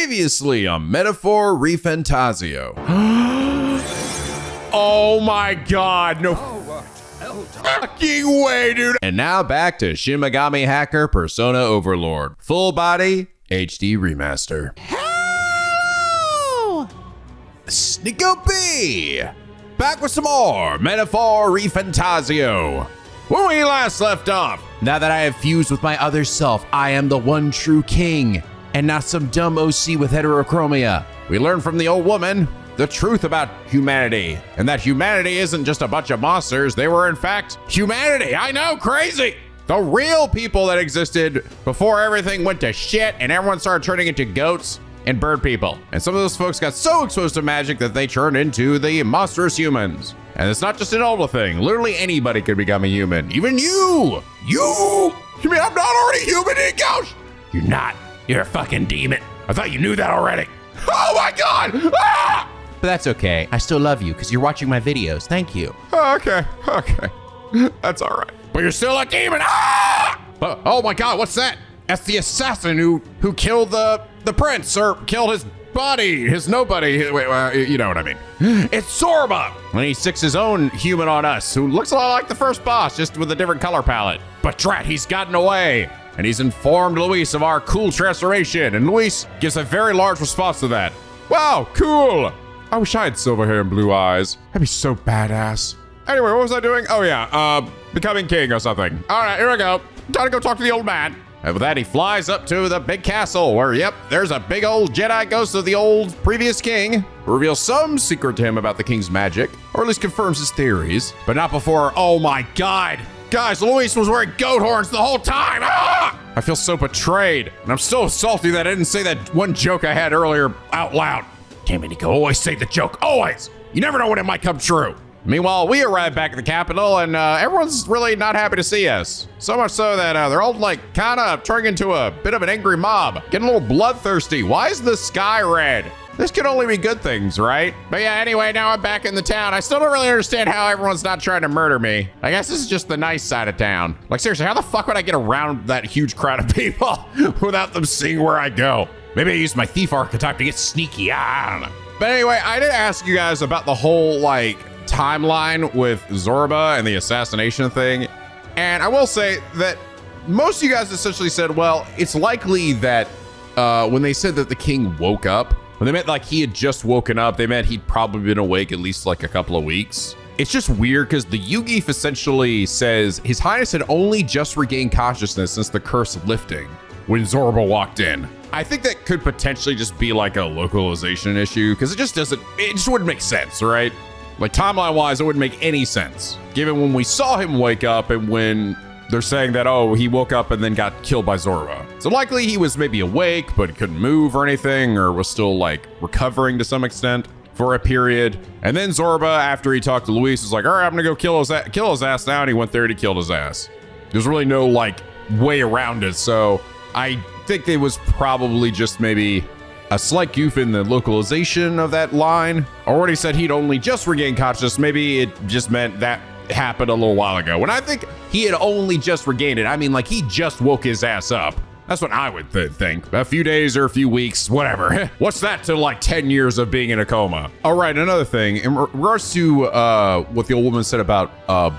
Previously on Metaphor ReFantazio. Oh my god, no fucking way, dude. And now back to Shin Megami Hacker Persona Overlord. Full body HD remaster. Hello! NicoB! Back with some more Metaphor ReFantazio. When we last left off, now that I have fused with my other self, I am the one true king, and not some dumb OC with heterochromia. We learned from the old woman the truth about humanity, and that humanity isn't just a bunch of monsters, they were in fact humanity. I know, crazy! The real people that existed before everything went to shit and everyone started turning into goats and bird people. And some of those folks got so exposed to magic that they turned into the monstrous humans. And it's not just an Elda thing. Literally anybody could become a human. Even you! You mean I'm not already human, Gosh? You're not. You're a fucking demon. I thought you knew that already. Oh my god! Ah! But that's okay. I still love you because you're watching my videos. Thank you. Okay. That's all right. But you're still a demon. Ah! Oh my god, what's that? That's the assassin who killed the prince, or killed his body, his nobody. You know what I mean. It's Zorba. And he sticks his own human on us, who looks a lot like the first boss, just with a different color palette. But drat, he's gotten away. And he's informed Luis of our cool transformation, and Luis gives a very large response to that. Wow, cool. I wish I had silver hair and blue eyes. That'd be so badass. Anyway, what was I doing? Oh yeah, becoming king or something. All right, here we go. Time to go talk to the old man. And with that, he flies up to the big castle where, yep, there's a big old Jedi ghost of the old previous king, who reveals some secret to him about the king's magic, or at least confirms his theories, but not before, oh my god. Guys, Luis was wearing goat horns the whole time. Ah! I feel so betrayed, and I'm so salty that I didn't say that one joke I had earlier out loud. Damn it, Nico, always say the joke, always. You never know when it might come true. Meanwhile, we arrive back at the capital, and everyone's really not happy to see us. So much so that they're all like kind of turning into a bit of an angry mob, getting a little bloodthirsty. Why is the sky red? This could only be good things, right? But yeah, anyway, now I'm back in the town. I still don't really understand how everyone's not trying to murder me. I guess this is just the nice side of town. Like seriously, how the fuck would I get around that huge crowd of people without them seeing where I go? Maybe I use my thief archetype to get sneaky, I don't know. But anyway, I did ask you guys about the whole like timeline with Zorba and the assassination thing. And I will say that most of you guys essentially said, well, it's likely that when they said that the king woke up, when they meant like he had just woken up, they meant he'd probably been awake at least like a couple of weeks. It's just weird because the Yugi essentially says His Highness had only just regained consciousness since the curse lifting when Zorba walked in. I think that could potentially just be like a localization issue because it just wouldn't make sense, right? Like timeline wise, it wouldn't make any sense given when we saw him wake up and when they're saying that, oh, he woke up and then got killed by Zorba. So likely he was maybe awake, but couldn't move or anything, or was still like recovering to some extent for a period. And then Zorba, after he talked to Luis, was like, all right, I'm gonna go kill his ass now. And he went there and he killed his ass. There's really no like way around it. So I think it was probably just maybe a slight goof in the localization of that line. I already said he'd only just regained consciousness. Maybe it just meant that happened a little while ago. When I think he had only just regained it, I mean like he just woke his ass up. That's what I would think. A few days or a few weeks, whatever. What's that to like 10 years of being in a coma? All right, another thing. In regards to what the old woman said about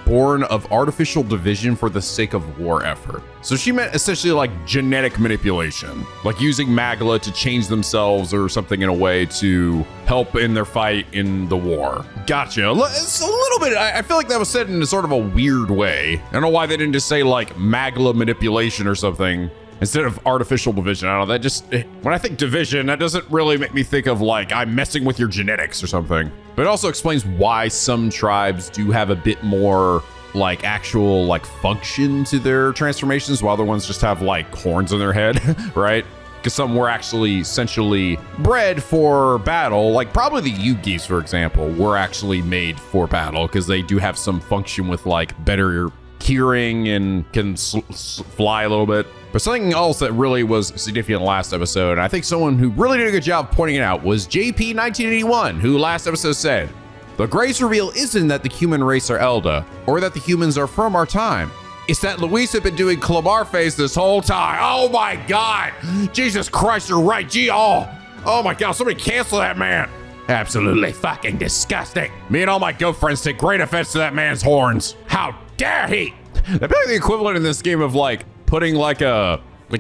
born of artificial division for the sake of war effort. So she meant essentially like genetic manipulation, like using Magla to change themselves or something in a way to help in their fight in the war. Gotcha. It's a little bit, I feel like that was said in a sort of a weird way. I don't know why they didn't just say like Magla manipulation or something instead of artificial division. I don't know, that just, when I think division, that doesn't really make me think of like I'm messing with your genetics or something. But it also explains why some tribes do have a bit more like actual like function to their transformations, while other ones just have like horns on their head, right? Because some were actually essentially bred for battle. Like probably the Yugis, for example, were actually made for battle because they do have some function with like better hearing and can fly a little bit. But something else that really was significant last episode, and I think someone who really did a good job pointing it out, was JP1981, who last episode said, the greatest reveal isn't that the human race are Elda, or that the humans are from our time. It's that Luis had been doing Clamar face this whole time. Oh my God. Jesus Christ, you're right. Gee, oh, Oh my God, somebody cancel that man. Absolutely fucking disgusting. Me and all my goat friends take great offense to that man's horns. How dare he? That'd be like the equivalent in this game of like putting like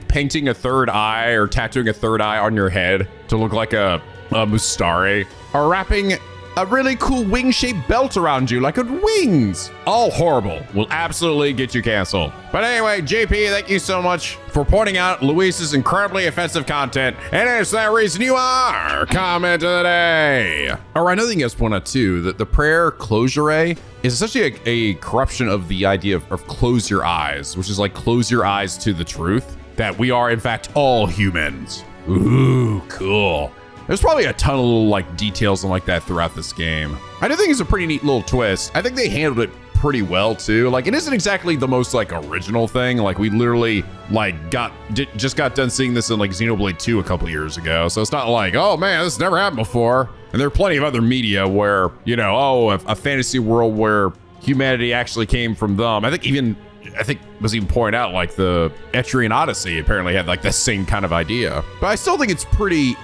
painting a third eye or tattooing a third eye on your head to look like a mustari, or wrapping a really cool wing-shaped belt around you like a wings. All horrible. Will absolutely get you canceled. But anyway, JP, thank you so much for pointing out Luis's incredibly offensive content, and it's that reason you are comment of the day. Or another thing I just point out too, that the prayer closure is essentially a corruption of the idea of close your eyes, which is like close your eyes to the truth that we are in fact all humans. Ooh, cool. There's probably a ton of little like details and like that throughout this game. I do think it's a pretty neat little twist. I think they handled it pretty well too. Like it isn't exactly the most like original thing. Like we literally like just got done seeing this in like Xenoblade 2 a couple years ago. So it's not like, oh man, this never happened before. And there are plenty of other media where, you know, oh, a fantasy world where humanity actually came from them. I think was even pointed out like the Etrian Odyssey apparently had like the same kind of idea. But I still think it's pretty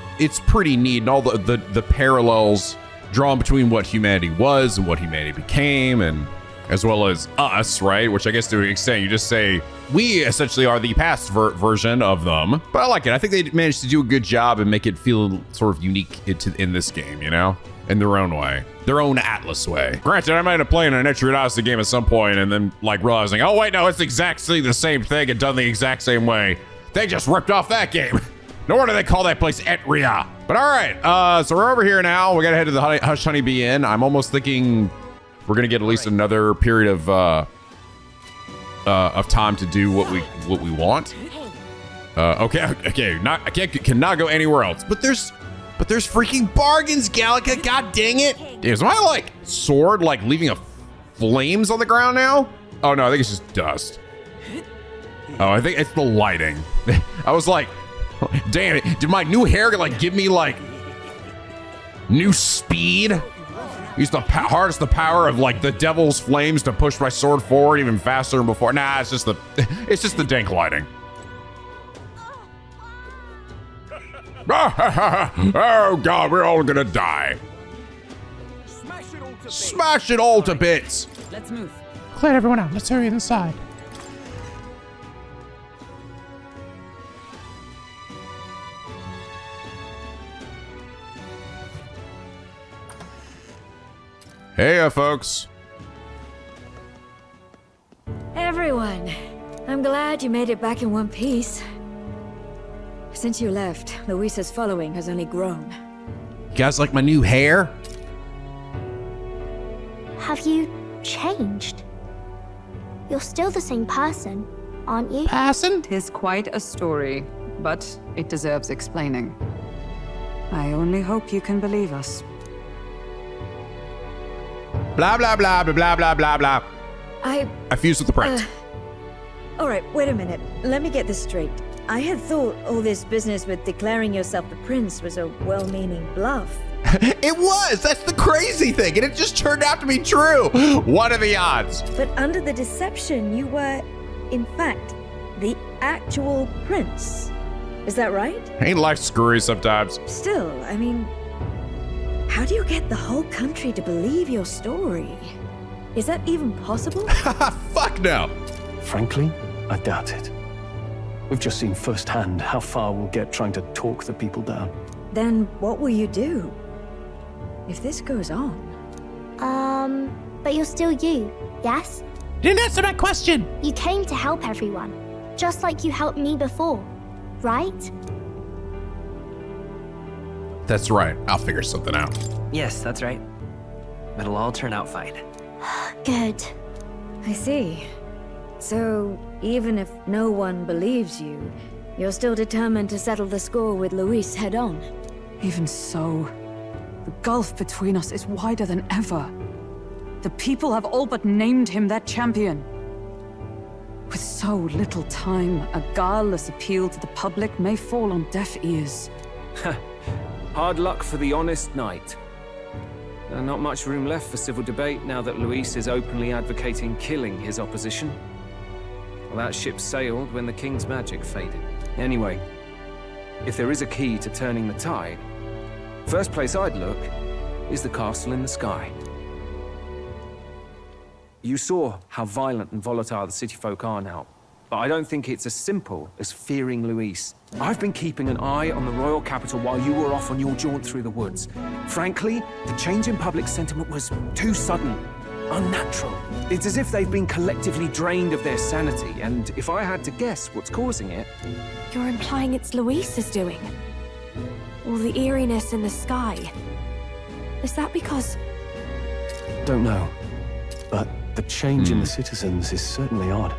neat, and all the parallels drawn between what humanity was and what humanity became, and as well as us, right? Which I guess to an extent you just say we essentially are the past version of them. But I like it. I think they managed to do a good job and make it feel sort of unique in this game, you know, in their own way, their own Atlus way. Granted, I might have played an Etrian Odyssey game at some point and then like realizing, oh wait, no, it's exactly the same thing and done the exact same way. They just ripped off that game. No wonder they call that place Etria. But all right, so we're over here now. We gotta head to the Hush Honeybee Inn. I'm almost thinking we're gonna get at least another period of time to do what we want. Okay, I cannot go anywhere else. But there's freaking bargains, Gallica. God dang it! Is my like sword like leaving flames on the ground now? Oh no, I think it's just dust. Oh, I think it's the lighting. I was like, damn it, did my new hair like give me like new speed? Use the harness the power of like the devil's flames to push my sword forward even faster than before. Nah, it's just the dank lighting. Oh God, we're all gonna die. Smash it all to bits. Let's move. Clear everyone out. Let's hurry inside. Hey, folks. Everyone, I'm glad you made it back in one piece. Since you left, Luisa's following has only grown. You guys like my new hair? Have you changed? You're still the same person, aren't you? Passing? Tis quite a story, but it deserves explaining. I only hope you can believe us. Blah, blah, blah, blah, blah, blah, blah, blah. I fused with the prince. All right, wait a minute. Let me get this straight. I had thought all this business with declaring yourself the prince was a well-meaning bluff. It was! That's the crazy thing, and it just turned out to be true! What are the odds? But under the deception, you were, in fact, the actual prince. Is that right? Ain't life screwy sometimes? Still, I mean, how do you get the whole country to believe your story? Is that even possible? Fuck no! Frankly, I doubt it. We've just seen firsthand how far we'll get trying to talk the people down. Then what will you do? If this goes on? But you're still you, yes? You didn't answer my question. You came to help everyone, just like you helped me before, right? That's right. I'll figure something out. Yes, that's right. It'll all turn out fine. Good. I see. So, even if no one believes you, you're still determined to settle the score with Luis head on? Even so, the gulf between us is wider than ever. The people have all but named him their champion. With so little time, a guileless appeal to the public may fall on deaf ears. Hard luck for the honest knight. Not much room left for civil debate now that Luis is openly advocating killing his opposition. Well, that ship sailed when the king's magic faded. Anyway, if there is a key to turning the tide, First place I'd look is the castle in the sky. You saw how violent and volatile the city folk are now, but I don't think it's as simple as fearing Luis. I've been keeping an eye on the royal capital while you were off on your jaunt through the woods. Frankly, the change in public sentiment was too sudden, unnatural. It's as if they've been collectively drained of their sanity, and if I had to guess what's causing it... You're implying it's Luis's doing? All the eeriness in the sky. Is that because... Don't know, but the change in the citizens is certainly odd.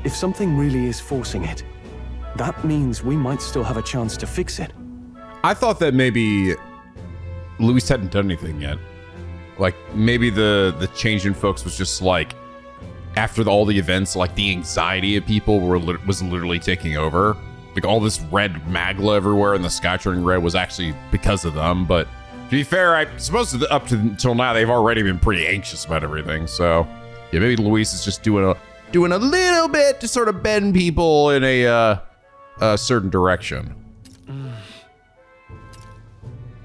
If something really is forcing it, that means we might still have a chance to fix it. I thought that maybe Luis hadn't done anything yet. Like, maybe the change in folks was just like, after all the events, like the anxiety of people was literally taking over. Like all this red magla everywhere and the sky turning red was actually because of them. But to be fair, I suppose up to until now, they've already been pretty anxious about everything. So yeah, maybe Luis is just doing a little bit to sort of bend people in a certain direction.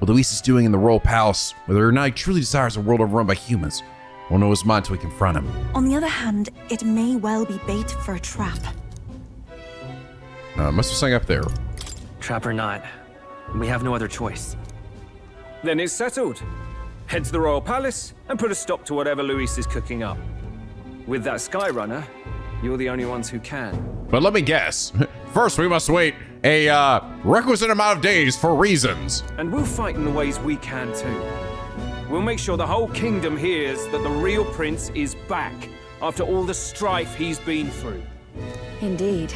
What Luis is doing in the royal palace, whether or not he truly desires a world overrun by humans, won't know his mind till we confront him. On the other hand, it may well be bait for a trap. Must be something up there. Trap or not, we have no other choice. Then it's settled. Head to the royal palace and put a stop to whatever Luis is cooking up. With that Skyrunner, you're the only ones who can. But let me guess. First, we must wait a requisite amount of days for reasons. And we'll fight in the ways we can too. We'll make sure the whole kingdom hears that the real prince is back after all the strife he's been through. Indeed.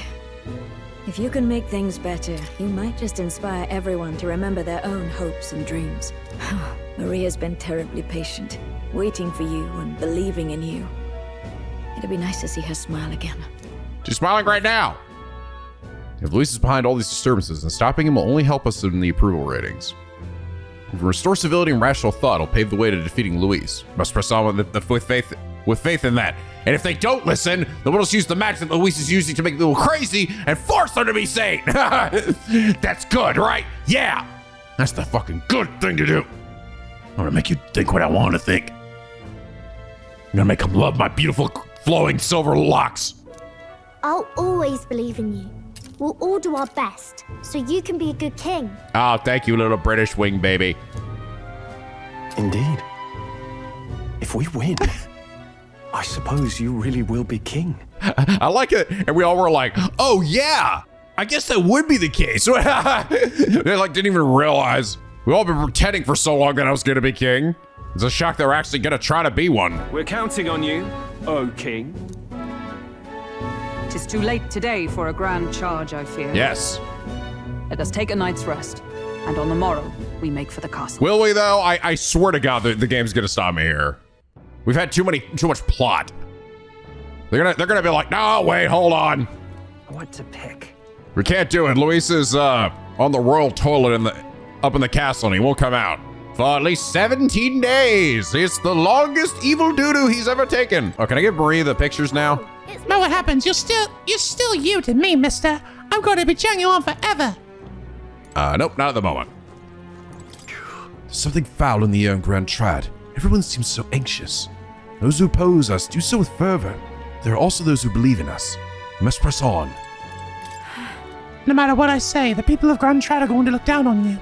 If you can make things better, you might just inspire everyone to remember their own hopes and dreams. Maria's been terribly patient, waiting for you and believing in you. It'd be nice to see her smile again. She's smiling right now. If Luis is behind all these disturbances, then stopping him will only help us in the approval ratings. If we restore civility and rational thought, it'll pave the way to defeating Luis. Must press on with faith in that. And if they don't listen, then we'll just use the magic that Luis is using to make people crazy and force them to be sane. That's good, right? Yeah. That's the fucking good thing to do. I'm gonna make you think what I want to think. I'm gonna make them love my beautiful flowing silver locks. I'll always believe in you. We'll all do our best, so you can be a good king. Oh, thank you, little British wing baby. Indeed. If we win, I suppose you really will be king. I like it. And we all were like, oh yeah, I guess that would be the case. They like didn't even realize. We've all been pretending for so long that I was gonna be king. It's a shock that we're actually gonna try to be one. We're counting on you, O king. 'Tis too late today for a grand charge, I fear. Yes. Let us take a night's rest, and on the morrow, we make for the castle. Will we though? I swear to God, the game's gonna stop me here. We've had too much plot. They're gonna be like, no, wait, hold on. What to pick? We can't do it. Luis is on the royal toilet up in the castle, and he won't come out for at least 17 days. It's the longest evil doo-doo he's ever taken. Oh, can I give Marie the pictures now? Know what happens? You're still you to me, mister. I'm going to be cheering you on forever. Nope, not at the moment. There's something foul in the air in Grand Trad. Everyone seems so anxious. Those who oppose us do so with fervor. There are also those who believe in us. We must press on. No matter what I say, the people of Grand Trad are going to look down on you.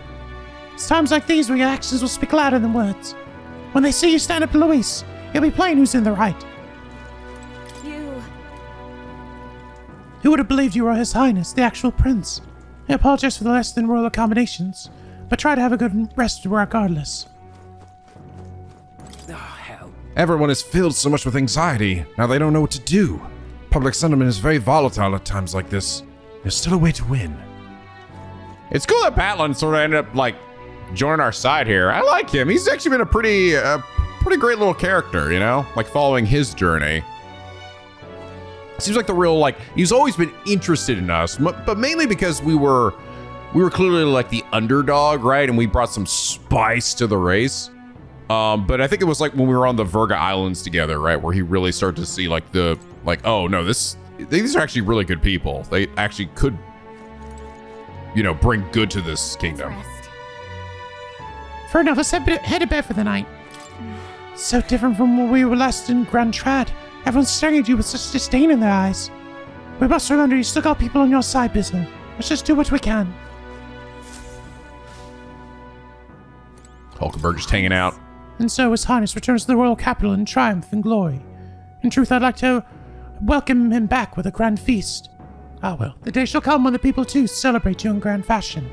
It's times like these where your actions will speak louder than words. When they see you stand up to Luis, you'll be plain who's in the right. Who would have believed you were His Highness, the actual prince? I apologize for the less than royal accommodations, but try to have a good rest regardless. Oh, hell. Everyone is filled so much with anxiety. Now they don't know what to do. Public sentiment is very volatile at times like this. There's still a way to win. It's cool that Batlin sort of ended up like joining our side here. I like him. He's actually been a pretty great little character, you know, like following his journey. Seems like the real, like, he's always been interested in us, but mainly because we were clearly like the underdog, right? And we brought some spice to the race. But I think it was like when we were on the Virga Islands together, right? Where he really started to see like oh no, these are actually really good people. They actually could, you know, bring good to this kingdom. Rest. Fair enough, let's head to bed for the night. So different from when we were last in Grand Trad. Everyone's staring at you with such disdain in their eyes. We must remember you still got people on your side, Bizzle. Let's just do what we can. Hulkenberg just hanging out. And so His Highness returns to the royal capital in triumph and glory. In truth, I'd like to welcome him back with a grand feast. Ah well, the day shall come when the people too celebrate you in grand fashion.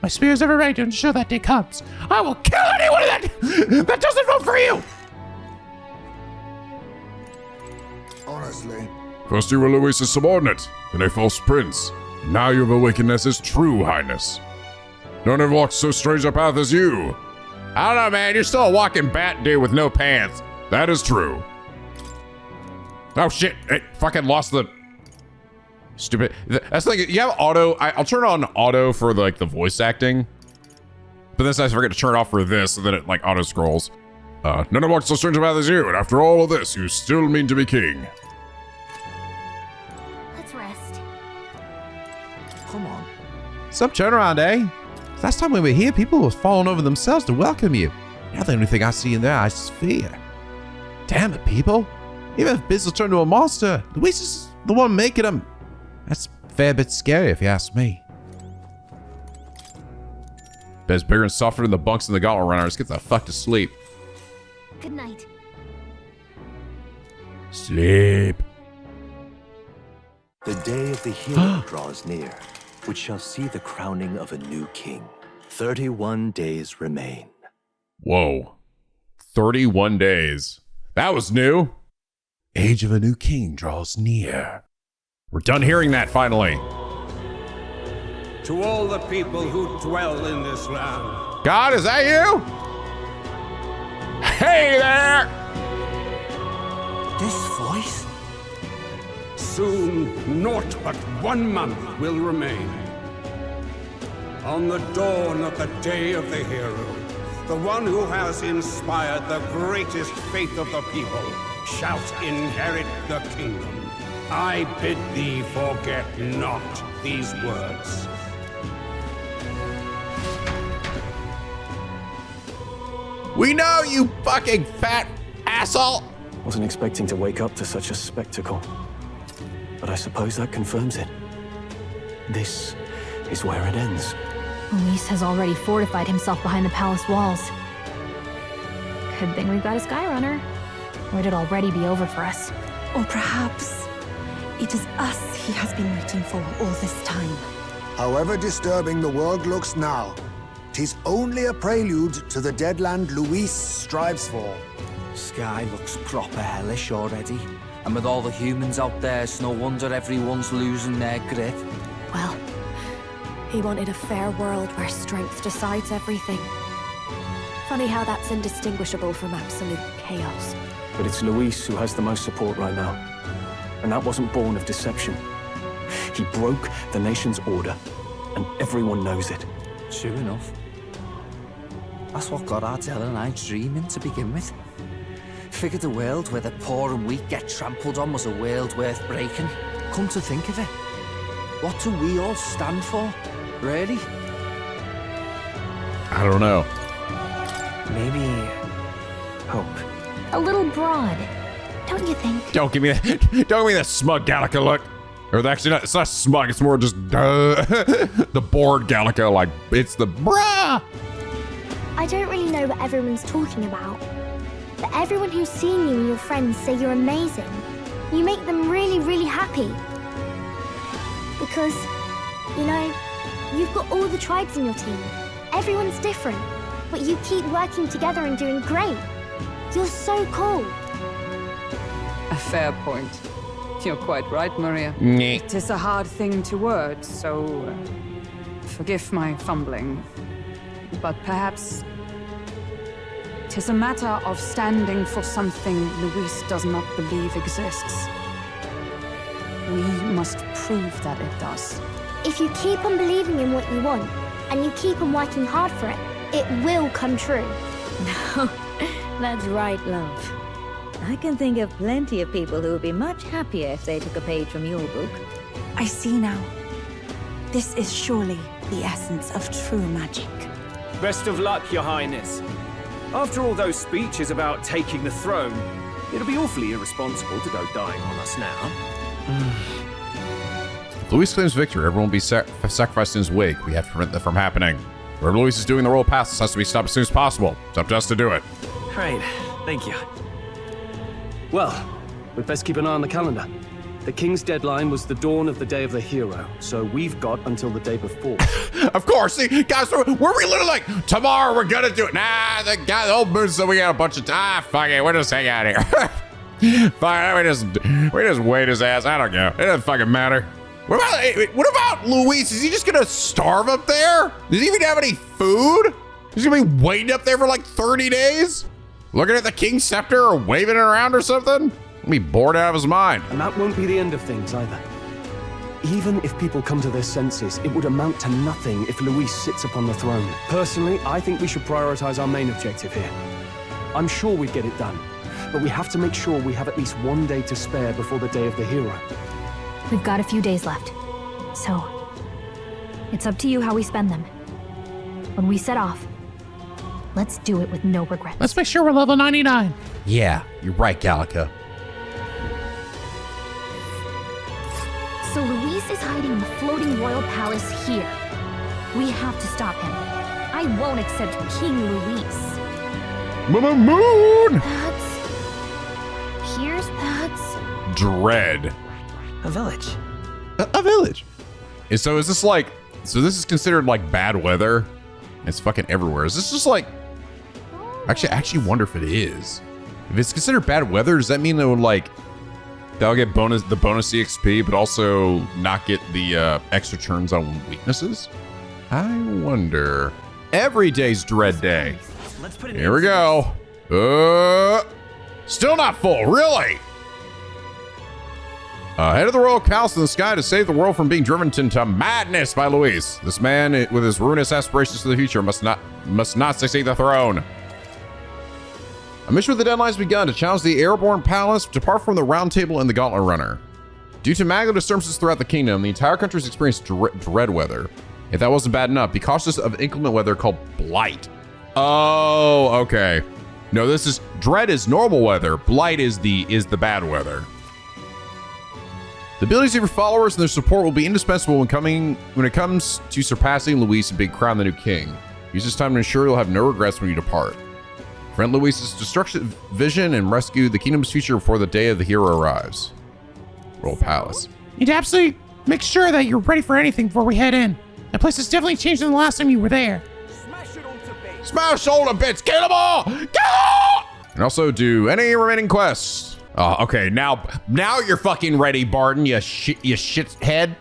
My spear is ever ready to ensure that day comes. I will kill anyone that doesn't vote for you! Honestly. First you were Luis's subordinate, then a false prince. Now you've awakened as his true highness. None have walked so strange a path as you. I don't know, man. You're still a walking bat dude with no pants. That is true. Oh, shit. Hey, fucking lost the... Stupid. That's like, you have auto. I'll turn on auto for the voice acting. But then I forget to turn it off for this, and then it like auto scrolls. None have walked so strange a path as you, and after all of this, you still mean to be king. Let's rest. Come on. Sup, turn around, eh? Last time we were here, people were falling over themselves to welcome you. Now the only thing I see in their eyes is fear. Damn it, people. Even if Bizzle turned to a monster, Luis is the one making him. That's a fair bit scary if you ask me. Bed's bigger and softer than the bunks in the Gauntlet Runner. Let's get the fuck to sleep. Good night. Sleep. The day of the hero draws near, which shall see the crowning of a new king. 31 days remain. Whoa. 31 days. That was new. Age of a new king draws near. We're done hearing that finally. To all the people who dwell in this land. God, is that you? Hey there! This voice? Soon, naught but 1 month will remain. On the dawn of the day of the hero, the one who has inspired the greatest faith of the people shalt inherit the kingdom. I bid thee forget not these words. We know, you fucking fat asshole! Wasn't expecting to wake up to such a spectacle. But I suppose that confirms it. This is where it ends. Luis has already fortified himself behind the palace walls. Good thing we've got a Skyrunner, or it'd already be over for us. Or perhaps it is us he has been waiting for all this time. However disturbing the world looks now, 'tis only a prelude to the deadland Luis strives for. Sky looks proper hellish already. And with all the humans out there, it's no wonder everyone's losing their grip. Well, he wanted a fair world where strength decides everything. Funny how that's indistinguishable from absolute chaos. But it's Luis who has the most support right now. And that wasn't born of deception. He broke the nation's order, and everyone knows it. True enough. That's what got Ardell and I dreaming to begin with. Figured a world where the poor and weak get trampled on was a world worth breaking. Come to think of it, what do we all stand for, really? I don't know. Maybe hope. A little broad, don't you think? Don't give me that smug Gallica look. Or actually, it's not smug. It's more just the bored Gallica. Like it's the bruh. I don't really know what everyone's talking about, but everyone who's seen you and your friends say you're amazing. You make them really, really happy. Because, you know, you've got all the tribes in your team. Everyone's different, but you keep working together and doing great. You're so cool. A fair point. You're quite right, Maria. It is a hard thing to word, so forgive my fumbling. But perhaps 'tis a matter of standing for something Luis does not believe exists. We must prove that it does. If you keep on believing in what you want, and you keep on working hard for it, it will come true. That's right, love. I can think of plenty of people who would be much happier if they took a page from your book. I see now. This is surely the essence of true magic. Best of luck, Your Highness. After all those speeches about taking the throne, it'll be awfully irresponsible to go dying on us now. If Luis claims victory, everyone will be sacrificed in his wake. We have to prevent that from happening. Wherever Luis is doing the royal pass, this has to be stopped as soon as possible. It's up to us to do it. Great, thank you. Well, we'd best keep an eye on the calendar. The king's deadline was the dawn of the day of the hero, so we've got until the day before. Of course, see, guys, were we literally like, tomorrow we're gonna do it? Nah, the guy, the old moon said we got a bunch of time. Fuck it, we'll just hang out here. Fine, we just wait his ass. I don't know. It doesn't fucking matter. What about Luis? Is he just gonna starve up there? Does he even have any food? He's gonna be waiting up there for like 30 days? Looking at the king's scepter or waving it around or something? He'll be bored out of his mind. And that won't be the end of things either. Even if people come to their senses, it would amount to nothing if Luis sits upon the throne. Personally, I think we should prioritize our main objective here. I'm sure we'd get it done, but we have to make sure we have at least one day to spare before the day of the hero. We've got a few days left, so it's up to you how we spend them. When we set off, let's do it with no regrets. Let's make sure we're level 99. Yeah, you're right, Gallica. So Luis is hiding in the floating royal palace here. We have to stop him. I won't accept King Luis. Moon! That's Dread. A village. A village. So is this like, so this is considered like bad weather? It's fucking everywhere. Is this just like, I actually wonder if it is. If it's considered bad weather, does that mean it would like, they'll get the bonus EXP, but also not get the extra turns on weaknesses? I wonder. Every day's Dread Day. Here we go. Still not full, really? Head of the royal palace in the sky to save the world from being driven into madness by Luis. This man, with his ruinous aspirations for the future, must not succeed the throne. A mission with the deadline has begun to challenge the airborne palace, depart from the round table and the gauntlet runner. Due to magma disturbances throughout the kingdom, the entire country has experienced dread weather. If that wasn't bad enough, be cautious of inclement weather called blight. Oh, okay. No, this is dread is normal weather. Blight is the bad weather. The abilities of your followers and their support will be indispensable when it comes to surpassing Luis and being crowned the new king. Use this time to ensure you'll have no regrets when you depart. Prevent Luis's destructive vision and rescue the kingdom's future before the day of the hero arrives. Royal Palace. Need to absolutely make sure that you're ready for anything before we head in. That place has definitely changed than the last time you were there. Smash all the bits! Kill them all! Kill them all! And also do any remaining quests. Okay, now you're fucking ready, Barton, you shithead.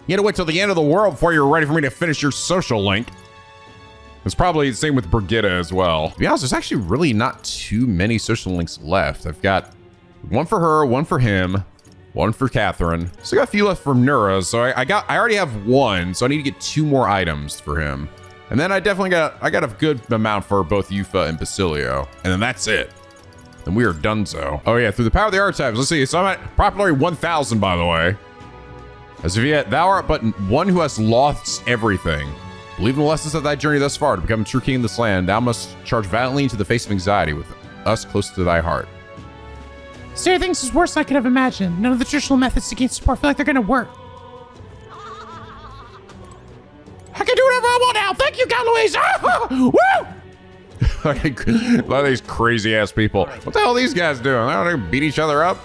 You had to wait till the end of the world before you're ready for me to finish your social link. It's probably the same with Brigitta as well. To be honest, there's actually really not too many social links left. I've got one for her, one for him, one for Catherine. So I got a few left from Nura. So I already have one, so I need to get 2 more items for him. And then I got a good amount for both Yufa and Basilio. And then that's it. And we are done so. Oh yeah, through the power of the archetypes. Let's see, so I'm at popularity 1000, by the way. As of yet, thou art but one who has lost everything. Believe in the lessons of thy journey thus far. To become a true king in this land, thou must charge valiantly into the face of anxiety with us close to thy heart. State of things is worse than I could have imagined. None of the traditional methods to gain support feel like they're gonna work. I can do whatever I want now. Thank you, God, Luis. Woo! A lot of these crazy ass people. What the hell are these guys doing? They're gonna beat each other up?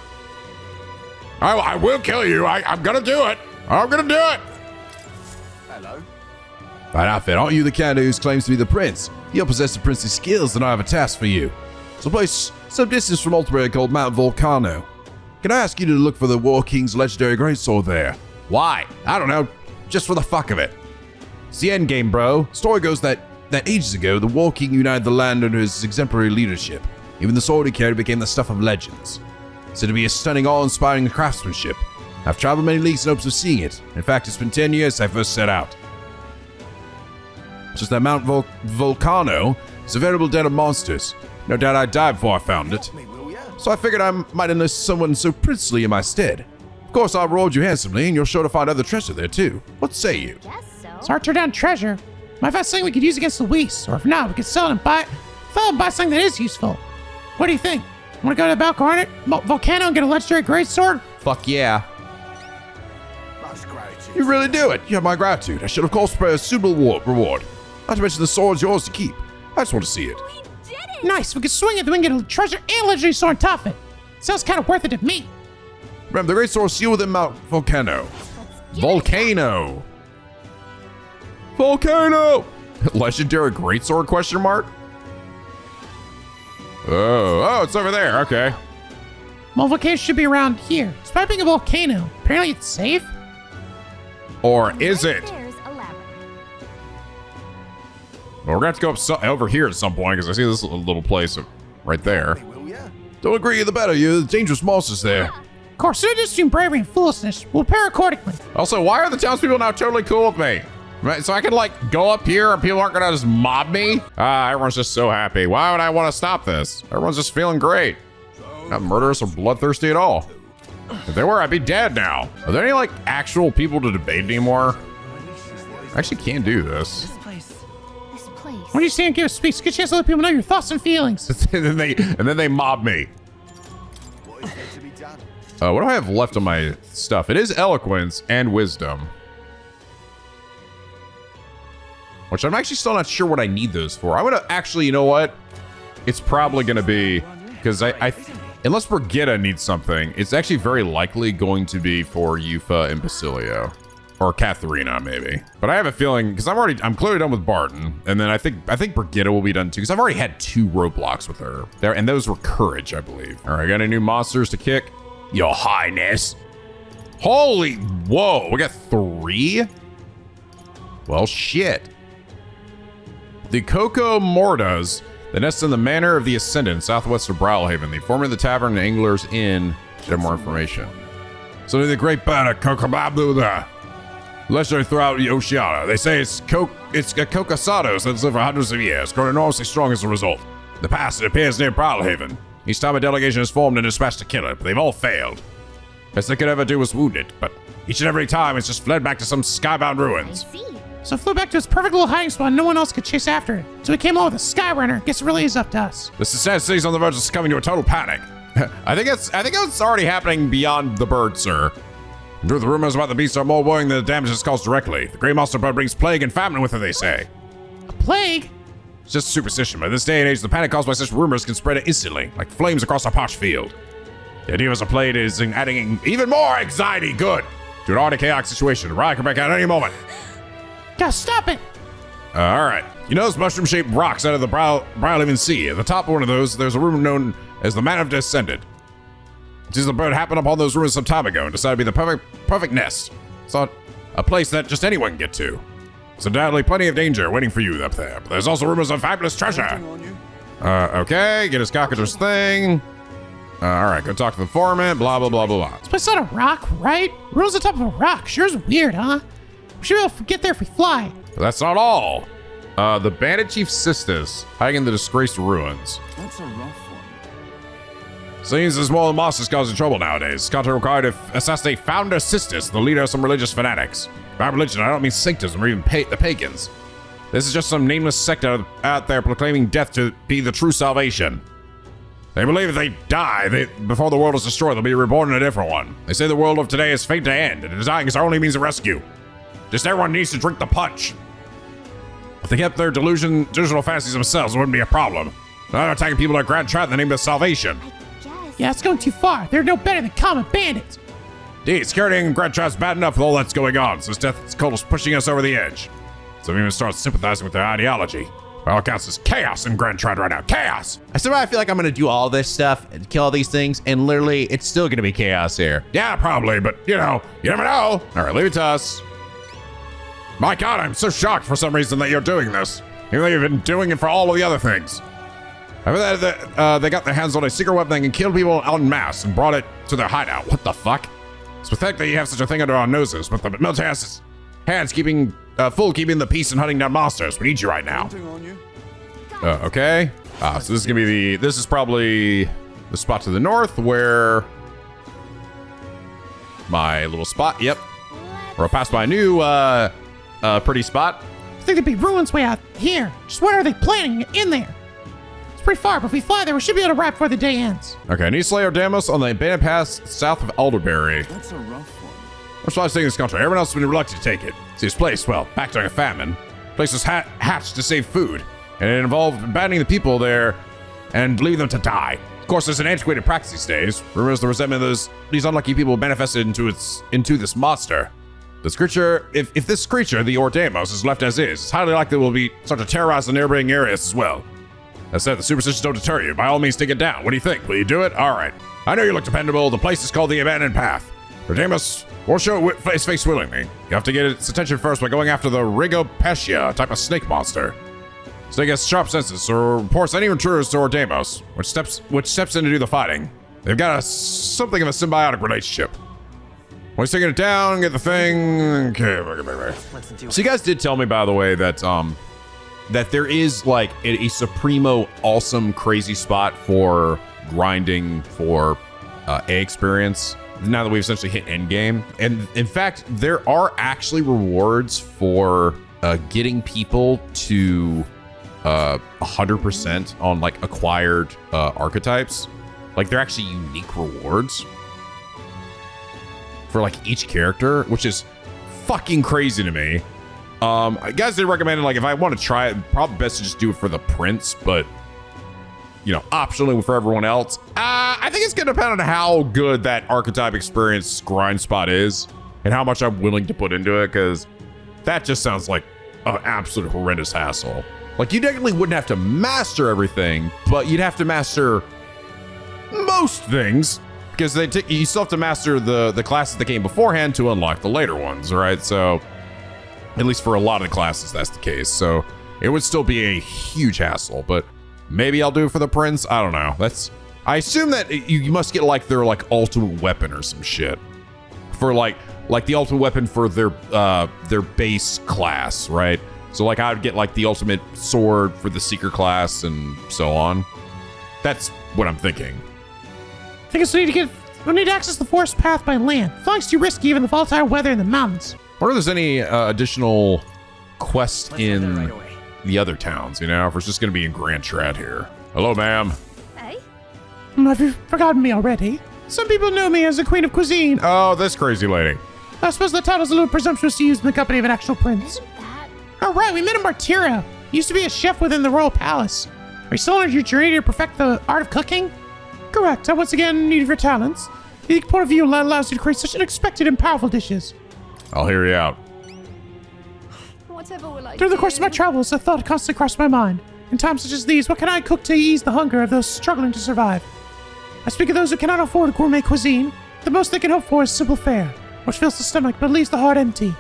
I will kill you. I'm gonna do it. I'm gonna do it. Hello. Fine outfit, aren't you the candidate who claims to be the prince? You'll possess the prince's skills, and I have a task for you. It's a place some distance from Ultra called Mount Volcano. Can I ask you to look for the War King's legendary greatsword there? Why? I don't know, just for the fuck of it. It's the end game, bro. Story goes that ages ago, the War King united the land under his exemplary leadership. Even the sword he carried became the stuff of legends. Said to be a stunning, awe-inspiring craftsmanship. I've traveled many leagues in hopes of seeing it. In fact, it's been 10 years since I first set out. Just that Mount Volcano is a veritable den of monsters. No doubt I'd die before I found it. So I figured I might enlist someone so princely in my stead. Of course, I'll reward you handsomely, and you're sure to find other treasure there too. What say you? So our turn down treasure. Might find something we could use against Luis, or if not, we could sell it and buy something that is useful. What do you think? Want to go to the Balcornet volcano and get a legendary greatsword? Fuck yeah. Much gratitude. You really do it. You have my gratitude. I should, of course, pay a suitable reward. Not to mention the sword's yours to keep. I just want to see it. Nice, we can swing it, then we can get a treasure and legendary sword on top of it. Sounds kind of worth it to me. Remember, the great sword sealed within Mount Volcano. Volcano. Legendary greatsword question mark? Oh, it's over there. Okay. Well, volcano should be around here. It's probably being a volcano. Apparently it's safe. Or is it? Well, we're gonna have to go up over here at some point because I see this little place right there. Don't agree, the better. You're dangerous monsters there. Of course, they're just doing bravery and foolishness. We'll pair accordingly. Also, why are the townspeople now totally cool with me? Right, so I can like go up here and people aren't gonna just mob me? Everyone's just so happy. Why would I want to stop this? Everyone's just feeling great. Not murderous or bloodthirsty at all. If they were, I'd be dead now. Are there any like actual people to debate anymore? I actually can't do this. When you stand and give a speech, get a chance to let people know your thoughts and feelings. and then they mob me. What do I have left on my stuff? It is eloquence and wisdom. Which I'm actually still not sure what I need those for. I'm gonna actually, you know what? It's probably gonna be, because unless Brigitta needs something, it's actually very likely going to be for Yufa and Basilio. Or Katharina, maybe. But I have a feeling, because I'm clearly done with Barton, and then I think Brigitta will be done too, because I've already had 2 roadblocks with her. There, and those were courage, I believe. All right, got any new monsters to kick? Your Highness. Holy, whoa, we got 3? Well, shit. The Coco Mordas, the nest in the Manor of the Ascendant, southwest of Brawlhaven. The former of the Tavern and Angler's Inn. Should have more information. So the great bird of Cocobabu there. Legendary throughout Oceania. They say it's Cocosados that's lived for hundreds of years, grown enormously strong as a result. In the past, it appears near Brawlhaven. Each time a delegation is formed and dispatched to kill it, but they've all failed. Best they could ever do was wound it, but each and every time it's just fled back to some skybound ruins. So it flew back to its perfect little hiding spot and no one else could chase after it. So we came along with a Skyrunner. Guess it really is up to us. The city's on the verge of succumbing to a total panic. I think it's already happening beyond the bird, sir. The rumors about the beast are more worrying than the damage it's caused directly. The great monster bird brings plague and famine with it, they say. A plague? It's just superstition, but in this day and age, the panic caused by such rumors can spread instantly, like flames across a parched field. The idea of a plague is adding even more anxiety, good, to an already chaotic situation. The riot can break out at any moment. Gotta stop it! All right. You know those mushroom-shaped rocks out of the Brawlhaven Sea? At the top of one of those, there's a room known as the Man of Descendant. It is the bird happened upon those ruins some time ago and decided to be the perfect nest. It's not a place that just anyone can get to. There's undoubtedly plenty of danger waiting for you up there, but there's also rumors of fabulous treasure. Okay, get his cockatrice thing. All right, go talk to the foreman, blah, blah, blah, blah, blah. This place on a rock, right? Ruins on top of a rock. Sure is weird, huh? We should be able to get there if we fly. But that's not all. The Bandit Chief Sistis, hiding in the disgraced ruins. That's a rough one. Seems there's more than monsters causing trouble nowadays. Scott required to assassinate Founder Sistis, the leader of some religious fanatics. By religion, I don't mean sanctism or even the pagans. This is just some nameless sect out there proclaiming death to be the true salvation. They believe if they die before the world is destroyed, they'll be reborn in a different one. They say the world of today is fate to end, and dying is our only means of rescue. Just everyone needs to drink the punch. If they kept their delusional fantasies themselves, it wouldn't be a problem. They're not attacking people like Grand Trap in the name of salvation. Yeah, it's going too far. They're no better than common bandits. Indeed, security in Grand Trap's bad enough with all that's going on, so this death cult is pushing us over the edge. So we even start sympathizing with their ideology. By all accounts, there's chaos in Grand Trap right now. Chaos! I feel like I'm gonna do all this stuff and kill all these things, and literally, it's still gonna be chaos here. Yeah, probably, but you know, you never know. All right, leave it to us. My God, I'm so shocked for some reason that you're doing this, even though you've been doing it for all of the other things. I mean, they got their hands on a secret weapon and killed people en masse and brought it to their hideout. What the fuck? It's pathetic that you have such a thing under our noses, but the military has its hands keeping the peace and hunting down monsters. We need you right now. Okay. So this is gonna be this is probably the spot to the north where my little spot. Yep. Where I passed my new pretty spot. think there'd be ruins way out here. Just what are they planning in there? It's pretty far, but if we fly there, we should be able to arrive before the day ends. Okay, I need to slay Ordamus on the abandoned pass south of Elderberry. That's a rough one. What's why I was taking this country? Everyone else has been reluctant to take it. See, this place, well, back during a famine. The place was hatched to save food, and it involved abandoning the people there and leaving them to die. Of course, there's an antiquated practice these days. Rumors the resentment of these unlucky people manifested into this monster. This creature, if this creature, the Ordamus, is left as is, it's highly likely it will start to terrorize the neighboring areas as well. That said, the superstitions don't deter you. By all means, take it down. What do you think? Will you do it? All right. I know you look dependable. The place is called the Abandoned Path. Ordamus won't show his face willingly. You have to get its attention first by going after the Rigopetia, type of snake monster. Snake has sharp senses, so reports any intruders to Ordamus, which steps in to do the fighting. They've got something of a symbiotic relationship. When he's taking it down, get the thing. Okay. So you guys did tell me, by the way, that that there is like a supremo awesome crazy spot for grinding for A experience now that we've essentially hit endgame. And in fact, there are actually rewards for getting people to 100% on like acquired archetypes. Like they're actually unique rewards for like each character, which is fucking crazy to me. Guys did recommend like if I want to try it, probably best to just do it for the prince, but you know, optionally for everyone else. I think it's gonna depend on how good that archetype experience grind spot is and how much I'm willing to put into it, because that just sounds like an absolute horrendous hassle. Like you definitely wouldn't have to master everything, but you'd have to master most things, because you still have to master the classes that came beforehand to unlock the later ones, right? So at least for a lot of the classes, that's the case. So it would still be a huge hassle, but maybe I'll do it for the prince. I don't know. I assume that you must get like their like ultimate weapon or some shit for like the ultimate weapon for their base class, right? So like I would get like the ultimate sword for the seeker class and so on. That's what I'm thinking. I think we'll need to access the forest path by land. Flying's too risky, even the volatile weather in the mountains. I wonder if there's any additional quests in the other towns, you know, if it's just going to be in Grand Trad here. Hello, ma'am. Hey? Have you forgotten me already? Some people know me as the Queen of Cuisine. Oh, this crazy lady. I suppose the title's a little presumptuous to use in the company of an actual prince. Oh, right, we met in Martira. He used to be a chef within the royal palace. Are you still on your journey to perfect the art of cooking? Correct. I once again need your talents. The point of view allows you to create such unexpected and powerful dishes. I'll hear you out. Whatever will I Through the course of my travels, a thought constantly crossed my mind. In times such as these, what can I cook to ease the hunger of those struggling to survive? I speak of those who cannot afford gourmet cuisine. The most they can hope for is simple fare, which fills the stomach but leaves the heart empty.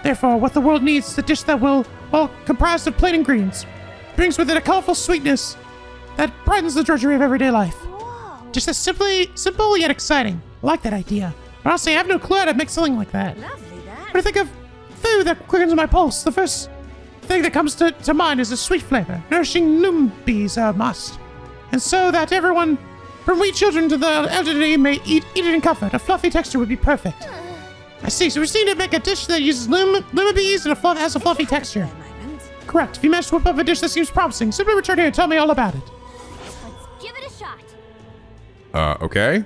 Therefore, what the world needs is a dish that will, well, comprised of plain ingredients, brings with it a colorful sweetness that brightens the drudgery of everyday life. Just as simple yet exciting. I like that idea. But honestly, I have no clue how to make something like that. When I think of food that quickens my pulse, the first thing that comes to mind is a sweet flavor. Nourishing NicoB are a must. And so that everyone, from wee children to the elderly, may eat it in comfort. A fluffy texture would be perfect. I see. So we just need to make a dish that uses NicoB and has a fluffy texture. Correct. If you manage to whip up a dish that seems promising, simply return here and tell me all about it. Let's give it a shot. Okay.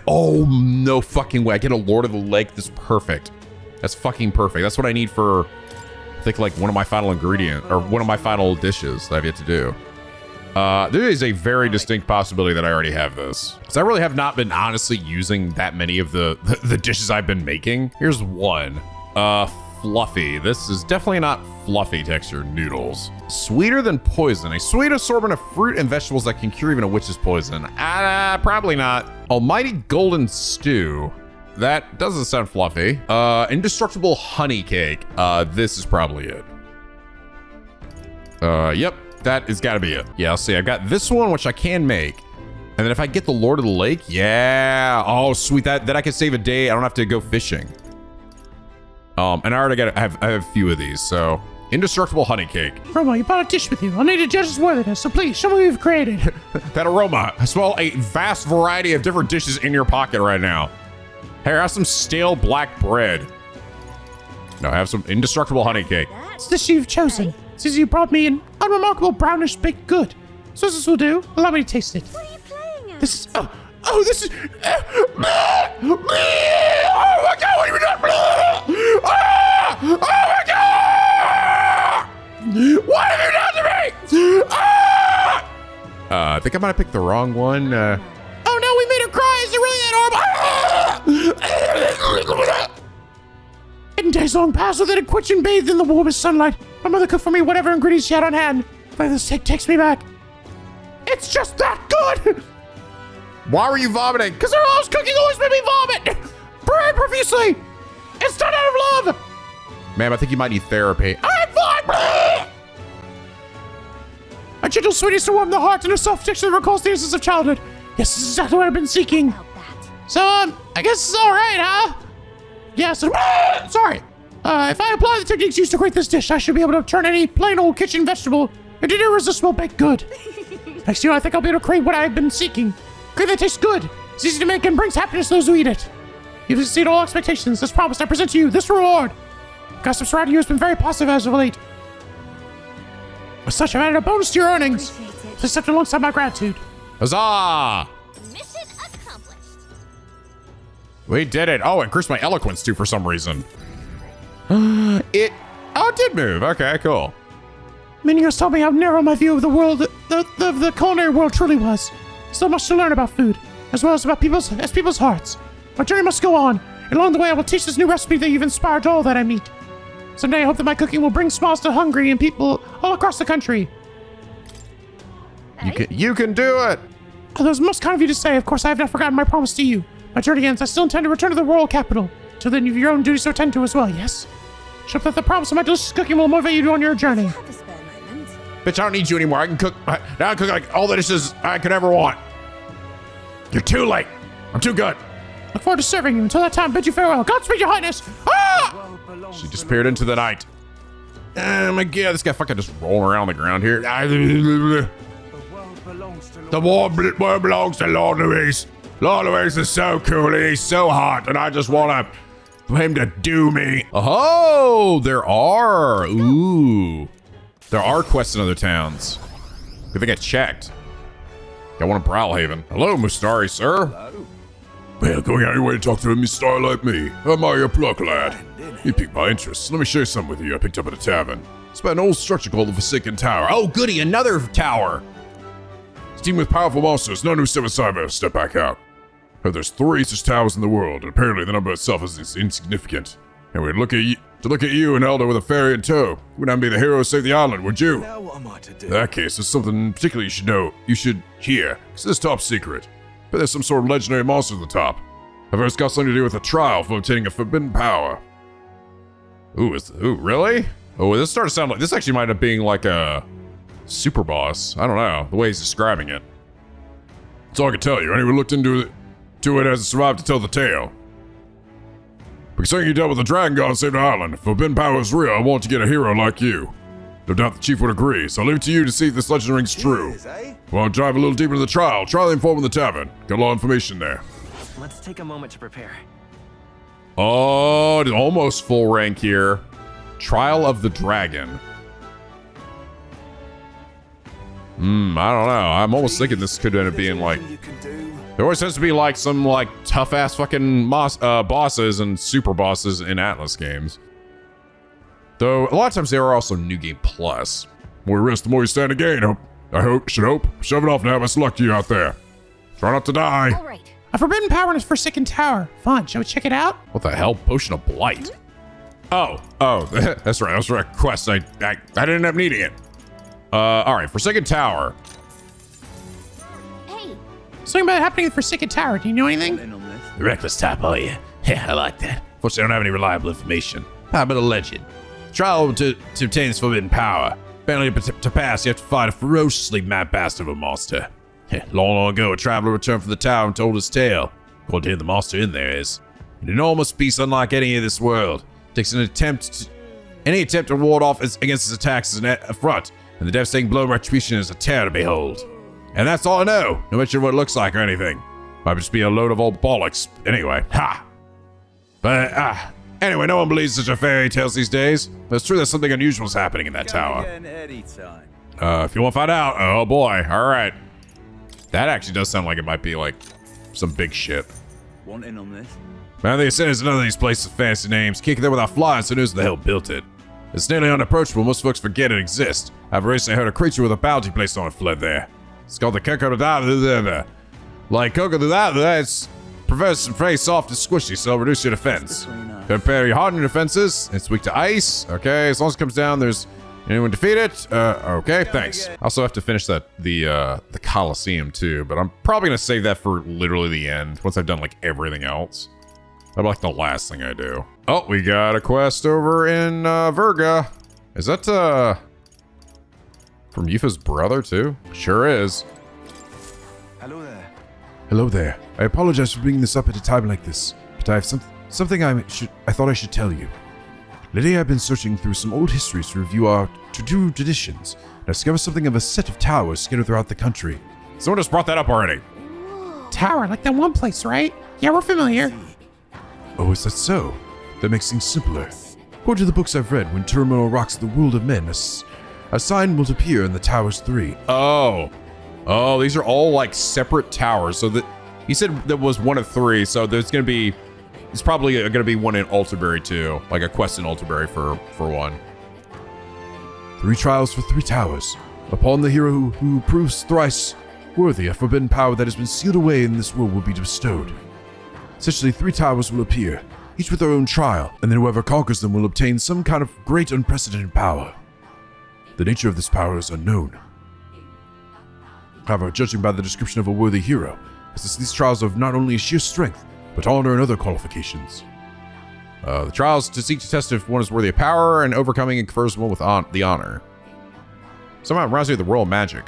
Oh, no fucking way. I get a Lord of the Lake. That's perfect. That's fucking perfect. That's what I need for, I think, like one of my final or one of my final dishes that I've yet to do. There is a very distinct possibility that I already have this, because I really have not been honestly using that many of the dishes I've been making. Here's one. Fluffy. This is definitely not fluffy texture noodles. Sweeter than poison. A sweet assortment of fruit and vegetables that can cure even a witch's poison. Probably not. Almighty golden stew. That doesn't sound fluffy. Indestructible honey cake. This is probably it. Yep. That has got to be it. Yeah, I'll see. I've got this one, which I can make. And then if I get the Lord of the Lake, yeah. Oh, sweet. That I can save a day. I don't have to go fishing. And I already I have a few of these, so indestructible honey cake. Roma, you brought a dish with you. I'll need to judge its worthiness, so please show me what you've created. That aroma. I smell a vast variety of different dishes in your pocket right now. Here, have some stale black bread. Now have some indestructible honey cake. It's the dish you've chosen. Since you brought me an unremarkable brownish baked good. So this will do. Allow me to taste it. What are you playing at? This is... Oh, this is... Oh my god, what are you doing? Oh my god! What have you done to me? I think I might have picked the wrong one. Oh no, we made her cry. Is it really that horrible? 8 days long passed without a quench and bathed in the warmest sunlight. My mother cooked for me whatever ingredients she had on hand. But this takes me back. It's just that good! Why were you vomiting? Because her mom's cooking always made me vomit! Very profusely! It's done out of love! Ma'am, I think you might need therapy. I'm fine! A gentle sweetness to warm the heart and a soft texture that recalls the innocence of childhood. Yes, this is exactly what I've been seeking. So, I guess it's alright, huh? Yeah, so, sorry. If I apply the techniques used to create this dish, I should be able to turn any plain old kitchen vegetable into an irresistible baked good. Next year, I think I'll be able to create what I've been seeking. Good that tastes good. It's easy to make and brings happiness to those who eat it. You've exceeded all expectations. As promised, I present to you this reward. Gossip surrounding you has been very positive as of late. As such, I've added a bonus to your earnings. Please accept it alongside my gratitude. Huzzah! Mission accomplished. We did it. Oh, increased my eloquence too for some reason. It did move. Okay, cool. Many years told me how narrow my view of the world, the culinary world truly was. So much to learn about food, as well as about people's hearts. My journey must go on, and along the way I will teach this new recipe that you've inspired to all that I meet. Someday I hope that my cooking will bring smiles to hungry and people all across the country. You can do it. Oh, that was most kind of you to say. Of course, I have not forgotten my promise to you. My journey ends. I still intend to return to the royal capital. Till then, you have your own duties to attend to as well, yes? Hope that the promise of my delicious cooking will motivate you on your journey. Bitch, I don't need you anymore. I can cook. Now I cook like all the dishes I could ever want. You're too late. I'm too good. Look forward to serving you. Until that time, bid you farewell. Godspeed, your highness. Ah! She disappeared into the night. Oh my god, this guy fucking just rolling around the ground here. The world belongs to Lord Luis. Lord Luis is so cool and he's so hot, and I just want him to do me. Oh, there are. Ooh. There are quests in other towns. Good thing I checked. Got one in Brawlhaven. Hello, Mustari, sir. Hello. Well, going out of your way to talk to a Mustari like me. I'm your pluck, lad. You piqued my interest. Let me share some with you I picked up at a tavern. It's about an old structure called the Forsaken Tower. Oh, goody, another tower. It's teamed with powerful monsters. None who step aside better step back out. But there's 3 such towers in the world, and apparently the number itself is insignificant. And we'd look at you and Elda with a fairy in tow. You wouldn't be the hero who saved the island, would you? Now what am I to do? In that case, there's something particularly you should know. You should hear, because it's top secret. But there's some sort of legendary monster at the top. I've heard it's got something to do with a trial for obtaining a forbidden power. Ooh, really? Oh, this started to sound like, this actually might end up being like a super boss. I don't know, the way he's describing it. That's all I can tell you. Anyone looked into it hasn't survived to tell the tale. Considering you dealt with the dragon god and saved the island, if forbidden power is real, I want to get a hero like you. No doubt the chief would agree, so I'll leave it to you to see if this legend rings true. Well, I'll dive a little deeper into the trial. Try the info in the tavern. Got a lot of information there. Let's take a moment to prepare. Oh, it's almost full rank here. Trial of the Dragon. I don't know. I'm almost thinking this could end up being like... There always has to be like some like tough ass fucking bosses and super bosses in Atlus games. Though a lot of times they are also New Game Plus. The more you risk, the more you stand to gain. Should hope. Shove it off now. Best luck to you out there. Try not to die. All right. A forbidden power in his Forsaken Tower. Fun. Shall we check it out? What the hell? Potion of Blight. Oh, that's right. That was a quest. I didn't end up needing it. All right. Forsaken Tower. Something about happening in Forsaken Tower. Do you know anything? The reckless type, are you? Yeah, I like that. Unfortunately, I don't have any reliable information. How about a legend? Trial to obtain this forbidden power. Apparently, to pass, you have to fight a ferociously mad bastard of a monster. Long ago, a traveler returned from the tower and told his tale. According to him, the monster in there is an enormous beast unlike any of this world. Takes any attempt to ward off against his attacks as an affront, and the devastating blow of retribution is a terror to behold. And that's all I know. No mention of what it looks like or anything. Might just be a load of old bollocks. Anyway, ha! But, Anyway, no one believes such a fairy tales these days. But it's true that something unusual is happening in that tower. If you want to find out, oh boy, all right. That actually does sound like it might be like some big shit. Wanting on this? Man, the Ascent is none of these places with fancy names. Kicking there without flying, so knows the hell built it. It's nearly unapproachable. Most folks forget it exists. I've recently heard a creature with a bounty placed on it fled there. It's called the Kekadada. Like Kekadada, it's prefers very soft and squishy, so it'll reduce your defense. Compare your hardened defenses. It's weak to ice. Okay, as long as it comes down, there's anyone defeat it. Okay, thanks. I also have to finish the Colosseum too, but I'm probably gonna save that for literally the end once I've done like everything else. That'll be like the last thing I do. Oh, we got a quest over in Virga. Is that from Yufa's brother too? Sure is. Hello there. Hello there. I apologize for bringing this up at a time like this, but I have something I thought I should tell you. Lately, I've been searching through some old histories to review our traditions, and I discovered something of a set of towers scattered throughout the country. Someone just brought that up already. Tower, like that one place, right? Yeah, we're familiar. Oh, is that so? That makes things simpler. According to the books I've read, when turmoil rocks the world of men, a sign will appear in the Towers 3. Oh, these are all like separate towers. So that he said there was one of 3. So there's probably gonna be one in Altaberry too, like a quest in Altaberry for one. 3 trials for 3 towers. Upon the hero who proves thrice worthy, a forbidden power that has been sealed away in this world will be bestowed. Essentially, 3 towers will appear, each with their own trial, and then whoever conquers them will obtain some kind of great unprecedented power. The nature of this power is unknown. However, judging by the description of a worthy hero, these trials have not only sheer strength, but honor and other qualifications. The trials to seek to test if one is worthy of power, and overcoming and confers one with the honor. Somehow it reminds me of the royal magic.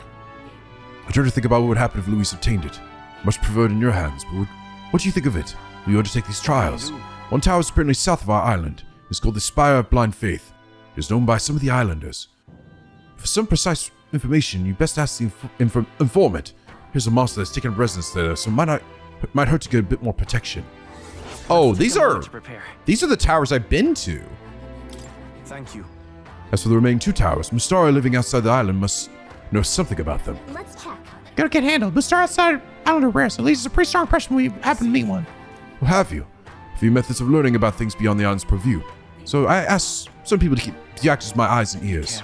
I try to think about what would happen if Luis obtained it. Much preferred in your hands, but what do you think of it? Will you undertake these trials? One tower is apparently south of our island. It's called the Spire of Blind Faith. It is known by some of the islanders. For some precise information, you best ask the informant. Here's a monster that's taken residence there, so it might hurt to get a bit more protection. Oh, these are the towers I've been to. Thank you. As for the remaining 2 towers, Mustara living outside the island must know something about them. Let's check. Gotta get handled. But Star outside Islander rare, so at least it's a pretty strong impression we happen to meet one. Well, have you? A few methods of learning about things beyond the island's purview. So I asked some people to act as my eyes and ears.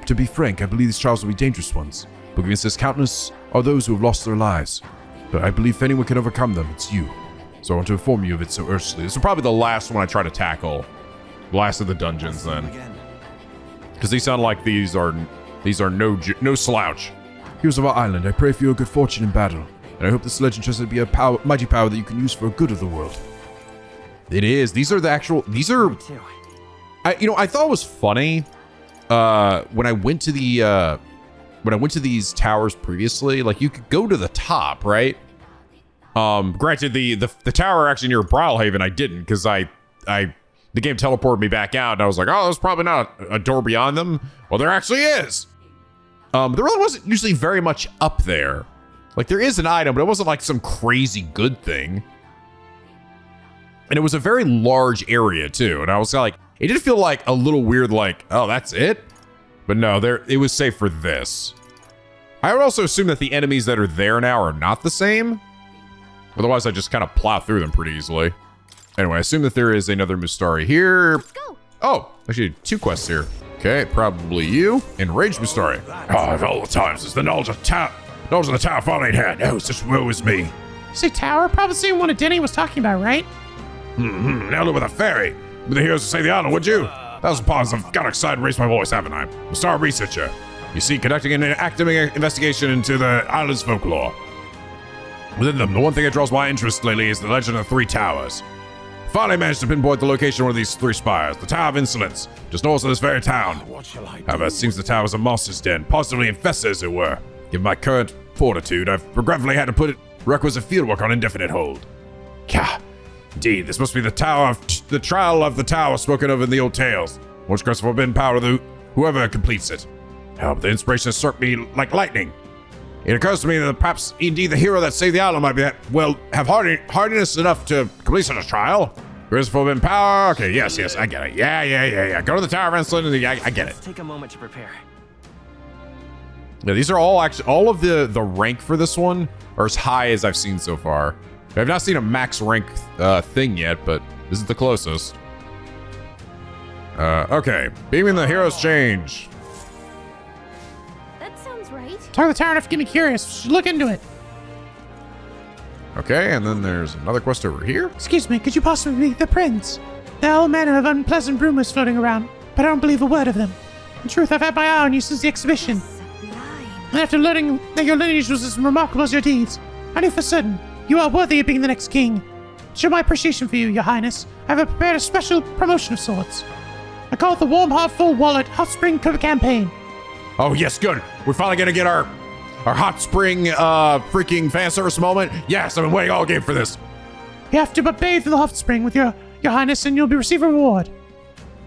To be frank, I believe these trials will be dangerous ones. But against this countless are those who have lost their lives. But I believe if anyone can overcome them, it's you. So I want to inform you of it so urgently. This is probably the last one I try to tackle. Last of the dungeons then. Because these sound like these are no slouch. Heroes of our island, I pray for your good fortune in battle. And I hope this legend turns out to be a mighty power that you can use for the good of the world. It is. These are I thought it was funny when I went to these towers previously, like you could go to the top, right? Granted, the tower actually near Brawlhaven I didn't, because the game teleported me back out and I was like, oh, there's probably not a door beyond them. Well, there actually is. There really wasn't usually very much up there. Like there is an item, but it wasn't like some crazy good thing. And it was a very large area too. And I was like, it did feel like a little weird, like, oh, that's it? But no, it was safe for this. I would also assume that the enemies that are there now are not the same. Otherwise, I just kind of plow through them pretty easily. Anyway, I assume that there is another Mustari here. Let's go. Oh, actually 2 quests here. Okay, probably you. Enraged Mustari. Oh, of all the times, is the knowledge of the tower falling head. Oh, such woe is me. You say tower? Probably seen one that Denny was talking about, right? Elda with a ferry. With the heroes to save the island, would you? Thousand pause, I've got excited and raised my voice, haven't I? I'm a star researcher. You see, conducting an active investigation into the island's folklore. Within them, the one thing that draws my interest lately is the legend of the 3 towers. Finally managed to pinpoint the location of one of these 3 spires, the Tower of Insolence, just north of this very town. However, it seems the tower is a monster's den, positively infested as it were. Given my current fortitude, I've regretfully had to put requisite fieldwork on indefinite hold. Gah. Indeed, this must be the trial of the tower spoken of in the old tales. Which grants forbidden power to whoever completes it. But the inspiration has struck me like lightning. It occurs to me that perhaps indeed the hero that saved the island might be have hardiness enough to complete such a trial. Where's forbidden power? Okay, yes, I get it. Yeah. Go to the Tower of Insolence. I get it. Let's take a moment to prepare. Yeah, these are all actually, all of the rank for this one are as high as I've seen so far. I've not seen a max rank thing yet, but this is the closest. Okay, beaming the hero's change. That sounds right. Talk to the tower enough to get me curious. Look into it. Okay, and then there's another quest over here. Excuse me, could you possibly be the prince? There are all manner of unpleasant rumors floating around, but I don't believe a word of them. In truth, I've had my eye on you since the exhibition. And after learning that your lineage was as remarkable as your deeds, I knew for certain you are worthy of being the next king. To show my appreciation for you, your highness, I have prepared a special promotion of sorts. I call it the Warm Heart Full Wallet Hot Spring Campaign. Oh yes, good. We're finally gonna get our hot spring freaking fan service moment. Yes, I've been waiting all game for this. You have to bathe in the hot spring with your highness, and you'll be receiving a reward.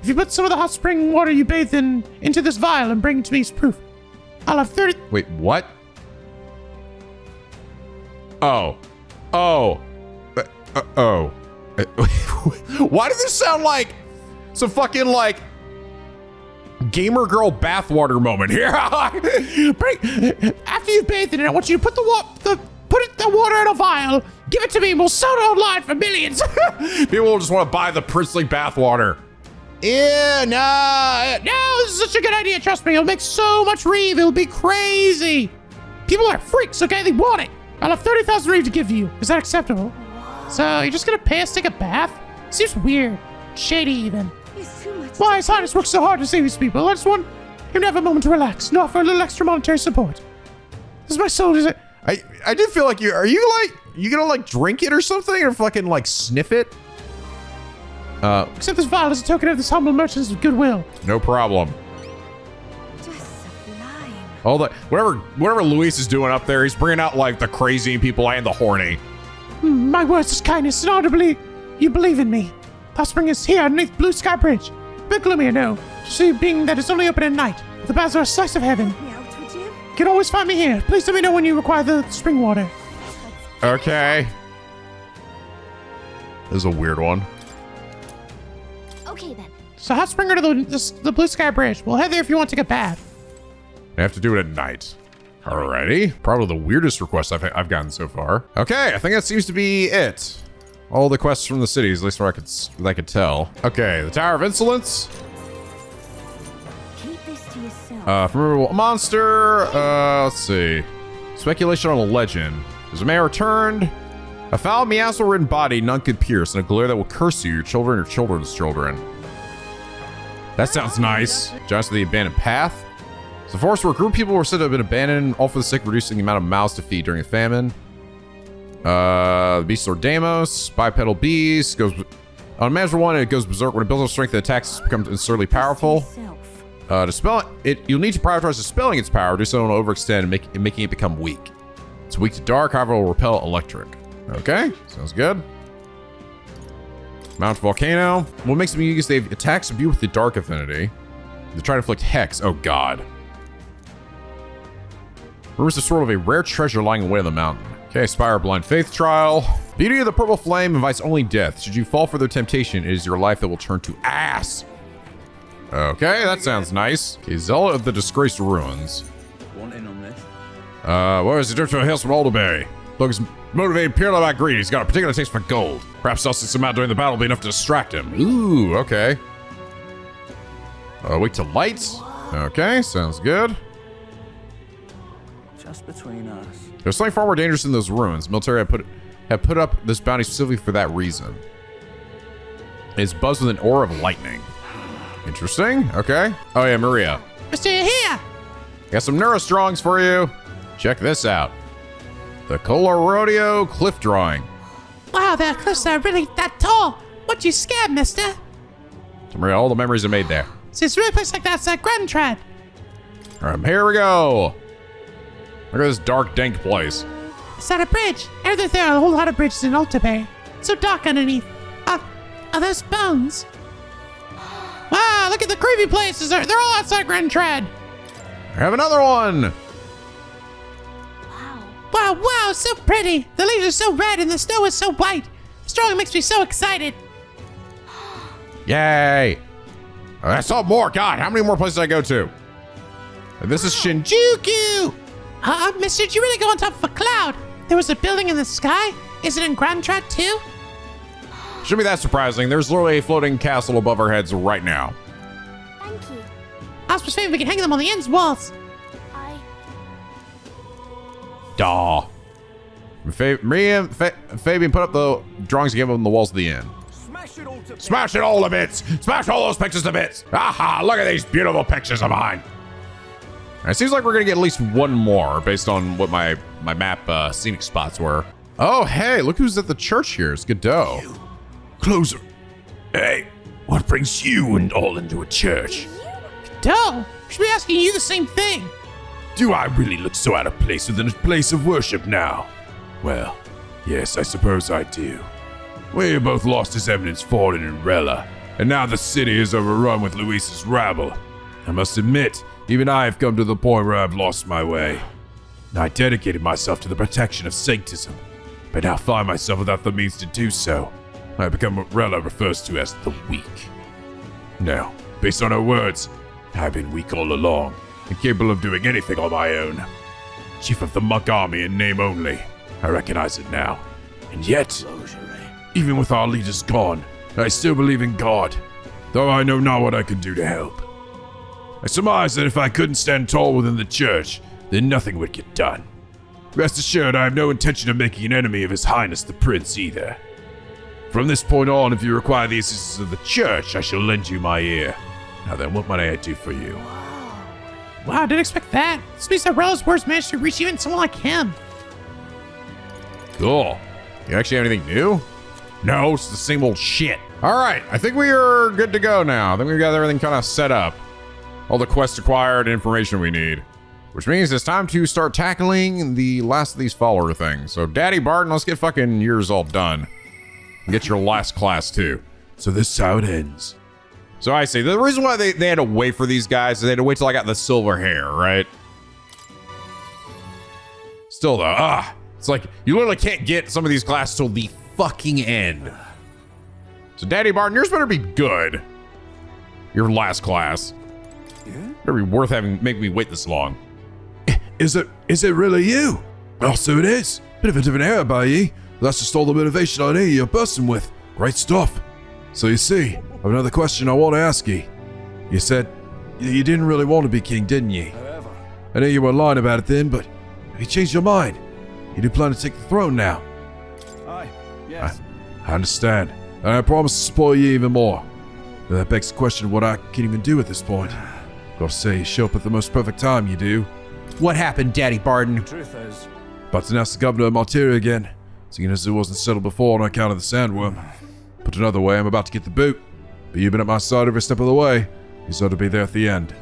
If you put some of the hot spring water you bathed in into this vial and bring it to me as proof, I'll have 30. Wait, what? Oh. Why does this sound like some fucking like gamer girl bathwater moment here? After you've bathed in it, I want you to put the water in a vial, give it to me, and we'll sell it online for millions. People will just want to buy the princely bathwater. Yeah, no, this is such a good idea. Trust me, it'll make so much reeve. It'll be crazy. People are freaks, okay? They want it. I'll have 30,000 reeve to give you. Is that acceptable? So you're just gonna pay us to take a bath? Seems weird, shady even. Why His Highness works so hard to save these people? I just want him to have a moment to relax and offer a little extra monetary support. This is my soul. I do feel like you gonna like drink it or something, or fucking like sniff it? Accept this vial as a token of this humble merchant's goodwill. No problem. All the whatever Luis is doing up there, he's bringing out like the crazy people and the horny. My words is kindness, and audibly, you believe in me. Hot Spring is here underneath Blue Sky Bridge. A bit gloomy, I know, see, being that it's only open at night. The baths are a slice of heaven. You can always find me here. Please let me know when you require the spring water. Okay. This is a weird one. Okay then. So Hot Spring or to the Blue Sky Bridge. We'll head there if you want to take a bath. I have to do it at night. Alrighty. Probably the weirdest request I've gotten so far. Okay, I think that seems to be it. All the quests from the cities, at least where I could tell. Okay, the Tower of Insolence. Keep this to yourself. Formidable monster. Let's see. Speculation on a legend. There's a man returned. A foul miasma-ridden body none could pierce, and a glare that will curse you, your children, or children's children. That sounds nice. Giants of the abandoned path. It's a forest where a group of people were said to have been abandoned, all for the sake of reducing the amount of mouths to feed during a famine. The beast Lord Deimos, bipedal beast, goes on a measure one, it goes berserk. When it builds up strength, the attacks become absurdly powerful. To spell it, you'll need to prioritize dispelling its power, do so it'll overextend and making it become weak. It's weak to dark, however, it will repel electric. Okay, sounds good. Mount Volcano. What makes them unique is they attacks imbue with the dark affinity. They try to inflict hex. Oh god. Rumors the sword of a rare treasure lying away on the mountain. Okay, Spire Blind Faith Trial. Beauty of the purple flame invites only death. Should you fall for their temptation, it is your life that will turn to ass. Okay, that sounds nice. Okay, Zealot of the Disgraced Ruins. Want in on this? Where is the drift from Hills from Alderberry? Look, is motivated purely by greed. He's got a particular taste for gold. Perhaps Celsius some out during the battle will be enough to distract him. Ooh, okay. Wait till lights. Okay, sounds good. Just between us. There's something far more dangerous in those ruins. Military have put up this bounty specifically for that reason. It's buzzed with an aura of lightning. Interesting. Okay. Oh yeah, Maria. Mr. Here. Got some neurostrongs for you. Check this out. The Cola Rodeo cliff drawing. Wow, the cliffs are really that tall. What you scared, mister? So Maria, all the memories I made there. See, it's really a place like that's a Grand Trad. All right, here we go. Look at this dark, dank place. It's at a bridge. There are a whole lot of bridges in Altair. It's so dark underneath. Are those bones? Wow, look at the creepy places. They're all outside Grand Trad. I have another one. Wow, so pretty. The leaves are so red and the snow is so white. Strong makes me so excited. Yay! I saw more. God, how many more places did I go to? And this is Shinjuku! Mister, did you really go on top of a cloud? There was a building in the sky? Is it in Grand Trad too? Shouldn't be that surprising. There's literally a floating castle above our heads right now. Thank you. I was persuaded we can hang them on the ends walls. Daw. Fabian put up the drawings again on the walls of the inn. Smash it all to bits! Smash all those pictures to bits! Aha! Look at these beautiful pictures of mine! It seems like we're gonna get at least one more based on what my map scenic spots were. Oh, hey, look who's at the church here. It's Godot. Closer. Hey, what brings you and all into a church? Godot, we should be asking you the same thing. Do I really look so out of place within a place of worship now? Well, yes, I suppose I do. We both lost his eminence Forden and Rella, and now the city is overrun with Luis's rabble. I must admit, even I have come to the point where I've lost my way. I dedicated myself to the protection of sanctism, but now find myself without the means to do so. I have become what Rella refers to as the weak. Now, based on her words, I've been weak all along, incapable of doing anything on my own. Chief of the Monk Army in name only, I recognize it now. And yet, even with our leaders gone, I still believe in God, though I know not what I can do to help. I surmise that if I couldn't stand tall within the church, then nothing would get done. Rest assured, I have no intention of making an enemy of His Highness the Prince either. From this point on, if you require the assistance of the church, I shall lend you my ear. Now then, what might I do for you? Wow, didn't expect that. This means that Rella's words managed to reach even someone like him. Cool. You actually have anything new? No, it's the same old shit. All right, I think we are good to go now. I think we've got everything kind of set up. All the quests acquired, information we need. Which means it's time to start tackling the last of these follower things. So Daddy Barton, let's get fucking yours all done. And get your last class too. So this is how it ends. So I see, the reason why they had to wait for these guys is they had to wait till I got the silver hair, right? Still though, it's like, you literally can't get some of these classes till the fucking end. So Daddy Barton, yours better be good. Your last class. Better be worth making me wait this long. Is it really you? Oh, so it is. Bit of a different era by ye. That's just all the motivation I need you're bursting with. Great stuff. So you see, I have another question I want to ask ye. You said you didn't really want to be king, didn't ye? I know you were lying about it then, but you changed your mind. You do plan to take the throne now. Aye, yes. I understand, and I promise to spoil you even more. But that begs the question of what I can even do at this point. Gotta say, you show up at the most perfect time, you do. What happened, Daddy Barton? The truth is, About to announce the governor of Malteria again, seeing as it wasn't settled before on account of the sandworm. Put another way, I'm about to get the boot, but you've been at my side every step of the way. You ought to be there at the end.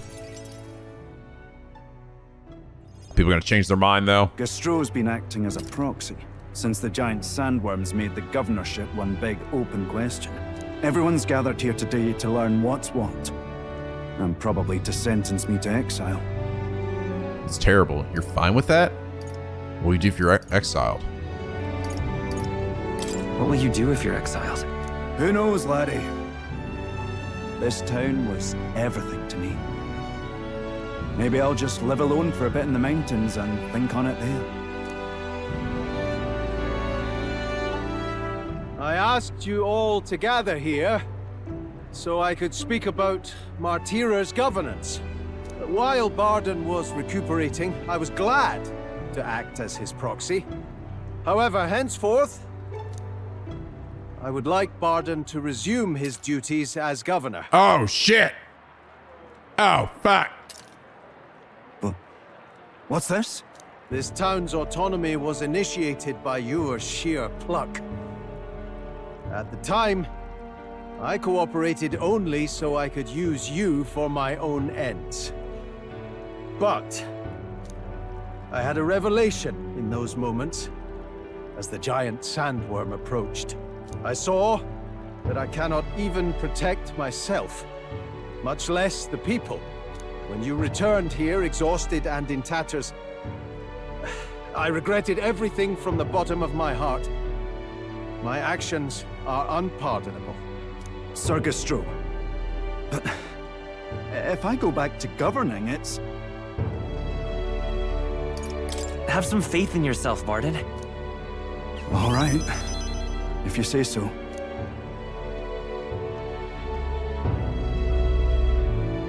People gonna change their mind though? Gastro's been acting as a proxy since the giant sandworms made the governorship one big open question. Everyone's gathered here today to learn what's what, and probably to sentence me to exile. It's terrible. You're fine with that? What will you do if you're exiled? What will you do if you're exiled? Who knows, laddie? This town was everything to me. Maybe I'll just live alone for a bit in the mountains and think on it there. I asked you all to gather here so I could speak about Martira's governance. While Barden was recuperating, I was glad to act as his proxy. However, henceforth, I would like Barden to resume his duties as governor. Oh, shit! Oh, fuck. What's this? This town's autonomy was initiated by your sheer pluck. At the time, I cooperated only so I could use you for my own ends. But I had a revelation in those moments as the giant sandworm approached. I saw that I cannot even protect myself, much less the people. When you returned here exhausted and in tatters, I regretted everything from the bottom of my heart. My actions are unpardonable. Sir Gastro, But if I go back to governing, it's... Have some faith in yourself, Varden. All right, if you say so.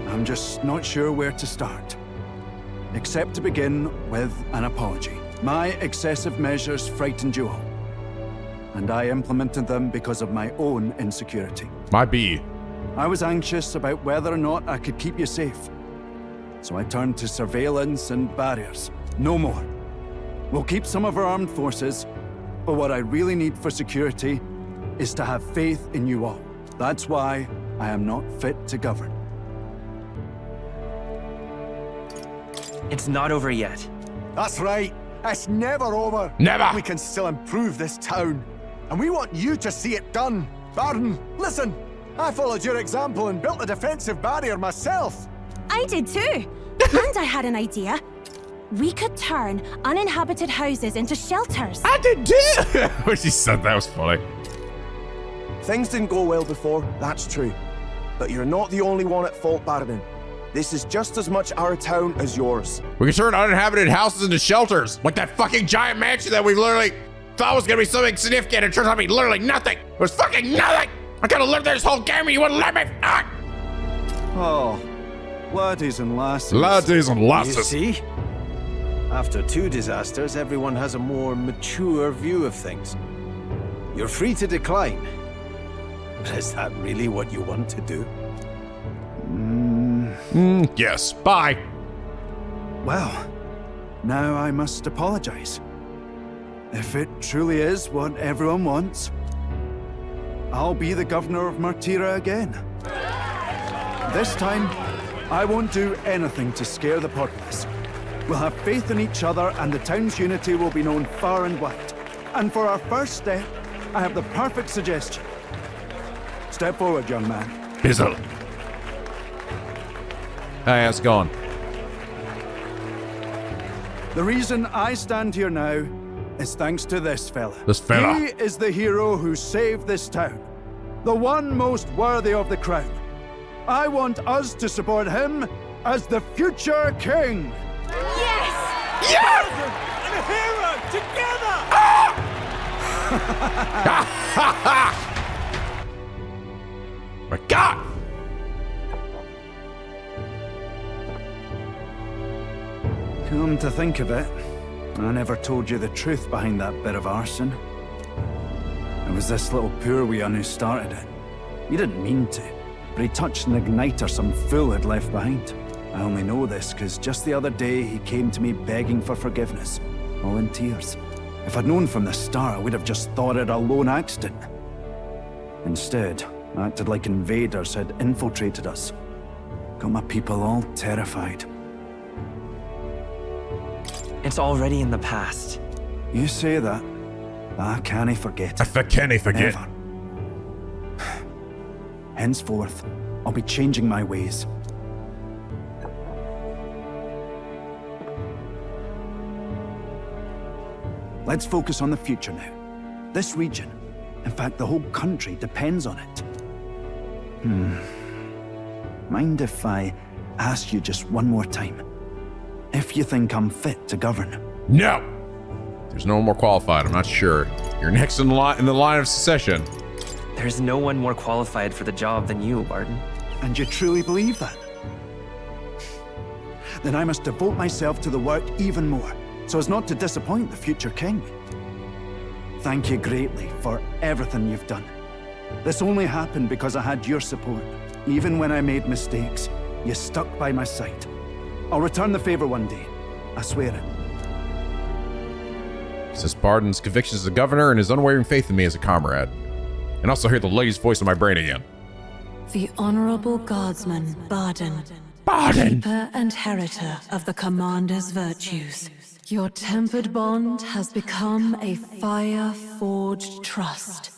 I'm just not sure where to start. Except to begin with an apology. My excessive measures frightened you all. And I implemented them because of my own insecurity. Might be. I was anxious about whether or not I could keep you safe. So I turned to surveillance and barriers. No more. We'll keep some of our armed forces, but what I really need for security is to have faith in you all. That's why I am not fit to govern. It's not over yet. That's right. It's never over. Never. We can still improve this town. And we want you to see it done. Barden, listen. I followed your example and built a defensive barrier myself. I did too. And I had an idea. We could turn uninhabited houses into shelters. I did too! When she said that was funny. Things didn't go well before, that's true. But you're not the only one at fault, Baron. This is just as much our town as yours. We can turn uninhabited houses into shelters. Like that fucking giant mansion that we literally thought was gonna be something significant. It turns out to be literally nothing. It was fucking nothing! I could have lived there this whole game and you wouldn't let me. Ah! Oh, laddies and lasses. Laddies and lasses. You see? After 2 disasters, everyone has a more mature view of things. You're free to decline. But is that really what you want to do? Yes. Bye. Well, now I must apologize. If it truly is what everyone wants, I'll be the governor of Martira again. This time, I won't do anything to scare the populace. We'll have faith in each other and the town's unity will be known far and wide. And for our first step, I have the perfect suggestion. Step forward, young man. Bizzle. Hey, how's it going? The reason I stand here now is thanks to this fella. This fella. He is the hero who saved this town. The one most worthy of the crown. I want us to support him as the future king. Yes! Yes! And a hero together! My God! Come to think of it, I never told you the truth behind that bit of arson. It was this little poor weeun who started it. He didn't mean to, but he touched an igniter some fool had left behind. I only know this because just the other day he came to me begging for forgiveness, all in tears. If I'd known from the start, I would have just thought it a lone accident. Instead, I acted like invaders had infiltrated us. Got my people all terrified. It's already in the past. You say that, but I cannae forget. I cannae forget. Never. Henceforth, I'll be changing my ways. Let's focus on the future now. This region, in fact the whole country, depends on it. Mind if I ask you just one more time? If you think I'm fit to govern? No! There's no one more qualified, I'm not sure. You're next in the line of succession. There's no one more qualified for the job than you, Barden. And you truly believe that? Then I must devote myself to the work even more, so as not to disappoint the future king. Thank you greatly for everything you've done. This only happened because I had your support. Even when I made mistakes, you stuck by my side. I'll return the favor one day. I swear it. Says Barden's convictions as a governor and his unwavering faith in me as a comrade. And also hear the lady's voice in my brain again. The Honorable Guardsman, Barden. Barden! Keeper and Heritor of the Commander's virtues. Your tempered bond has become a fire-forged trust.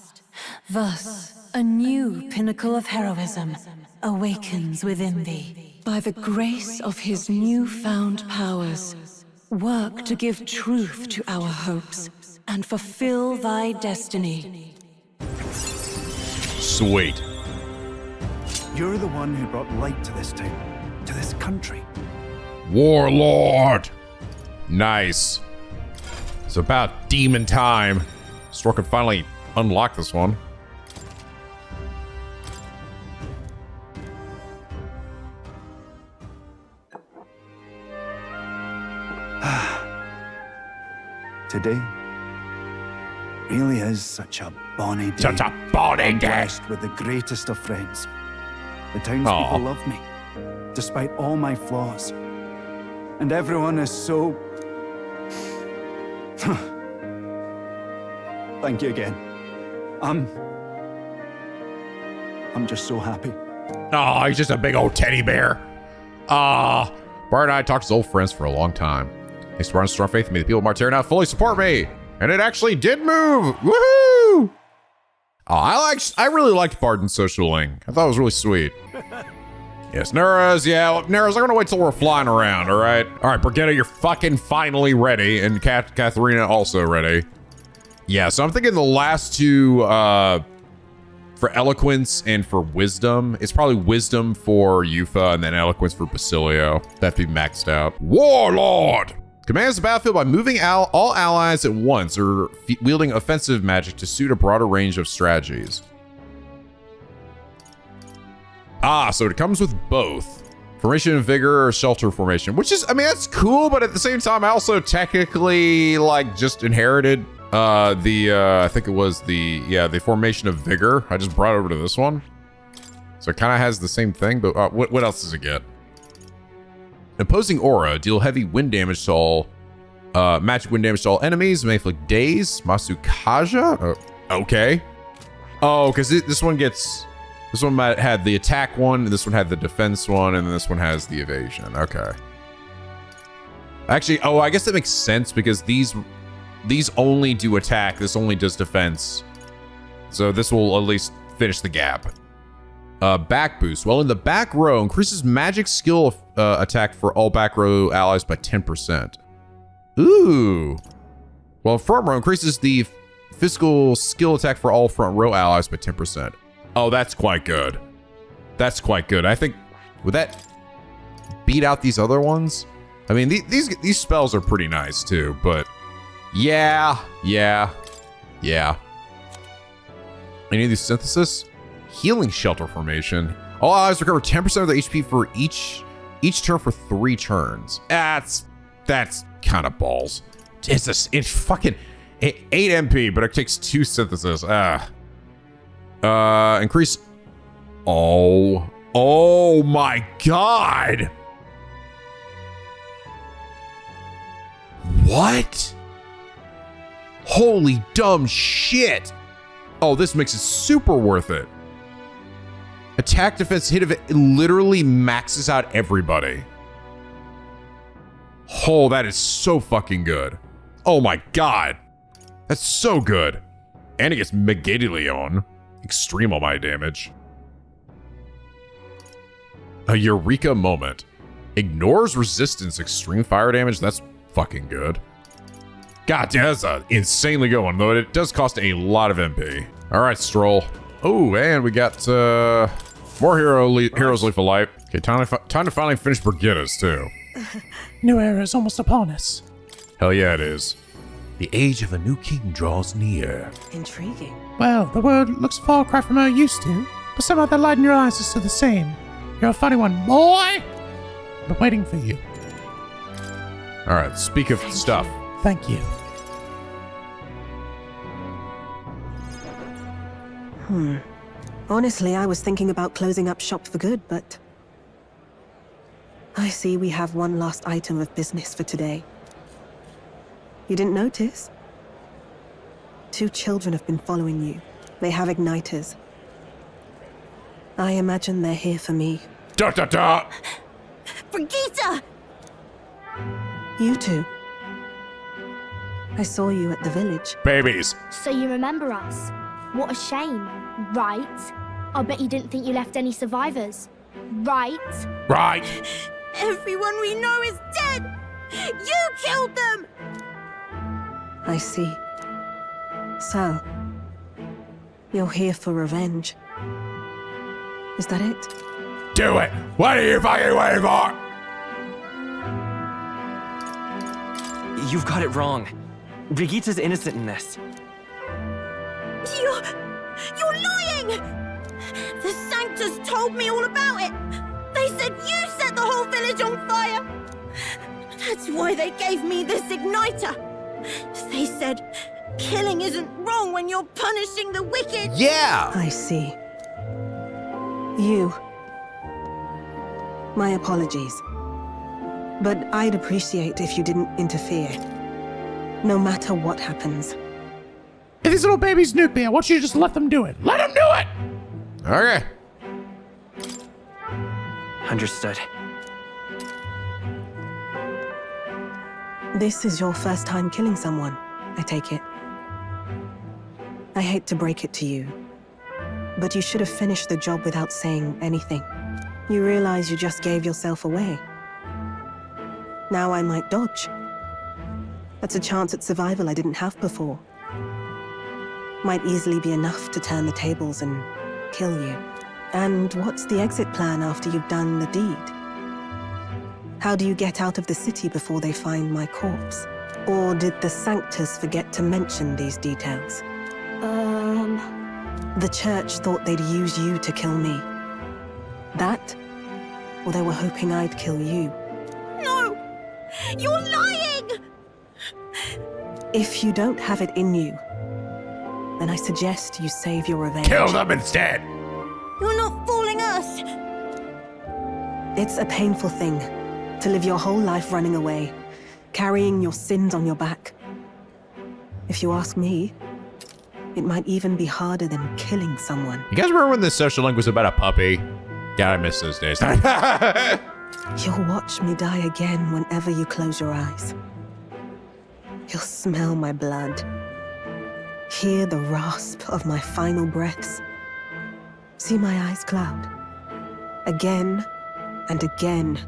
Thus, a new pinnacle of heroism awakens within thee. By the grace of his newfound powers, work to give truth to our hopes and fulfill thy destiny. Sweet. You're the one who brought light to this town, to this country. Warlord! Nice. It's about demon time. Store can finally unlock this one. Today really is such a bonny day. Such a bonny I'm day. blessed with the greatest of friends. The townspeople love me, despite all my flaws. And everyone is so... Thank you again. I'm just so happy. Oh, he's just a big old teddy bear. Bart and I talked as old friends for a long time. Thanks to Bart's strong faith in me, the people of Martyr now fully support me. And it actually did move. Woohoo! Oh, I really liked Barton's social link. I thought it was really sweet. Yes, Nura's, I'm gonna wait till we're flying around, all right? All right, Brigitta, you're fucking finally ready. And Katharina also ready. Yeah, so I'm thinking the last two, for eloquence and for wisdom, it's probably wisdom for Yufa and then eloquence for Basilio. That'd be maxed out. Warlord! Commands the battlefield by moving all allies at once or wielding offensive magic to suit a broader range of strategies. So it comes with both. Formation and Vigor or Shelter Formation, which is, I mean, that's cool, but at the same time, I also technically, like, just inherited I think it was the Formation of Vigor. I just brought it over to this one. So it kind of has the same thing, but what else does it get? Opposing Aura, deal heavy wind damage to all, magic wind damage to all enemies, may inflict daze, Masukaja? Okay. Oh, because this one had the attack one, this one had the defense one, and then this one has the evasion. Okay. Actually, I guess that makes sense because these only do attack, this only does defense. So this will at least finish the gap. Back boost. Well, in the back row, increases magic skill attack for all back row allies by 10%. Ooh. Well, front row increases the physical skill attack for all front row allies by 10%. Oh, that's quite good. That's quite good. I think, would that beat out these other ones? I mean, these spells are pretty nice too, but yeah. Any of these synthesis? Healing Shelter Formation. All allies recover 10% of their HP for each turn for 3 turns. That's kind of balls. It's fucking 8 MP, but it takes 2 synthesis. Increase. Oh my god. What? Holy dumb shit. Oh, this makes it super worth it. Attack, defense, hit of it literally maxes out everybody. Oh, that is so fucking good. Oh my god. That's so good. And it gets Megatilion. Extreme Almighty damage. A Eureka Moment. Ignores resistance, extreme fire damage. That's fucking good. God damn, that's an insanely good one, though it does cost a lot of MP. All right, Stroll. Oh, and we got more Heroes Leaf of Light. Okay, time to finally finish Brigitta's, too. New era is almost upon us. Hell yeah, it is. The age of a new king draws near. Intriguing. Well, the world looks a far cry from how it used to, but somehow that light in your eyes is still the same. You're a funny one, boy! I've been waiting for you. All right, speak of stuff. Thank you. Honestly, I was thinking about closing up shop for good, but I see we have one last item of business for today. You didn't notice? 2 children have been following you. They have igniters. I imagine they're here for me. Da! Brigitta! You two. I saw you at the village. Babies. So you remember us? What a shame, right? I bet you didn't think you left any survivors, right? Right. Everyone we know is dead! You killed them! I see. So, you're here for revenge. Is that it? Do it! What are you fucking waiting for? You've got it wrong. Brigitte's innocent in this. You're lying! The Sanctus told me all about it. They said you set the whole village on fire. That's why they gave me this igniter. They said killing isn't wrong when you're punishing the wicked. Yeah! I see. You. My apologies. But I'd appreciate if you didn't interfere. No matter what happens. If these little babies nuke me, I want you to just let them do it. Let them do it! Okay. Understood. This is your first time killing someone, I take it. I hate to break it to you, but you should have finished the job without saying anything. You realize you just gave yourself away. Now I might dodge. That's a chance at survival I didn't have before. Might easily be enough to turn the tables and kill you. And what's the exit plan after you've done the deed? How do you get out of the city before they find my corpse? Or did the Sanctus forget to mention these details? The church thought they'd use you to kill me. That? Or they were hoping I'd kill you? No! You're lying! If you don't have it in you, then I suggest you save your revenge. Kill them instead! You're not fooling us! It's a painful thing to live your whole life running away, carrying your sins on your back. If you ask me, it might even be harder than killing someone. You guys remember when this social link was about a puppy? God, I miss those days. You'll watch me die again whenever you close your eyes. You'll smell my blood, hear the rasp of my final breaths, see my eyes cloud. Again and again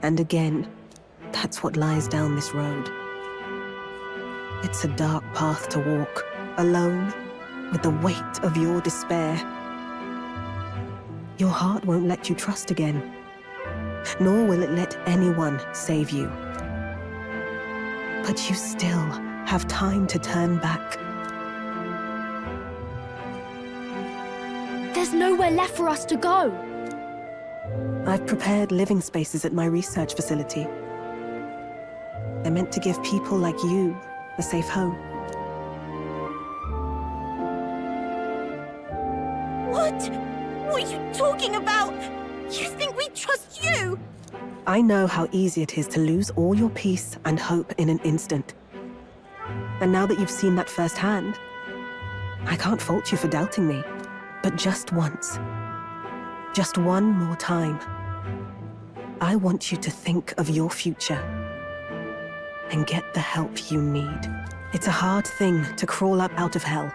and again. That's what lies down this road. It's a dark path to walk, alone, with the weight of your despair. Your heart won't let you trust again, nor will it let anyone save you. But you still have time to turn back. There's nowhere left for us to go. I've prepared living spaces at my research facility. They're meant to give people like you a safe home. What? What are you talking about? You think we trust you? I know how easy it is to lose all your peace and hope in an instant. And now that you've seen that firsthand, I can't fault you for doubting me. But just once, just one more time, I want you to think of your future and get the help you need. It's a hard thing to crawl up out of hell.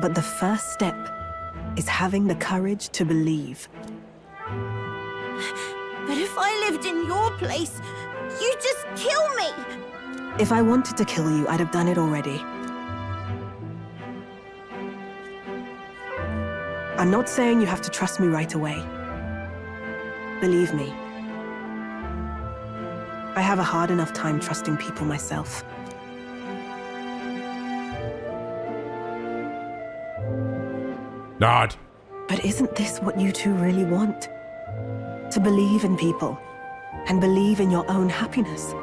But the first step is having the courage to believe. But if I lived in your place, you'd just kill me! If I wanted to kill you, I'd have done it already. I'm not saying you have to trust me right away. Believe me, I have a hard enough time trusting people myself. Nod. But isn't this what you two really want? To believe in people, and believe in your own happiness.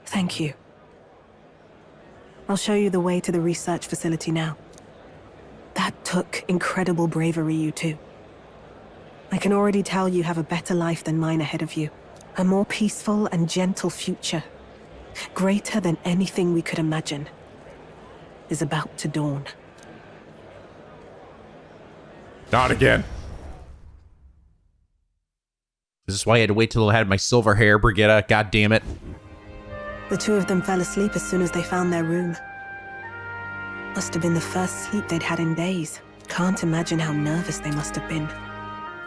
Thank you. I'll show you the way to the research facility now. That took incredible bravery, you two. I can already tell you have a better life than mine ahead of you. A more peaceful and gentle future, greater than anything we could imagine, is about to dawn. Not again. This is why I had to wait till I had my silver hair, Brigitte. God damn it. The two of them fell asleep as soon as they found their room. Must have been the first sleep they'd had in days. Can't imagine how nervous they must have been.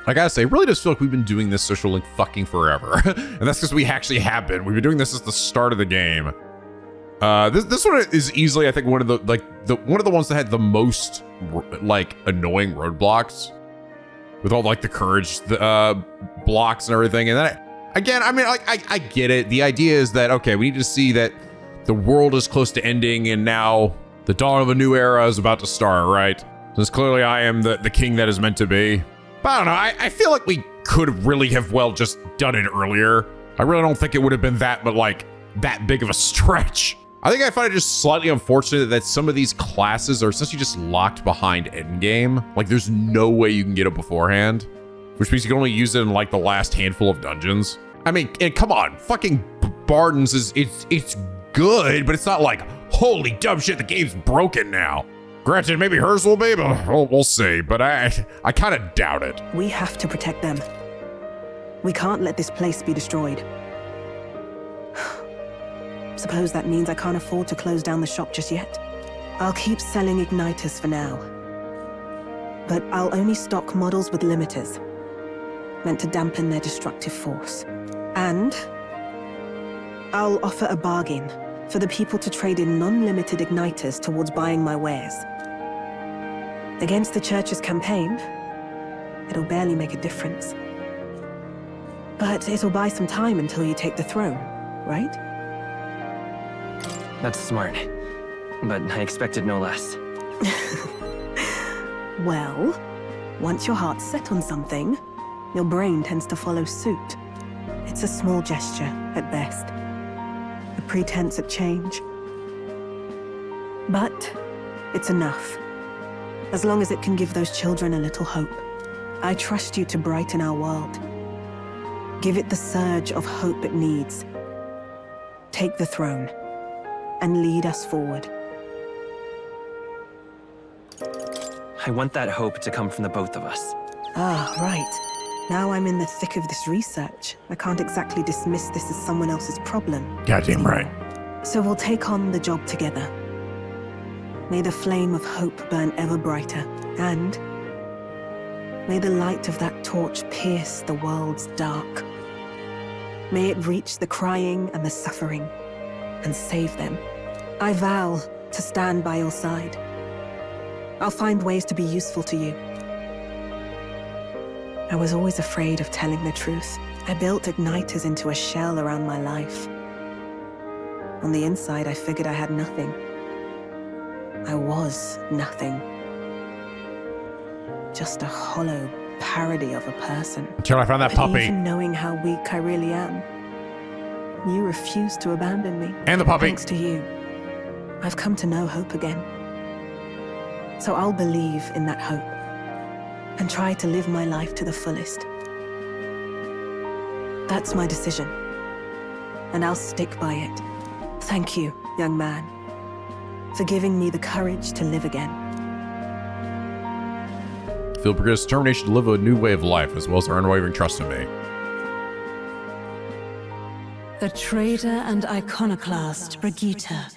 I gotta say, it really does feel like we've been doing this social link fucking forever. And that's because we actually have been. We've been doing this since the start of the game. This one is easily, I think, one of the ones that had the most like annoying roadblocks, with all like the courage blocks and everything. And then again, I mean, I get it. The idea is that, okay, we need to see that the world is close to ending, and now the dawn of a new era is about to start, right? Since clearly I am the king that is meant to be. But I don't know, I feel like we could really have just done it earlier. I really don't think it would have been that big of a stretch. I think I find it just slightly unfortunate that some of these classes are essentially just locked behind endgame. Like, there's no way you can get it beforehand, which means you can only use it in like the last handful of dungeons. I mean, and come on, fucking Barden's it's good, but it's not like, holy dumb shit, the game's broken now. Granted, maybe hers will be, but we'll see. But I kind of doubt it. We have to protect them. We can't let this place be destroyed. Suppose that means I can't afford to close down the shop just yet. I'll keep selling igniters for now. But I'll only stock models with limiters, meant to dampen their destructive force. And I'll offer a bargain for the people to trade in non-limited igniters towards buying my wares. Against the church's campaign, it'll barely make a difference. But it'll buy some time until you take the throne, right? That's smart. But I expected no less. Well, once your heart's set on something, your brain tends to follow suit. It's a small gesture, at best. A pretense at change. But it's enough. As long as it can give those children a little hope. I trust you to brighten our world. Give it the surge of hope it needs. Take the throne, and lead us forward. I want that hope to come from the both of us. Ah, right. Now I'm in the thick of this research. I can't exactly dismiss this as someone else's problem. Goddamn right. So we'll take on the job together. May the flame of hope burn ever brighter, and may the light of that torch pierce the world's dark. May it reach the crying and the suffering, and save them. I vow to stand by your side. I'll find ways to be useful to you. I was always afraid of telling the truth. I built igniters into a shell around my life. On the inside, I figured I had nothing. I was nothing. Just a hollow parody of a person. Until I found that But puppy. even knowing how weak I really am, you refused to abandon me. And the puppy. Thanks to you, I've come to know hope again. So I'll believe in that hope and try to live my life to the fullest. That's my decision, and I'll stick by it. Thank you, young man, for giving me the courage to live again. Feel Brigitta's determination to live a new way of life, as well as her unwavering trust in me. The trader and iconoclast Brigitta,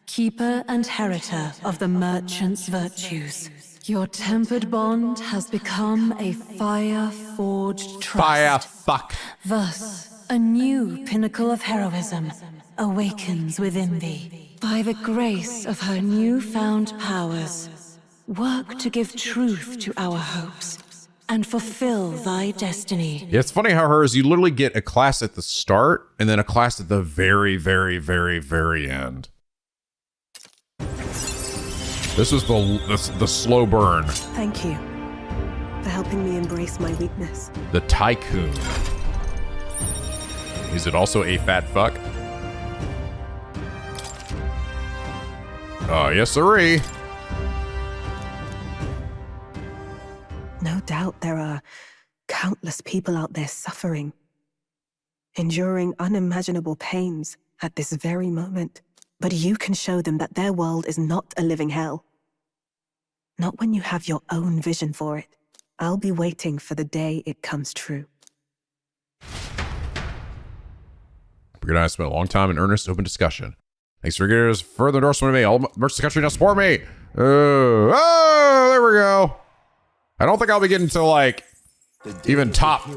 keeper and heriter of the merchant's virtues. Your tempered bond has become a fire-forged trust. Fire fuck. Thus, a new pinnacle of heroism awakens within thee. By the grace of her newfound powers, work to give truth to our hopes and fulfill thy destiny. Yeah, it's funny how hers, you literally get a class at the start and then a class at the very, very, very, very end. This was the slow burn. Thank you for helping me embrace my weakness. The tycoon. Is it also a fat fuck? Yes sirree. No doubt there are countless people out there suffering, enduring unimaginable pains at this very moment. But you can show them that their world is not a living hell. Not when you have your own vision for it. I'll be waiting for the day it comes true. Brigitta and I spent a long time in earnest, open discussion. Thanks for Brigitta's further endorsement of me. All merchants of the country now support me. Oh, there we go. I don't think I'll be getting to like even top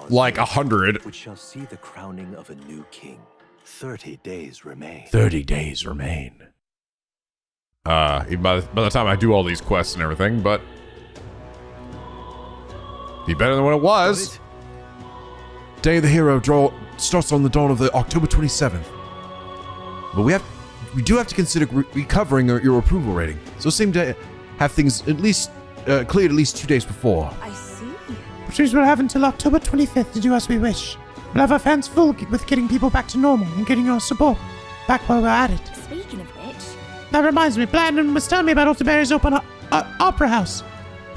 like 100. Which shall see the crowning of a new king. 30 days remain. 30 days remain. Even by the time I do all these quests and everything, but be better than what it was. Day of the Hero starts on the dawn of the October 27th. But we do have to consider recovering your approval rating. So it seemed to have things at least cleared at least 2 days before. I see. Which means we'll have until October 25th to do as we wish. We'll have our hands full with getting people back to normal and getting your support back while we're at it. Speaking of which... That reminds me, Blandon was telling me about Altaberry's open opera house.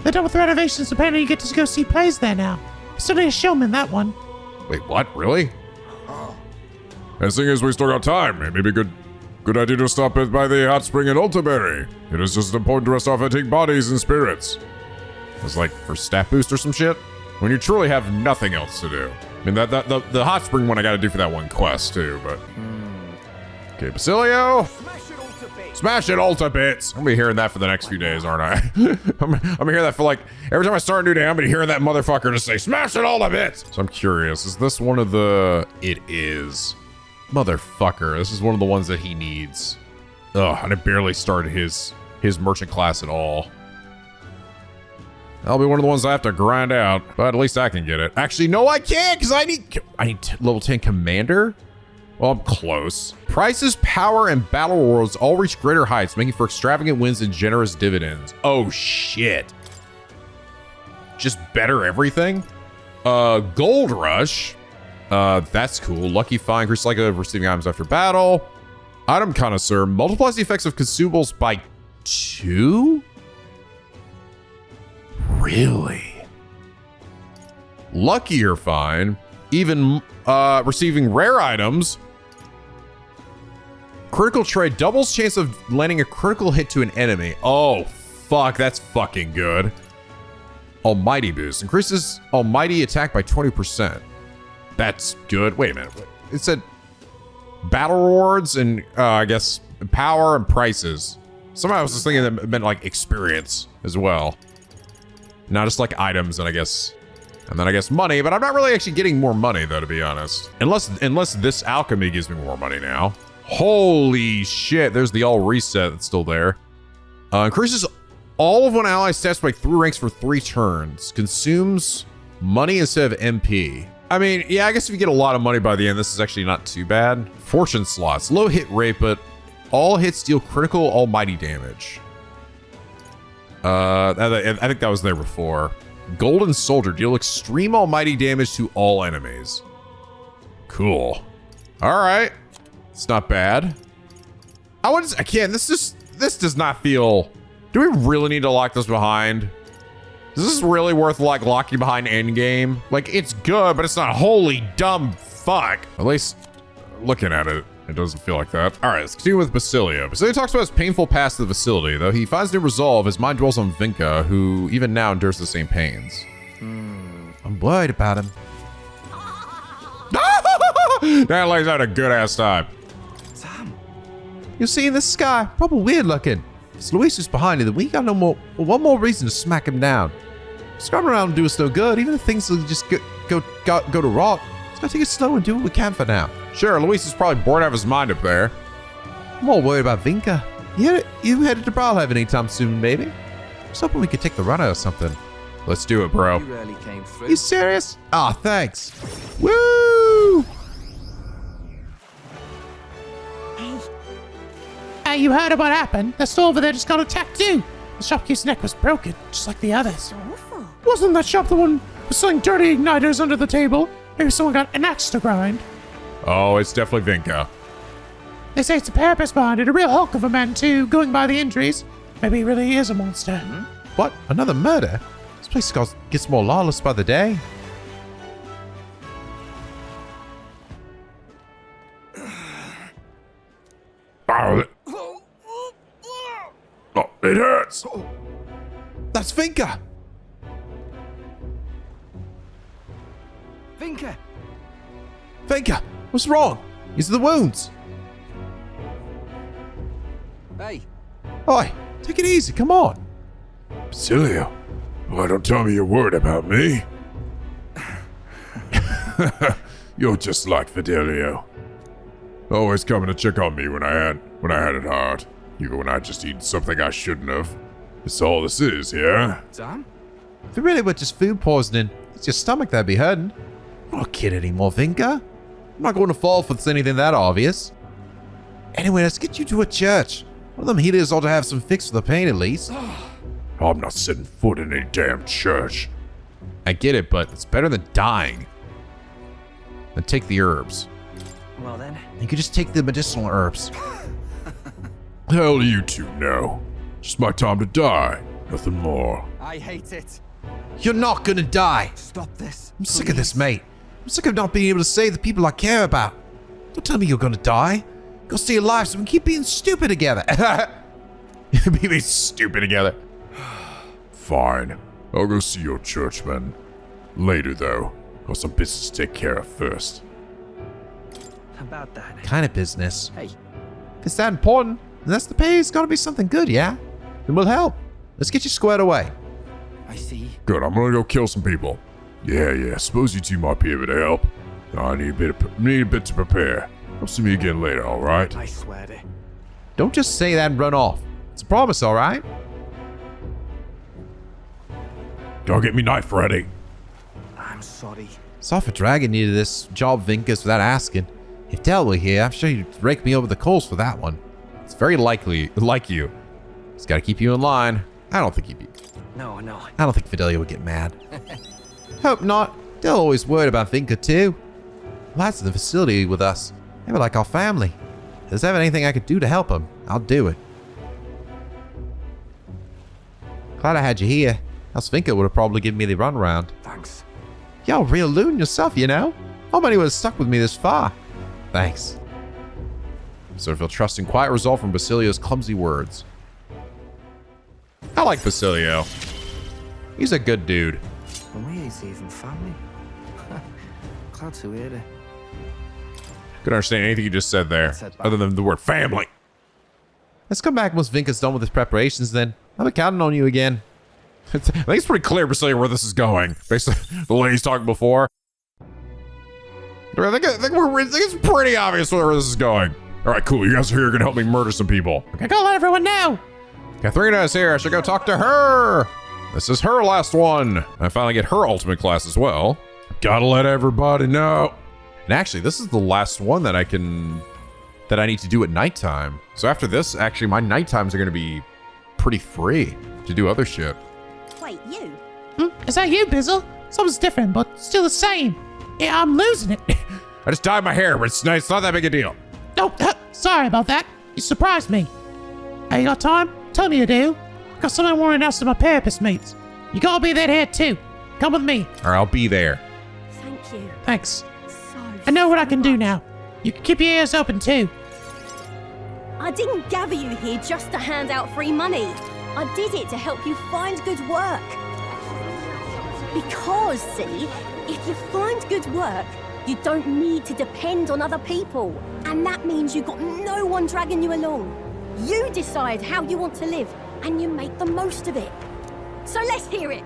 They're done with renovations, apparently you get to go see plays there now. Certainly a showman, that one. Wait, what? Really? And seeing as we still got time, it may be good idea to stop by the hot spring at Altaberry. It is just important to rest our fatigued bodies and spirits. It's like for stat boost or some shit? When you truly have nothing else to do. I mean, the hot spring one I gotta do for that one quest too, but... Okay, Basilio! Smash it, Ulta Bits! I'm gonna be hearing that for the next few days, aren't I? I'm gonna hear that for like, every time I start a new day, I'm gonna be hearing that motherfucker just say, smash it, Ulta Bits! So I'm curious, is this one of the... It is. Motherfucker, this is one of the ones that he needs. Ugh, and I barely started his merchant class at all. That'll be one of the ones I have to grind out, but at least I can get it. Actually, no, I can't, because I need level 10 commander? Well, I'm close. Prices, power, and battle rewards all reach greater heights, making for extravagant wins and generous dividends. Oh, shit. Just better everything? Gold Rush. That's cool. Lucky Find, increased likelihood of receiving items after battle. Item Connoisseur, multiplies the effects of consumables by 2? Really? Luckier Find, even receiving rare items. Critical trade, doubles chance of landing a critical hit to an enemy. Oh, fuck, that's fucking good. Almighty Boost, increases Almighty attack by 20%. That's good. Wait a minute. It said battle rewards and I guess power and prices. Somehow I was just thinking that it meant like experience as well. Not just like items and then I guess money, but I'm not really actually getting more money though, to be honest. Unless this alchemy gives me more money now. Holy shit, there's the all reset that's still there. Increases all of one ally's stats by 3 ranks for 3 turns. Consumes money instead of MP. I mean, yeah, I guess if you get a lot of money by the end, this is actually not too bad. Fortune slots, low hit rate, but all hits deal critical almighty damage. I think that was there before. Golden Soldier, deal extreme almighty damage to all enemies. Cool. All right, it's not bad. This does not feel. Do we really need to lock this behind? Is this really worth like locking behind endgame? Like it's good, but it's not. Holy dumb fuck. At least looking at it, it doesn't feel like that. All right, let's continue with Basilio. Basilio talks about his painful past to the facility, though he finds new resolve. His mind dwells on Vinka, who even now endures the same pains. I'm worried about him. That lays out a good ass time. You see in the sky, probably weird looking. It's Luis who's behind it, then we got one more reason to smack him down. Scrubbing around and do us no good, even if things will just go to rot. Let's go take it slow and do what we can for now. Sure, Luis is probably bored out of his mind up there. I'm more worried about Vinka. You headed to Brawlhaven anytime soon, maybe? I was hoping we could take the runner or something. Let's do it, bro. You really came through. You serious? Ah, thanks. Woo! Hey, you heard of what happened? The store over there just got attacked too. The shopkeeper's neck was broken, just like the others. Awful. Wasn't that shop the one who was selling dirty igniters under the table? Maybe someone got an axe to grind. Oh, it's definitely Vinka. They say it's a therapist behind it, a real hulk of a man too, going by the injuries. Maybe he really is a monster. What? Another murder? This place gets more lawless by the day. Oh, it hurts. That's Vinka. Vinka! Vinka, what's wrong? These are the wounds. Hey. Oi, take it easy, come on. Basilio, why don't tell me you're worried about me? You're just like Fidelio. Always coming to check on me when I had it hard. Even when I just eaten something I shouldn't have. That's all this is, yeah? Sam? If it really were just food poisoning, it's your stomach that'd be hurting. I'm not a kid anymore, Vinka. I'm not going to fall for anything that obvious. Anyway, let's get you to a church. One of them healers ought to have some fix for the pain at least. I'm not setting foot in any damn church. I get it, but it's better than dying. Then take the herbs. Well then. You could just take the medicinal herbs. Hell you two know. Just my time to die. Nothing more. I hate it. You're not gonna die. Stop this. I'm sick of this, mate. I'm sick of not being able to save the people I care about. Don't tell me you're gonna die. Go stay alive so we can keep being stupid together. Being stupid together. Fine. I'll go see your churchman. Later, though. Got some business to take care of first. About that. Kind of business. Hey. If it's that important, then that's the pay. It's gotta be something good, yeah? Then we'll help. Let's get you squared away. I see. Good, I'm gonna go kill some people. Yeah, suppose you two might be able to help. I need a bit to prepare. I'll see me again later, alright? I swear to. Don't just say that and run off. It's a promise, alright? Go get me knife ready. I'm sorry. Sorry for dragging you to this job, Vinkus, without asking. If Del were here, I'm sure you'd rake me over the coals for that one. It's very likely, like you. Just gotta keep you in line. I don't think he'd be... No. I don't think Fidelia would get mad. Hope not. Del always worried about Vinka too. Lads in the facility with us. They were like our family. If there's ever anything I could do to help them, I'll do it. Glad I had you here. Else Vinka would have probably given me the runaround. Thanks. You're a real loon yourself, you know? Nobody would have stuck with me this far. Thanks. Sort of feel trust and quiet resolve from Basilio's clumsy words. I like Basilio. He's a good dude. And we ain't even family. Glad to hear it. Couldn't understand anything you just said there, other than the word family. Let's come back once Vinka's done with his preparations then. I'll be counting on you again. I think it's pretty clear, Basilio, where this is going. Based on the lady's talking before. I think it's pretty obvious where this is going. Alright, cool. You guys are here. You're going to help me murder some people. Okay, go let everyone know. Katharina is here. I should go talk to her. This is her last one. I finally get her ultimate class as well. Gotta let everybody know. And actually, this is the last one that I need to do at nighttime. So after this, actually, my night times are going to be pretty free to do other shit. Wait, you? Is that you, Bizzle? Something's different, but still the same. Yeah, I'm losing it. I just dyed my hair, but it's nice. It's not that big a deal. Oh, sorry about that. You surprised me. Hey, you got time? Tell me you do. Got something I want to announce to my therapist mates. You gotta be there here too. Come with me. Or I'll be there. Thank you. Thanks. I know what I can do now. You can keep your ears open too. I didn't gather you here just to hand out free money. I did it to help you find good work. Because, see, if you find good work, you don't need to depend on other people. And that means you've got no one dragging you along. You decide how you want to live, and you make the most of it. So let's hear it.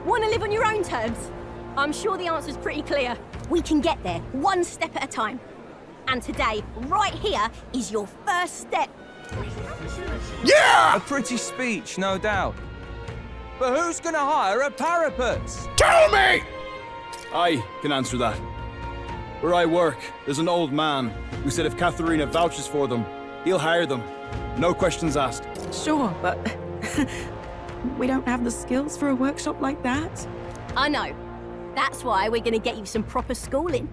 Want to live on your own terms? I'm sure the answer's pretty clear. We can get there, one step at a time. And today, right here, is your first step. Yeah! A pretty speech, no doubt. But who's gonna hire a parapet? Tell me! I can answer that. Where I work, there's an old man who said if Katharina vouches for them, he'll hire them. No questions asked. Sure, but we don't have the skills for a workshop like that. I know. That's why we're gonna get you some proper schooling.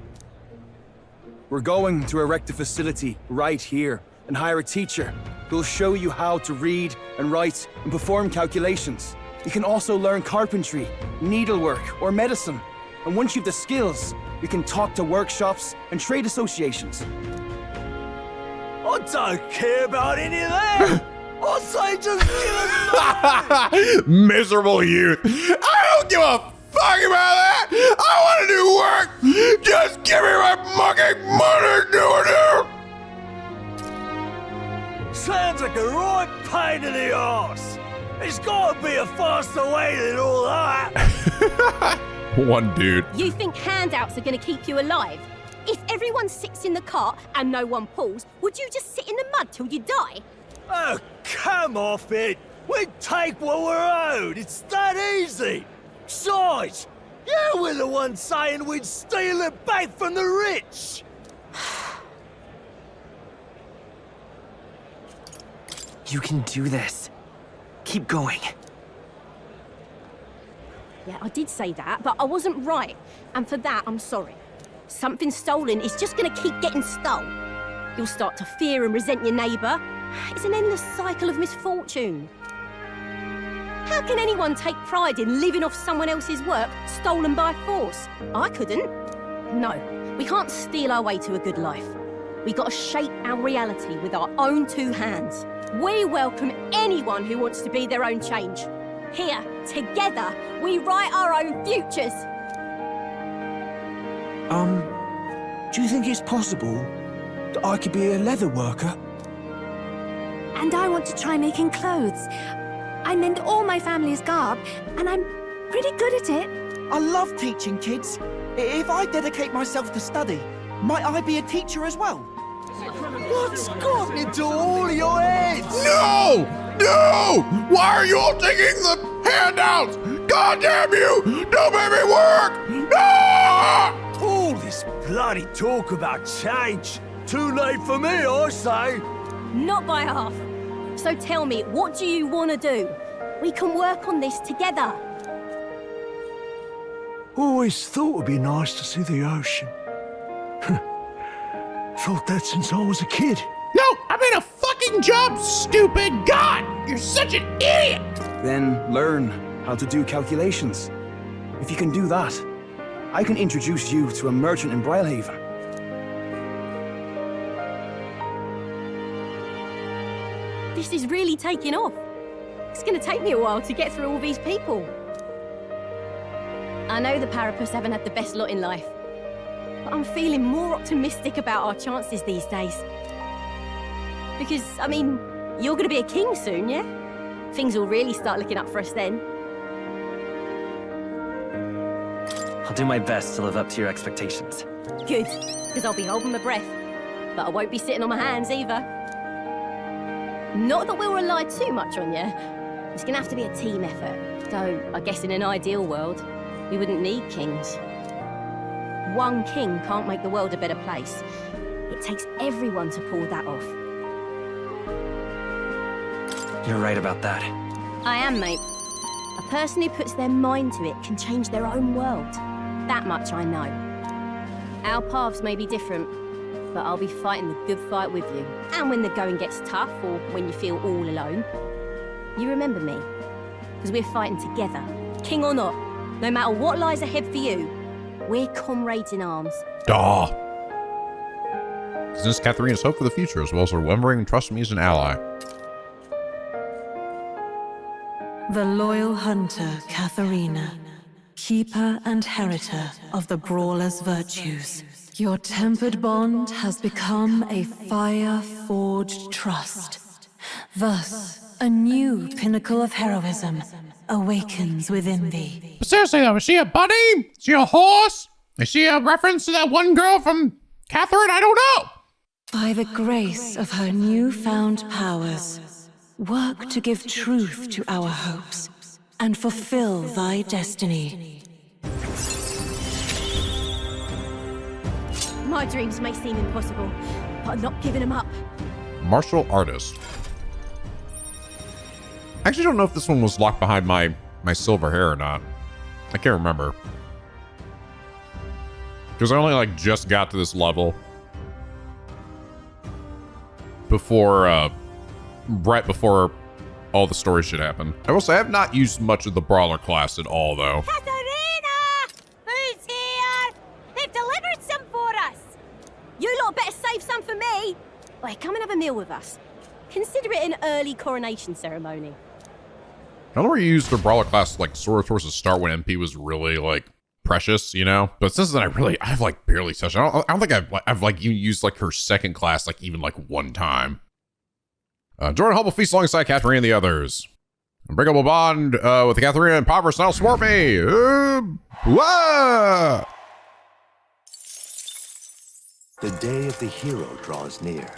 We're going to erect a facility right here and hire a teacher who'll show you how to read and write and perform calculations. You can also learn carpentry, needlework, or medicine. And once you've the skills, you can talk to workshops and trade associations. I don't care about any of that. I say just give us Miserable youth. I don't give a fuck about that. I want to do work. Just give me my fucking money, do it. Sounds like a right pain in the arse. There's gotta be a faster way than all that. One dude. You think handouts are gonna keep you alive? If everyone sits in the cart and no one pulls, would you just sit in the mud till you die? Oh, come off it! We take what we're owed! It's that easy! Besides, you were the one saying we'd steal it back from the rich! You can do this. Keep going. Yeah, I did say that, but I wasn't right. And for that, I'm sorry. Something stolen is just gonna keep getting stole. You'll start to fear and resent your neighbour. It's an endless cycle of misfortune. How can anyone take pride in living off someone else's work stolen by force? I couldn't. No, we can't steal our way to a good life. We gotta shape our reality with our own two hands. We welcome anyone who wants to be their own change. Here, together, we write our own futures. Do you think it's possible that I could be a leather worker? And I want to try making clothes. I mend all my family's garb, and I'm pretty good at it. I love teaching kids. If I dedicate myself to study, might I be a teacher as well? What's gotten into all your heads? No! No! Why are you all taking the handouts? God damn you! Don't make me work! No! All this bloody talk about change. Too late for me, I say. Not by half. So tell me, what do you want to do? We can work on this together. Always thought it'd be nice to see the ocean. Thought that since I was a kid. No, I'm in a fucking job, stupid! God, you're such an idiot! Then learn how to do calculations. If you can do that, I can introduce you to a merchant in Brylehaven. This is really taking off. It's gonna take me a while to get through all these people. I know the Parapus haven't had the best lot in life, but I'm feeling more optimistic about our chances these days. Because, I mean, you're gonna be a king soon, yeah? Things will really start looking up for us then. I'll do my best to live up to your expectations. Good, because I'll be holding my breath. But I won't be sitting on my hands either. Not that we'll rely too much on you. It's gonna have to be a team effort. Though, I guess in an ideal world, we wouldn't need kings. One king can't make the world a better place. It takes everyone to pull that off. You're right about that. I am, mate. A person who puts their mind to it can change their own world. That much I know. Our paths may be different, but I'll be fighting the good fight with you. And when the going gets tough, or when you feel all alone, you remember me. Because we're fighting together, king or not. No matter what lies ahead for you, we're comrades in arms. Duh. Since Katharina's hope for the future, as well as remembering and trusting me as an ally. The loyal hunter, Katharina, keeper and heritor of the brawler's virtues. Your tempered bond has become a fire-forged trust. Thus, a new pinnacle of heroism awakens within thee. But seriously though, is she a bunny? Is she a horse? Is she a reference to that one girl from Catherine? I don't know. By the grace of her newfound powers, work to give truth to our hopes and fulfill thy destiny. My dreams may seem impossible, but I'm not giving them up. Martial artist. I actually don't know if this one was locked behind my silver hair or not. I can't remember. Because I only just got to this level before right before all the story shit happened. I will say I have not used much of the brawler class at all though. Katharina! Who's here? They've delivered some for us. You lot better save some for me. Wait, come and have a meal with us. Consider it an early coronation ceremony. I don't know where you used the brawler class sort of towards the start when MP was really precious, you know? But since then I've barely touched it. I don't think I've even used her second class even one time. Join a humble feast alongside Katharina and the others. Unbreakable bond with Katharina and Impoverished, now swart me! The day of the hero draws near,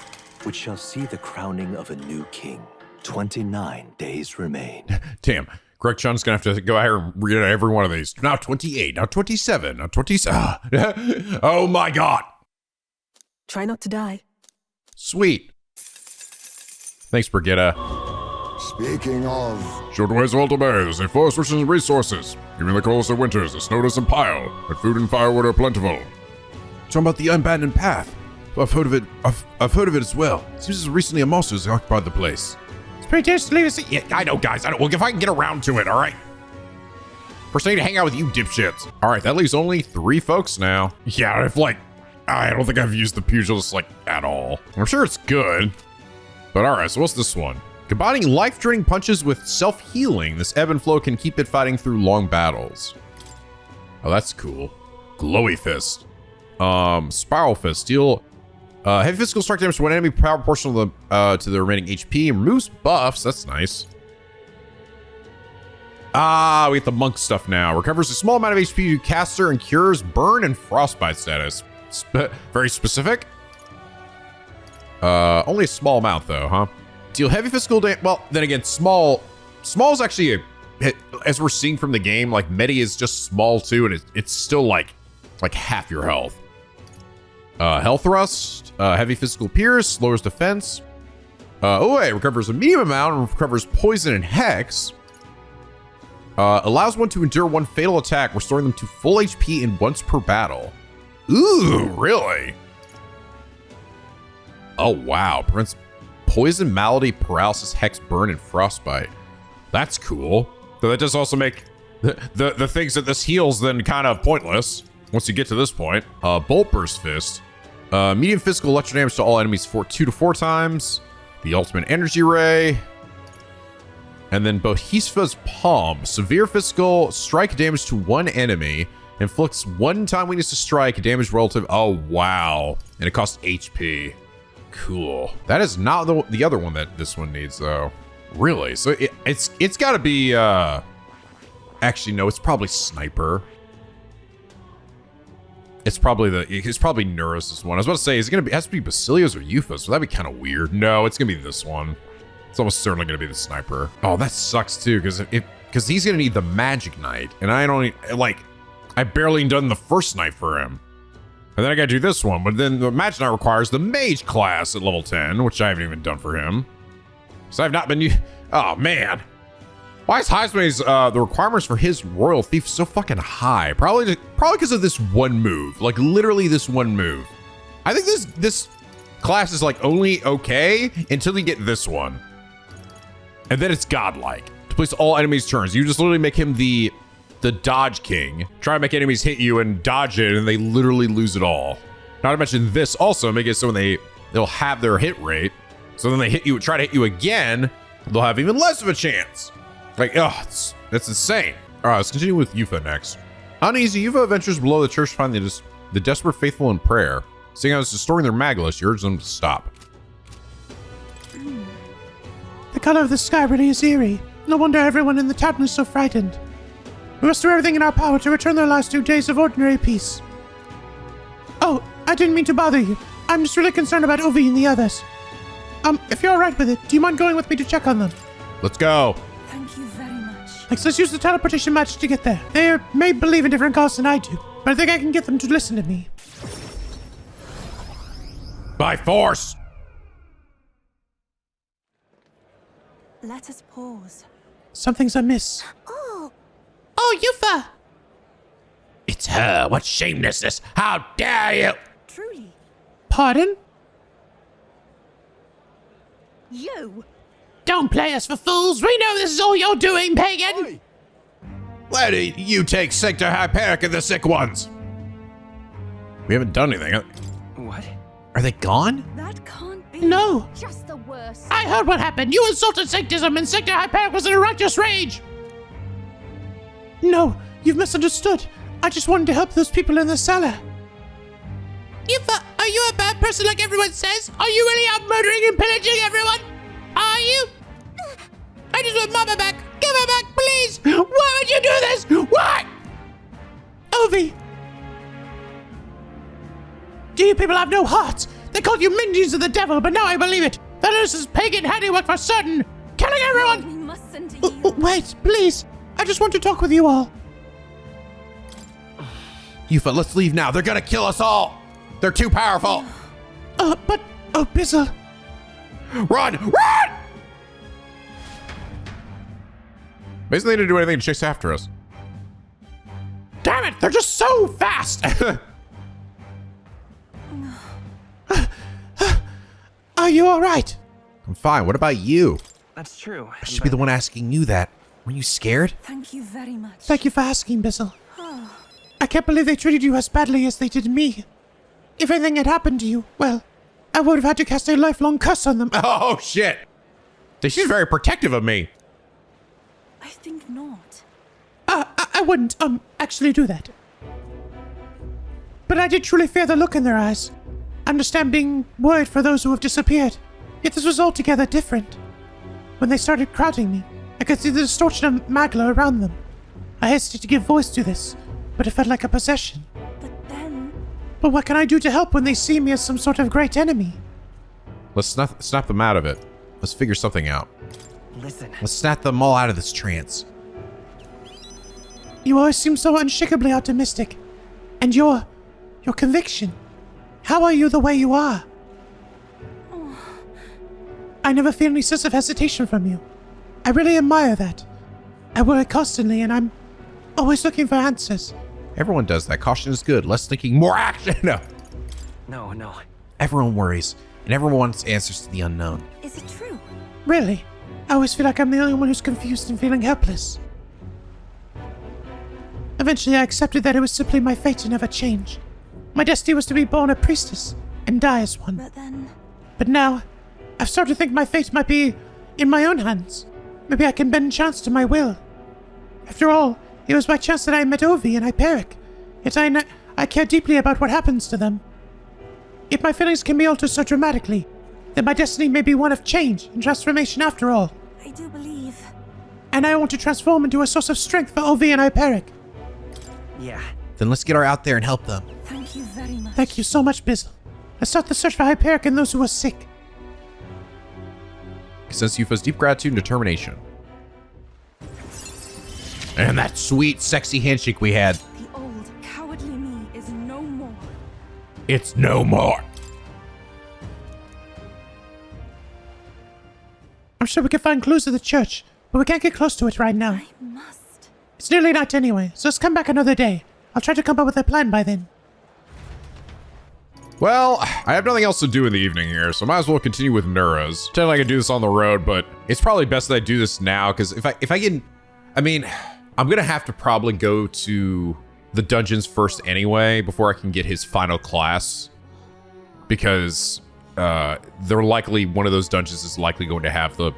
which shall see the crowning of a new king. 29 days remain. Damn. Greg Chun's gonna have to go out here and read every one of these. Now 28, now 27, now 27. Oh my god. Try not to die. Sweet. Thanks, Brigitta. Speaking of... Short ways of Ultimate, they force riches and resources. Even the coldest of winters, the snow doesn't pile, but food and firewood are plentiful. Talking about the abandoned path. I've heard of it. I've heard of it as well. Seems as recently a monster has occupied the place. It's pretty dangerous to leave us. Yeah, I know, guys. I know. Well, if I can get around to it, all right? First, I need to hang out with you dipshits. All right, that leaves only 3 folks now. Yeah, if like, I don't think I've used the pugilist like at all. I'm sure it's good, but all right. So what's this one? Combining life-draining punches with self-healing, this ebb and flow can keep it fighting through long battles. Oh, that's cool. Glowy Fist. Spiral Fist. Deal heavy physical strike damage to one enemy power proportional to the remaining HP. Removes buffs. That's nice. We get the monk stuff now. Recovers a small amount of HP to caster and cures burn and frostbite status. Very specific. Only a small amount though, huh? Deal heavy physical damage. Well, then again, small is actually as we're seeing from the game, like Medi is just small too, and it's still like half your health. Health thrust, heavy physical pierce, lowers defense. It recovers a medium amount and recovers poison and hex. Allows one to endure 1 fatal attack, restoring them to full HP in once per battle. Ooh, really? Oh wow, prevents poison, malady, paralysis, hex, burn, and frostbite. That's cool. So that does also make the things that this heals then kind of pointless once you get to this point. Bolt Burst Fist. Medium physical electro damage to all enemies 2 to 4 times. The ultimate energy ray. And then Bohisva's Palm. Severe physical strike damage to 1 enemy. Inflicts 1-time weakness to strike, damage relative. Oh, wow. And it costs HP. Cool. That is not the other one that this one needs, though. Really? So it's got to be... Actually, no, it's probably Sniper. It's probably Neuros' one. I was about to say, it has to be Basilios or Euphos, so that'd be kind of weird. No, it's gonna be this one. It's almost certainly gonna be the Sniper. Oh, that sucks too, because he's gonna need the Magic Knight, and I barely done the first Knight for him. And then I gotta do this one, but then the Magic Knight requires the Mage class at level 10, which I haven't even done for him. So I've not been oh man. Why is Heisman's the requirements for his Royal Thief so fucking high? Probably because of this one move. Like literally this one move. I think this class is like only okay until you get this one. And then it's godlike. To place all enemies' turns. You just literally make him the dodge king. Try to make enemies hit you and dodge it and they literally lose it all. Not to mention this also make it so when they'll have their hit rate. So then they try to hit you again, they'll have even less of a chance. Like, that's insane. All right, let's continue with Yufa next. Uneasy, Yufa ventures below the church to find the desperate faithful in prayer. Seeing how it's destroying their Maglus, you urge them to stop. The color of the sky really is eerie. No wonder everyone in the town is so frightened. We must do everything in our power to return their last 2 days of ordinary peace. Oh, I didn't mean to bother you. I'm just really concerned about Ovi and the others. If you're alright with it, do you mind going with me to check on them? Let's go. Thank you very much. Let's use the teleportation magic to get there. They may believe in different gods than I do, but I think I can get them to listen to me. By force! Let us pause. Something's amiss. Oh, Yufa! It's her. What shamelessness. How dare you? Truly. Pardon? You! Don't play us for fools. We know this is all you're doing, pagan! Oi. Lady, you take Sector Hyperic and the sick ones. We haven't done anything. What? Are they gone? That can't be. No. Just the worst. I heard what happened. You insulted Sanctism and Sector Hyperic was in a righteous rage. No, you've misunderstood. I just wanted to help those people in the cellar. Yufa, are you a bad person like everyone says? Are you really out murdering and pillaging everyone? Are you? I just want Mama back. Give her back, please. Why would you do this? Why? Ovi. Do you people have no hearts? They called you minions of the devil, but now I believe it. That is pagan handiwork for certain. Killing everyone! We mustn't. Wait, please. I just want to talk with you all. Yufa, let's leave now. They're gonna kill us all. They're too powerful. Bizzle. Run! Run! Basically, they didn't do anything to chase after us. Damn it, they're just so fast. Are you all right? I'm fine. What about you? That's true. I should be the one asking you that. Weren't you scared? Thank you very much. Thank you for asking, Bizzle. I can't believe they treated you as badly as they did me. If anything had happened to you, well, I would have had to cast a lifelong curse on them. Oh, shit. She's very protective of me. I think not. I wouldn't, actually do that. But I did truly fear the look in their eyes. I understand being worried for those who have disappeared. Yet this was altogether different. When they started crowding me, I could see the distortion of magla around them. I hesitated to give voice to this, but it felt like a possession. But what can I do to help when they see me as some sort of great enemy? Let's snap them out of it. Let's figure something out. Listen. Let's snap them all out of this trance. You always seem so unshakably optimistic. And your conviction. How are you the way you are? I never feel any sense of hesitation from you. I really admire that. I worry constantly and I'm always looking for answers. Everyone does that. Caution is good. Less thinking, more action. No. Everyone worries, and everyone wants answers to the unknown. Is it true? Really? I always feel like I'm the only one who's confused and feeling helpless. Eventually, I accepted that it was simply my fate to never change. My destiny was to be born a priestess and die as one. But now, I've started to think my fate might be in my own hands. Maybe I can bend chance to my will. After all, it was by chance that I met Ovi and Hyperic. Yet I care deeply about what happens to them. If my feelings can be altered so dramatically, then my destiny may be one of change and transformation after all. I do believe. And I want to transform into a source of strength for Ovi and Hyperic. Yeah. Then let's get her out there and help them. Thank you very much. Thank you so much, Bizzle. Let's start the search for Hyperic and those who are sick. Sense Yufa's deep gratitude and determination. And that sweet, sexy handshake we had. The old, cowardly me is no more. It's no more. I'm sure we can find clues to the church, but we can't get close to it right now. I must. It's nearly night anyway, so let's come back another day. I'll try to come up with a plan by then. Well, I have nothing else to do in the evening here, so I might as well continue with Neuros. Technically I could do this on the road, but it's probably best that I do this now, because if I can... I mean, I'm gonna have to probably go to the dungeons first anyway, before I can get his final class. Because they're likely, one of those dungeons is likely going to have the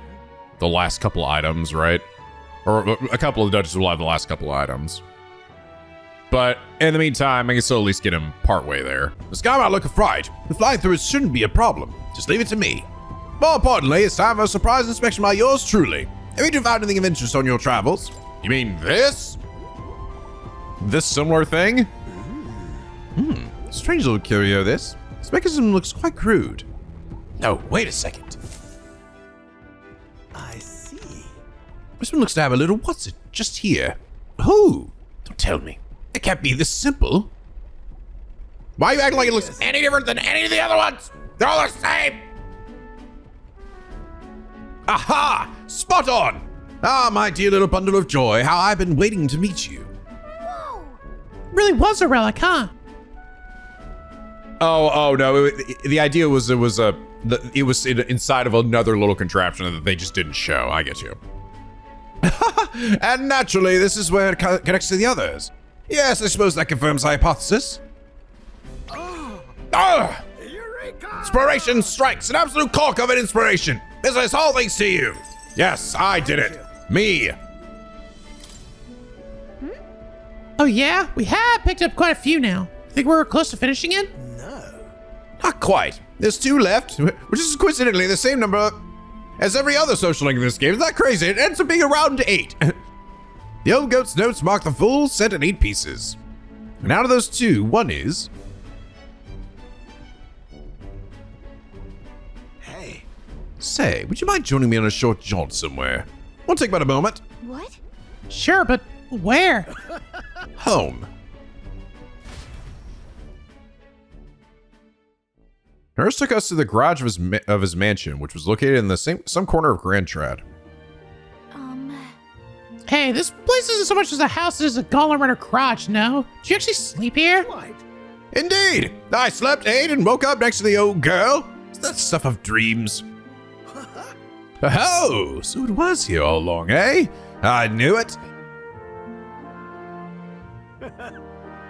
last couple items, right? Or a couple of the dungeons will have the last couple of items. But in the meantime, I can still at least get him partway there. The sky might look a fright, but flying through it shouldn't be a problem. Just leave it to me. More importantly, it's time for a surprise inspection by yours truly. Have you found anything of interest on your travels? You mean this? This similar thing? Strange little curio this. This mechanism looks quite crude. No, wait a second. I see. This one looks to have a little what's it just here. Who? Don't tell me. It can't be this simple. Why are you acting like it looks any different than any of the other ones? They're all the same. Aha! Spot on! Ah, my dear little bundle of joy, how I've been waiting to meet you. Really was a relic, huh? Oh no! The idea was it was inside of another little contraption that they just didn't show. I get you. And naturally, this is where it connects to the others. Yes, I suppose that confirms my hypothesis. Inspiration strikes! An absolute cork of an inspiration! This is all thanks to you! Yes, I did it! Me! Oh yeah? We have picked up quite a few now. Think we're close to finishing it? Not quite. There's 2 left, which is coincidentally the same number as every other social link in this game. Is that crazy? It ends up being around 8. The old goat's notes mark the full set in 8 pieces. And out of those 2, one is... Say, would you mind joining me on a short jaunt somewhere? Won't take but a moment. What? Sure, but where? Home. Nurse took us to the garage of his mansion, which was located in some corner of Grand Trad. Hey, this place isn't so much as a house as a golem in a garage, no? Did you actually sleep here? Indeed! I slept, ate, and woke up next to the old girl. Is that stuff of dreams? Oh, so it was here all along, eh? I knew it.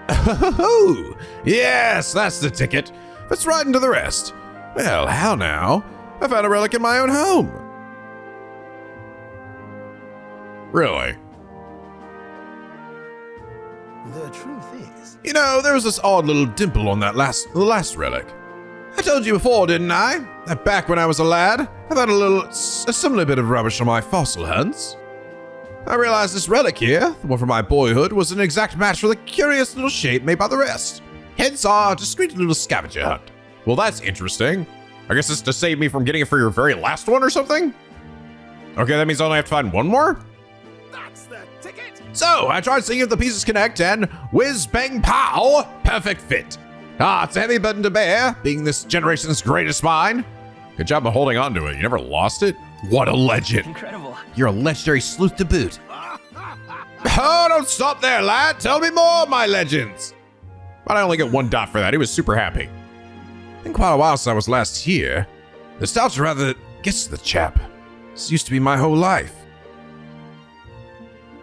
Oh, yes, that's the ticket. Let's right into the rest. Well, how now? I found a relic in my own home. Really? The truth is... You know, there was this odd little dimple on that last relic. I told you before, didn't I? That back when I was a lad, I found a similar bit of rubbish on my fossil hunts. I realized this relic here, the one from my boyhood, was an exact match for the curious little shape made by the rest. Hence our discreet little scavenger hunt. Well, that's interesting. I guess it's to save me from getting it for your very last one or something? Okay, that means I only have to find one more? That's the ticket! So, I tried seeing if the pieces connect, and whiz, bang, pow, perfect fit. Ah, it's a heavy burden to bear, being this generation's greatest mine. Good job of holding on to it. You never lost it? What a legend. Incredible. You're a legendary sleuth to boot. Oh, don't stop there, lad. Tell me more, my legends. But I only get 1 dot for that. He was super happy. Been quite a while since I was last here. Nostalgia rather gets to the chap. This used to be my whole life.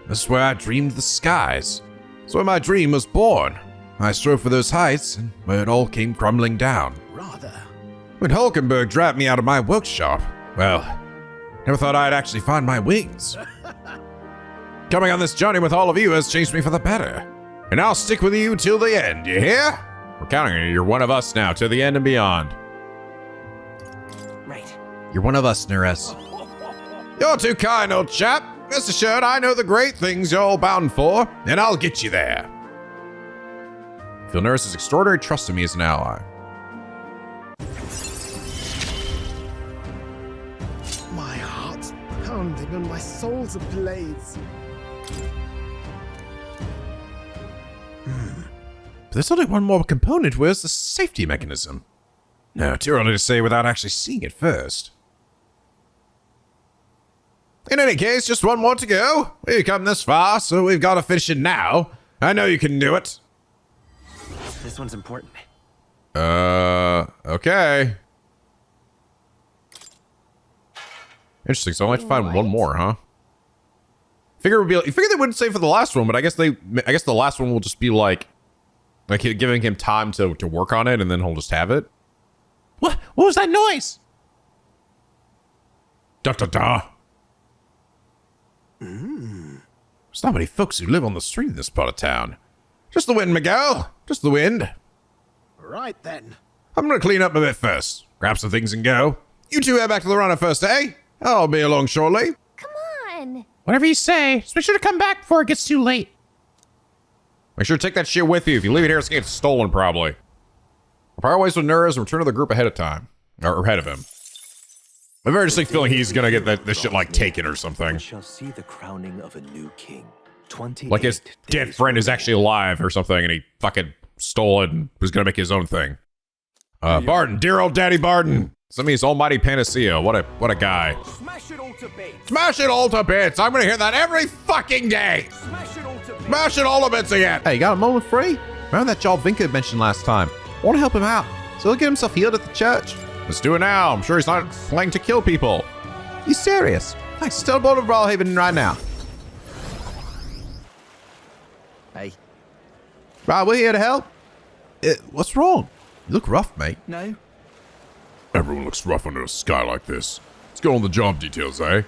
This is where I dreamed the skies. It's where my dream was born. I strove for those heights, and where it all came crumbling down. Rather. When Hulkenberg dragged me out of my workshop, well, never thought I'd actually find my wings. Coming on this journey with all of you has changed me for the better. And I'll stick with you till the end, you hear? We're counting on you. You're one of us now, to the end and beyond. Right. You're one of us, Neres. You're too kind, old chap. Rest assured, I know the great things you're all bound for, and I'll get you there. I feel Neres' extraordinary trust in me as an ally. My heart's pounding and my soul's ablaze. But there's only one more component. Where's the safety mechanism? No, too early to say without actually seeing it first. In any case, just one more to go. We've come this far, so we've got to finish it now. I know you can do it. This one's important. Okay. Interesting. So I only have to find one more, huh? You figure they wouldn't say for the last one, but I guess the last one will just be like giving him time to work on it, and then he'll just have it. What was that noise? Da da da. There's not many folks who live on the street in this part of town. Just the wind, Miguel. Just the wind. Right then. I'm gonna clean up a bit first. Grab some things and go. You two head back to the runner first, eh? I'll be along shortly. Come on. Whatever you say. Just make sure to come back before it gets too late. Make sure to take that shit with you. If you leave it here, it's gonna get stolen, probably. I'll part ways with Neres and return to the group ahead of time. Or ahead of him. I have a very distinct feeling he's gonna get this shit, like, taken or something. We shall see the crowning of a new king. 28 Like his dead friend is actually alive or something, and he fucking stole it and was gonna make his own thing. Barden, dear old Daddy Barden. Send me his almighty panacea. What a guy. Smash it all to bits. Smash it all to bits. I'm gonna hear that every fucking day. Smash it all to bits. Smash it all to bits again. Hey, you got a moment free? Remember that job Vinka mentioned last time? I want to help him out, so he'll get himself healed at the church. Let's do it now. I'm sure he's not planning to kill people. You serious? Thanks. Teleport to Brawlhaven right now. Hey. Right, we're here to help. What's wrong? You look rough, mate. No. Everyone looks rough under a sky like this. Let's go on the job details, eh?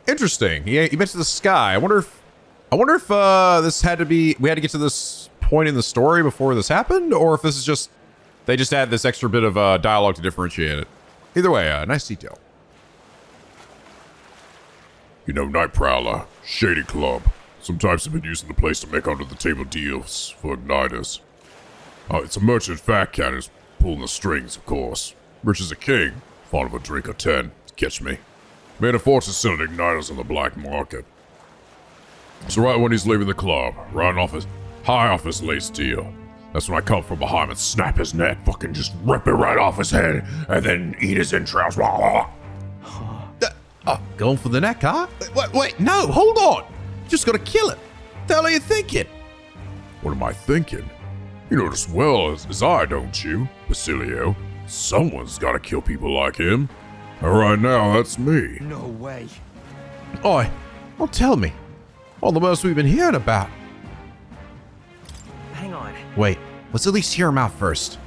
Interesting. He mentioned the sky. I wonder if this had to be, we had to get to this point in the story before this happened, or if this is just, they just add this extra bit of dialogue to differentiate it. Either way, nice detail. You know, Night Prowler, Shady Club. Some types have been using the place to make under-the-table deals for igniters. It's a merchant fat cat who's pulling the strings, of course. Rich as a king, fond of a drink or 10. He's Catch me. Made a fortune selling igniters on the black market. So right when he's leaving the club, high off his lace deal, that's when I come from behind and snap his neck, fucking just rip it right off his head, and then eat his entrails. Going for the neck, huh? Wait, no, hold on. You just gotta kill it. What the hell are you thinking? What am I thinking? You know as well as I, don't you, Basilio? Someone's gotta kill people like him. And right now, that's me. No way. Oi, well tell me. All the most we've been hearing about. Hang on. Wait, let's at least hear him out first.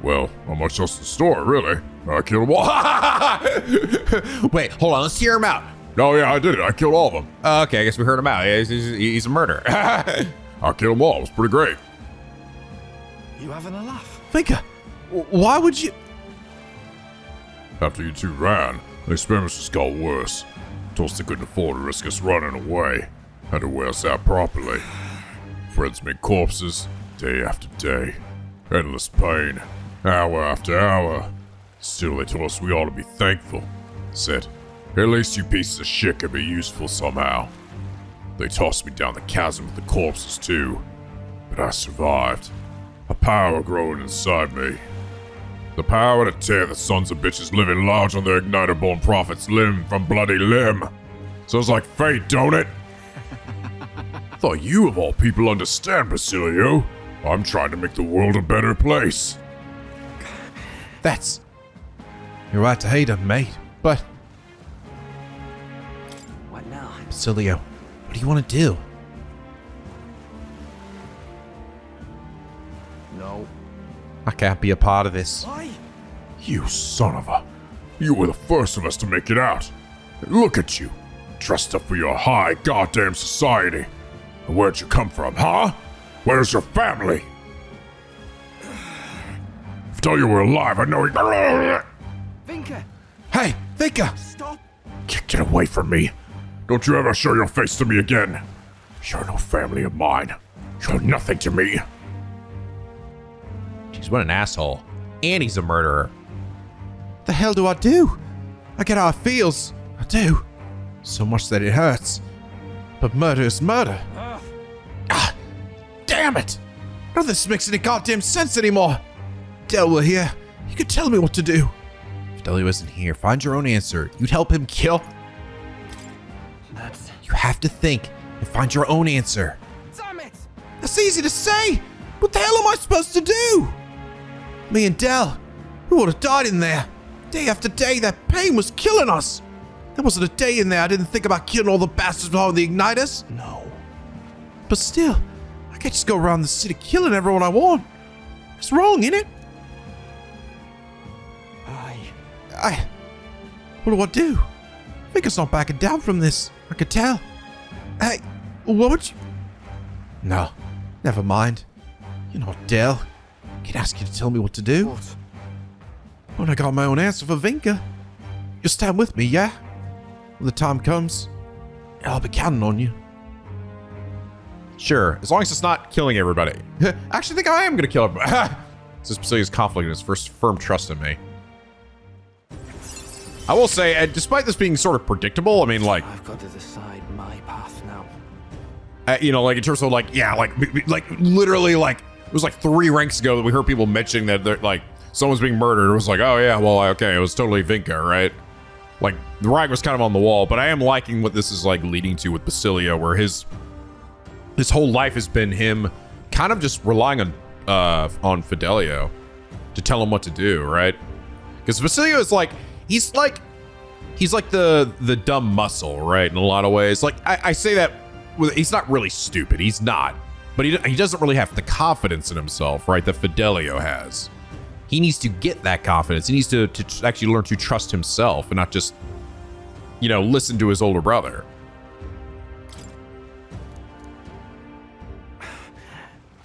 Well, not much else to the story, really. I killed them all. Wait, hold on, let's hear him out. No, yeah, I did it. I killed all of them. Okay, I guess we heard him out. He's a murderer. I killed them all. It was pretty great. You having a laugh? Vinka, why would you... After you two ran, the experiments just got worse. Told they couldn't afford to risk us running away. Had to wear us out properly. Friends made corpses, day after day. Endless pain, hour after hour. Still, they told us we ought to be thankful. Said, at least you pieces of shit can be useful somehow. They tossed me down the chasm with the corpses too. But I survived. A power growing inside me. The power to tear the sons of bitches living large on their igniter-born prophets limb from bloody limb. Sounds like fate, don't it? Thought you of all people understand, Basilio. I'm trying to make the world a better place. You're right to hate him, mate, but... What now? Basilio, what do you want to do? No. I can't be a part of this. Why? You son of a... You were the first of us to make it out. Look at you. Dressed up for your high goddamn society. And where'd you come from, huh? Where's your family? If you were alive, I know you... Vinka! Hey, Vinka! Stop! Get away from me. Don't you ever show your face to me again. You're no family of mine. You're nothing to me. Jeez, what an asshole. And he's a murderer. The hell do I do? I get how it feels. I do. So much that it hurts. But murder is murder. Damn it! None of this makes any goddamn sense anymore. Del were here. He could tell me what to do. If Delio isn't here, find your own answer. You'd help him kill? You have to think and find your own answer. Damn it! That's easy to say. What the hell am I supposed to do? Me and Del, we would have died in there. Day after day, that pain was killing us. There wasn't a day in there I didn't think about killing all the bastards behind the igniters. No. But still, I can't just go around the city killing everyone I want. It's wrong, ain't it? What do I do? I think it's not backing down from this. I could tell. Hey, what would you... No, never mind. You're not Del. I can't ask you to tell me what to do. What? When I got my own answer for Vinka. You'll stand with me, yeah? When the time comes, I'll be counting on you. Sure, as long as it's not killing everybody. I actually think I am gonna kill everybody. This is Basilia's conflict and his first firm trust in me. I will say, despite this being sort of predictable, I mean, like... I've got to decide my path now. You know, like, in terms of, like, yeah, like, literally, like, it was like 3 ranks ago that we heard people mentioning that, they're, like, someone's being murdered. It was like, oh, yeah, well, okay, it was totally Vinka, right? Like, the writing was kind of on the wall, but I am liking what this is, like, leading to with Basilio, where his whole life has been him kind of just relying on Fidelio to tell him what to do, right? Because Basilio is like, he's like the dumb muscle, right? In a lot of ways. Like, I say that, he's not really stupid. He's not. But he doesn't really have the confidence in himself, right? That Fidelio has. He needs to get that confidence. He needs to actually learn to trust himself and not just, you know, listen to his older brother.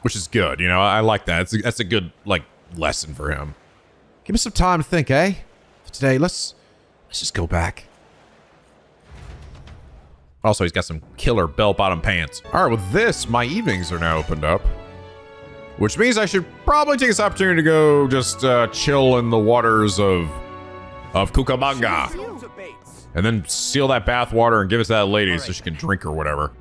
Which is good, you know, I like that. That's a good, like, lesson for him. Give me some time to think, eh? For today, let's just go back. Also, he's got some killer bell-bottom pants. All right, with this, my evenings are now opened up. Which means I should probably take this opportunity to go just chill in the waters of of Cucamonga. And then seal that bath water and give it to that lady so she can drink or whatever.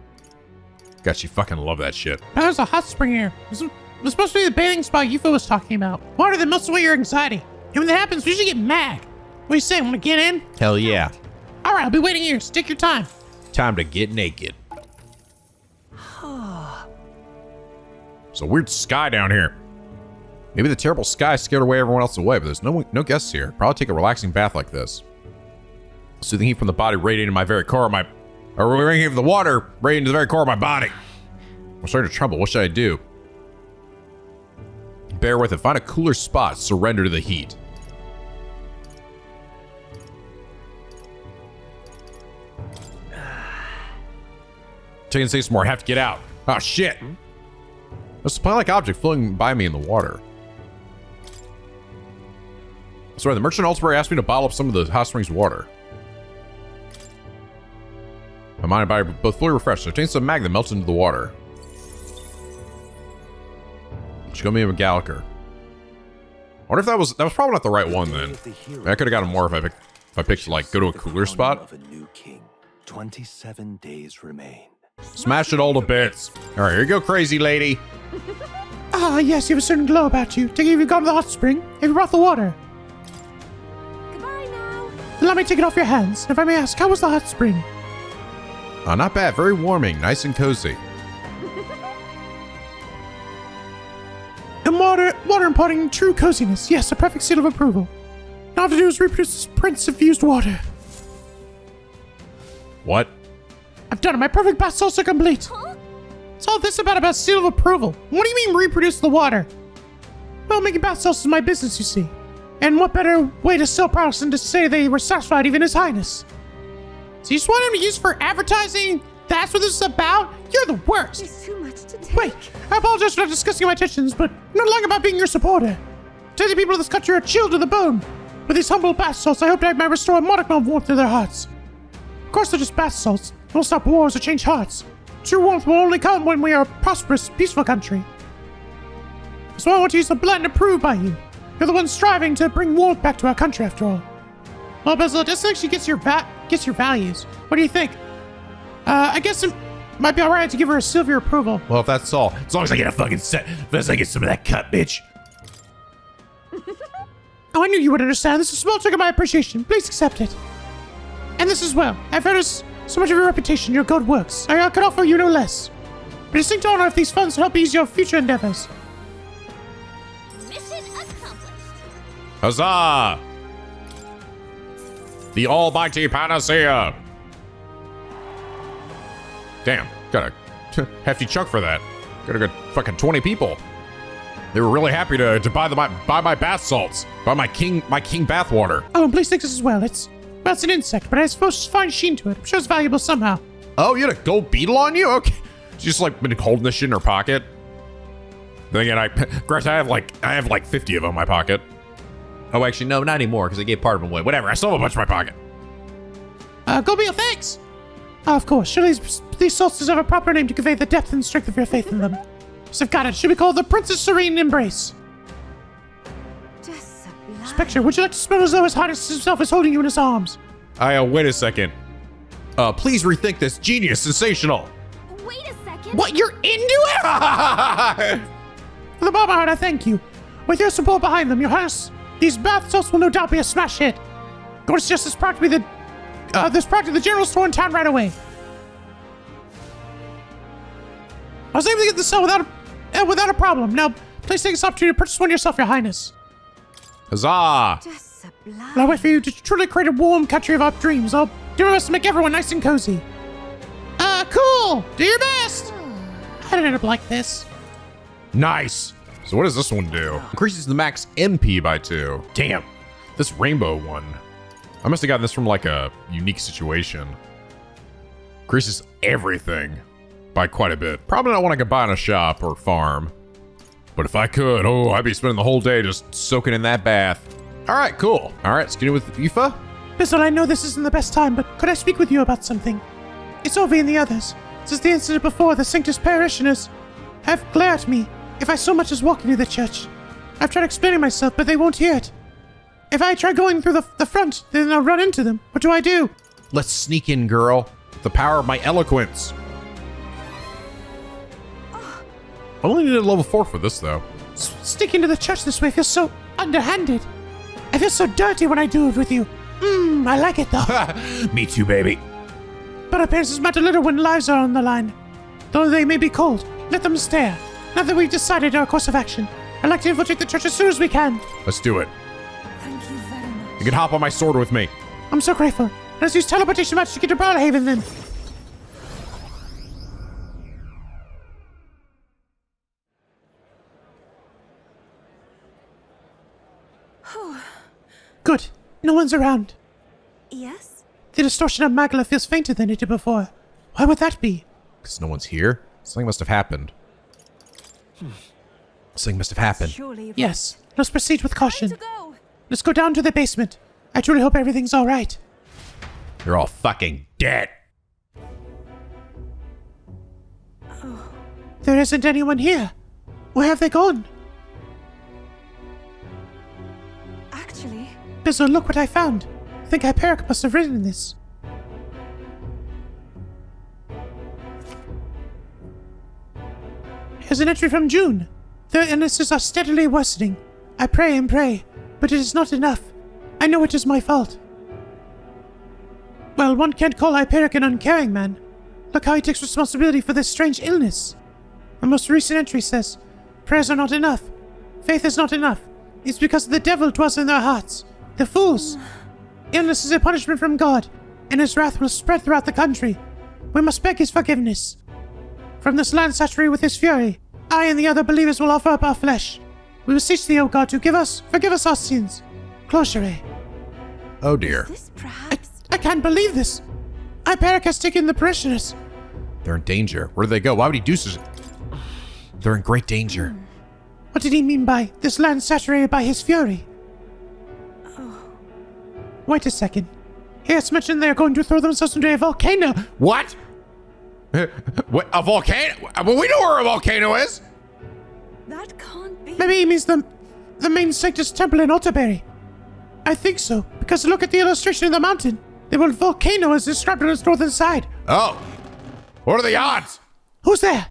God, she fucking love that shit. There's a hot spring here. This was supposed to be the bathing spot Yufa was talking about. Water that melts away your anxiety. And when that happens, we should get mad. What do you say? Want to get in? Hell yeah. All right, I'll be waiting here. Stick your time. Time to get naked. There's a weird sky down here. Maybe the terrible sky scared everyone else away, but there's no guests here. Probably take a relaxing bath like this. Soothing heat from the body radiating to my very core of my... Or radiating from the water radiating to the very core of my body. I'm starting to tremble. What should I do? Bear with it. Find a cooler spot. Surrender to the heat. Taking say some more. I have to get out. Oh, shit. There's a plant-like object floating by me in the water. Sorry, the merchant ultimately asked me to bottle up some of the hot springs water. My mind and body are both fully refreshed. So obtain some mag that melts into the water. Show me a Gallagher. I wonder if that was probably not the right one then. I could have gotten more if I picked like go to a cooler spot. Of a new king. 27 days remain. Smash it all to bits. All right, here you go, crazy lady. Ah, yes, you have a certain glow about you. Have you gone to the hot spring? Have you brought the water? Goodbye now. Let me take it off your hands. If I may ask, how was the hot spring? Not bad. Very warming. Nice and cozy. And water imparting true coziness. Yes, a perfect seal of approval. All I have to do is reproduce this prince-infused water. What? I've done it. My perfect bath salts are complete. Huh? It's all this about a seal of approval. What do you mean reproduce the water? Well, making bath salts is my business, you see. And what better way to sell products than to say they were satisfied even His Highness? So you just want him to use for advertising? That's what this is about? You're the worst. There's too much to take. Wait, I apologize for not discussing my intentions, but I'm not lying about being your supporter. Tell the people of this country are chilled to the bone. With these humble bath salts, I hope I may restore a modicum of warmth to their hearts. Of course, they're just bath salts. They won't stop wars or change hearts. True warmth will only come when we are a prosperous, peaceful country. So I want to use the blend approved by you. You're the one striving to bring warmth back to our country, after all. Well, Bizzle, this actually gets your values. What do you think? I guess it might be alright to give her a seal of your approval. Well, if that's all. As long as I get a fucking set. As I get some of that cut, bitch. Oh, I knew you would understand. This is a small token of my appreciation. Please accept it. And this as well. I've heard so much of your reputation, your good works. I could offer you no less. A distinct honor if these funds help ease your future endeavors. Mission accomplished. Huzzah! The almighty panacea. Damn, got a hefty chunk for that. Got a good fucking 20 people. They were really happy to buy my bath salts, buy my king bath water. Oh, and please take this as well. It's an insect, but it has a fine sheen to it. I'm sure it's valuable somehow. Oh, you had a gold beetle on you? Okay. She's just like been holding this shit in her pocket. Then again, I have like 50 of them in my pocket. Oh, actually, no, not anymore, because I gave part of them away. Whatever, I still have a bunch in my pocket. Go Beal, thanks! Of course, surely these salts deserve a proper name to convey the depth and strength of your faith in them. So I've got it. Should be called the Princess Serene Embrace. Just sublime. Spectre, would you like to smell as though His Highness himself is holding you in his arms? Wait a second. Please rethink this. Genius, sensational. Wait a second. What, you're into it? From the bottom of my heart, I thank you. With your support behind them, Your Highness, these bath salts will no doubt be a smash hit. Go to just this practically the general store in town right away. I was able to get the cell without a problem. Now, please take this opportunity to purchase one yourself, Your Highness. Huzzah! Just sublime. I'll wait for you to truly create a warm country of our dreams. I'll do my best to make everyone nice and cozy. Cool! Do your best! I didn't end up like this. Nice. So what does this one do? Increases the max MP by 2. Damn. This rainbow one. I must have gotten this from like a unique situation. Increases everything by quite a bit. Probably not one I could buy in a shop or farm. But if I could, I'd be spending the whole day just soaking in that bath. All right, cool. All right, let's get in with Yufa. Bizzle, I know this isn't the best time, but could I speak with you about something? It's Ovi and the others. Since the incident before, the Sanctus parishioners have glared at me if I so much as walk into the church. I've tried explaining myself, but they won't hear it. If I try going through the front, then I'll run into them. What do I do? Let's sneak in, girl. The power of my eloquence. I only needed level 4 for this, though. Sneaking into the church this way feels so underhanded. I feel so dirty when I do it with you. I like it, though. Me too, baby. But appearances matter little when lives are on the line. Though they may be cold, let them stare. Now that we've decided our course of action, I'd like to infiltrate the church as soon as we can. Let's do it. Thank you very much. You can hop on my sword with me. I'm so grateful. Let's use teleportation magic to get to Brawlhaven then. Good. No one's around. Yes? The distortion of Magla feels fainter than it did before. Why would that be? Because no one's here? Something must have happened. Something must have happened. Yes. Let's proceed with caution. Let's go down to the basement. I truly hope everything's all right. You're all fucking dead. There isn't anyone here. Where have they gone? Actually... Bizzle, look what I found. I think Hyperic must have written this. Here's an entry from June. Their illnesses are steadily worsening. I pray and pray, but it is not enough. I know it is my fault. Well, one can't call Hyperic an uncaring man. Look how he takes responsibility for this strange illness. The most recent entry says, prayers are not enough. Faith is not enough. It's because the devil dwells in their hearts. The fools. Illness is a punishment from God, and his wrath will spread throughout the country. We must beg his forgiveness. From this land saturated with his fury, I and the other believers will offer up our flesh. We beseech thee, O God, to forgive us our sins. Closure. Oh dear. I can't believe this. Hyperic has taken the parishioners. They're in danger. Where do they go? Why would he do such? They're in great danger. What did he mean by this land saturated by his fury? Wait a second. Here it's mentioned they are going to throw themselves into a volcano. What? What? A volcano? Well, we know where a volcano is. That can't be. Maybe he means the main Sanctus Temple in Otterbury. I think so, because look at the illustration of the mountain. The word volcano is described on its northern side. Oh. What are the odds? Who's there?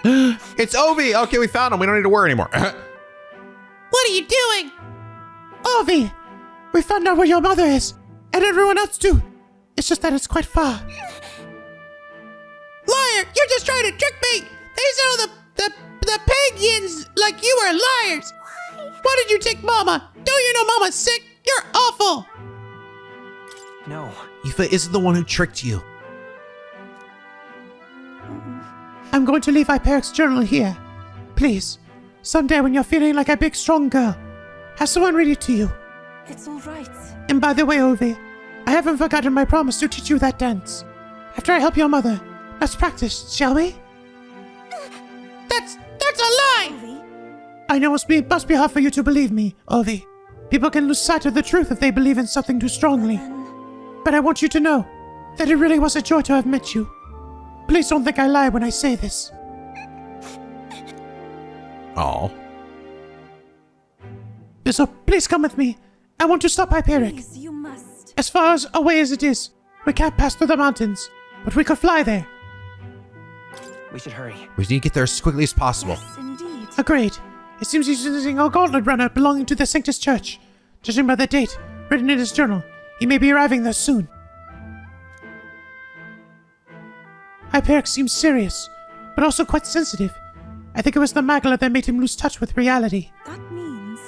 It's Ovi. Okay, we found him. We don't need to worry anymore. What are you doing? Ovi, we found out where your mother is, and everyone else too. It's just that it's quite far. Liar! You're just trying to trick me! They said the pagans like you were liars! Why did you take Mama? Don't you know Mama's sick? You're awful! No. Aoife isn't the one who tricked you. I'm going to leave Hyperic's journal here. Please, someday when you're feeling like a big strong girl, have someone read it to you. It's all right. And by the way, Ovi, I haven't forgotten my promise to teach you that dance. After I help your mother, let's practice, shall we? That's a lie! Ovi? I know it must be hard for you to believe me, Ovi. People can lose sight of the truth if they believe in something too strongly. But I want you to know that it really was a joy to have met you. Please don't think I lie when I say this. Aw. So please come with me. I want to stop Hyperic. Please, you must. As far away as it is, we can't pass through the mountains, but we could fly there. We should hurry. We need to get there as quickly as possible. Yes, indeed. Agreed. It seems he's using a gauntlet runner belonging to the Sanctus Church. Judging by the date written in his journal, he may be arriving there soon. Hyperic seems serious, but also quite sensitive. I think it was the Magla that made him lose touch with reality. That means...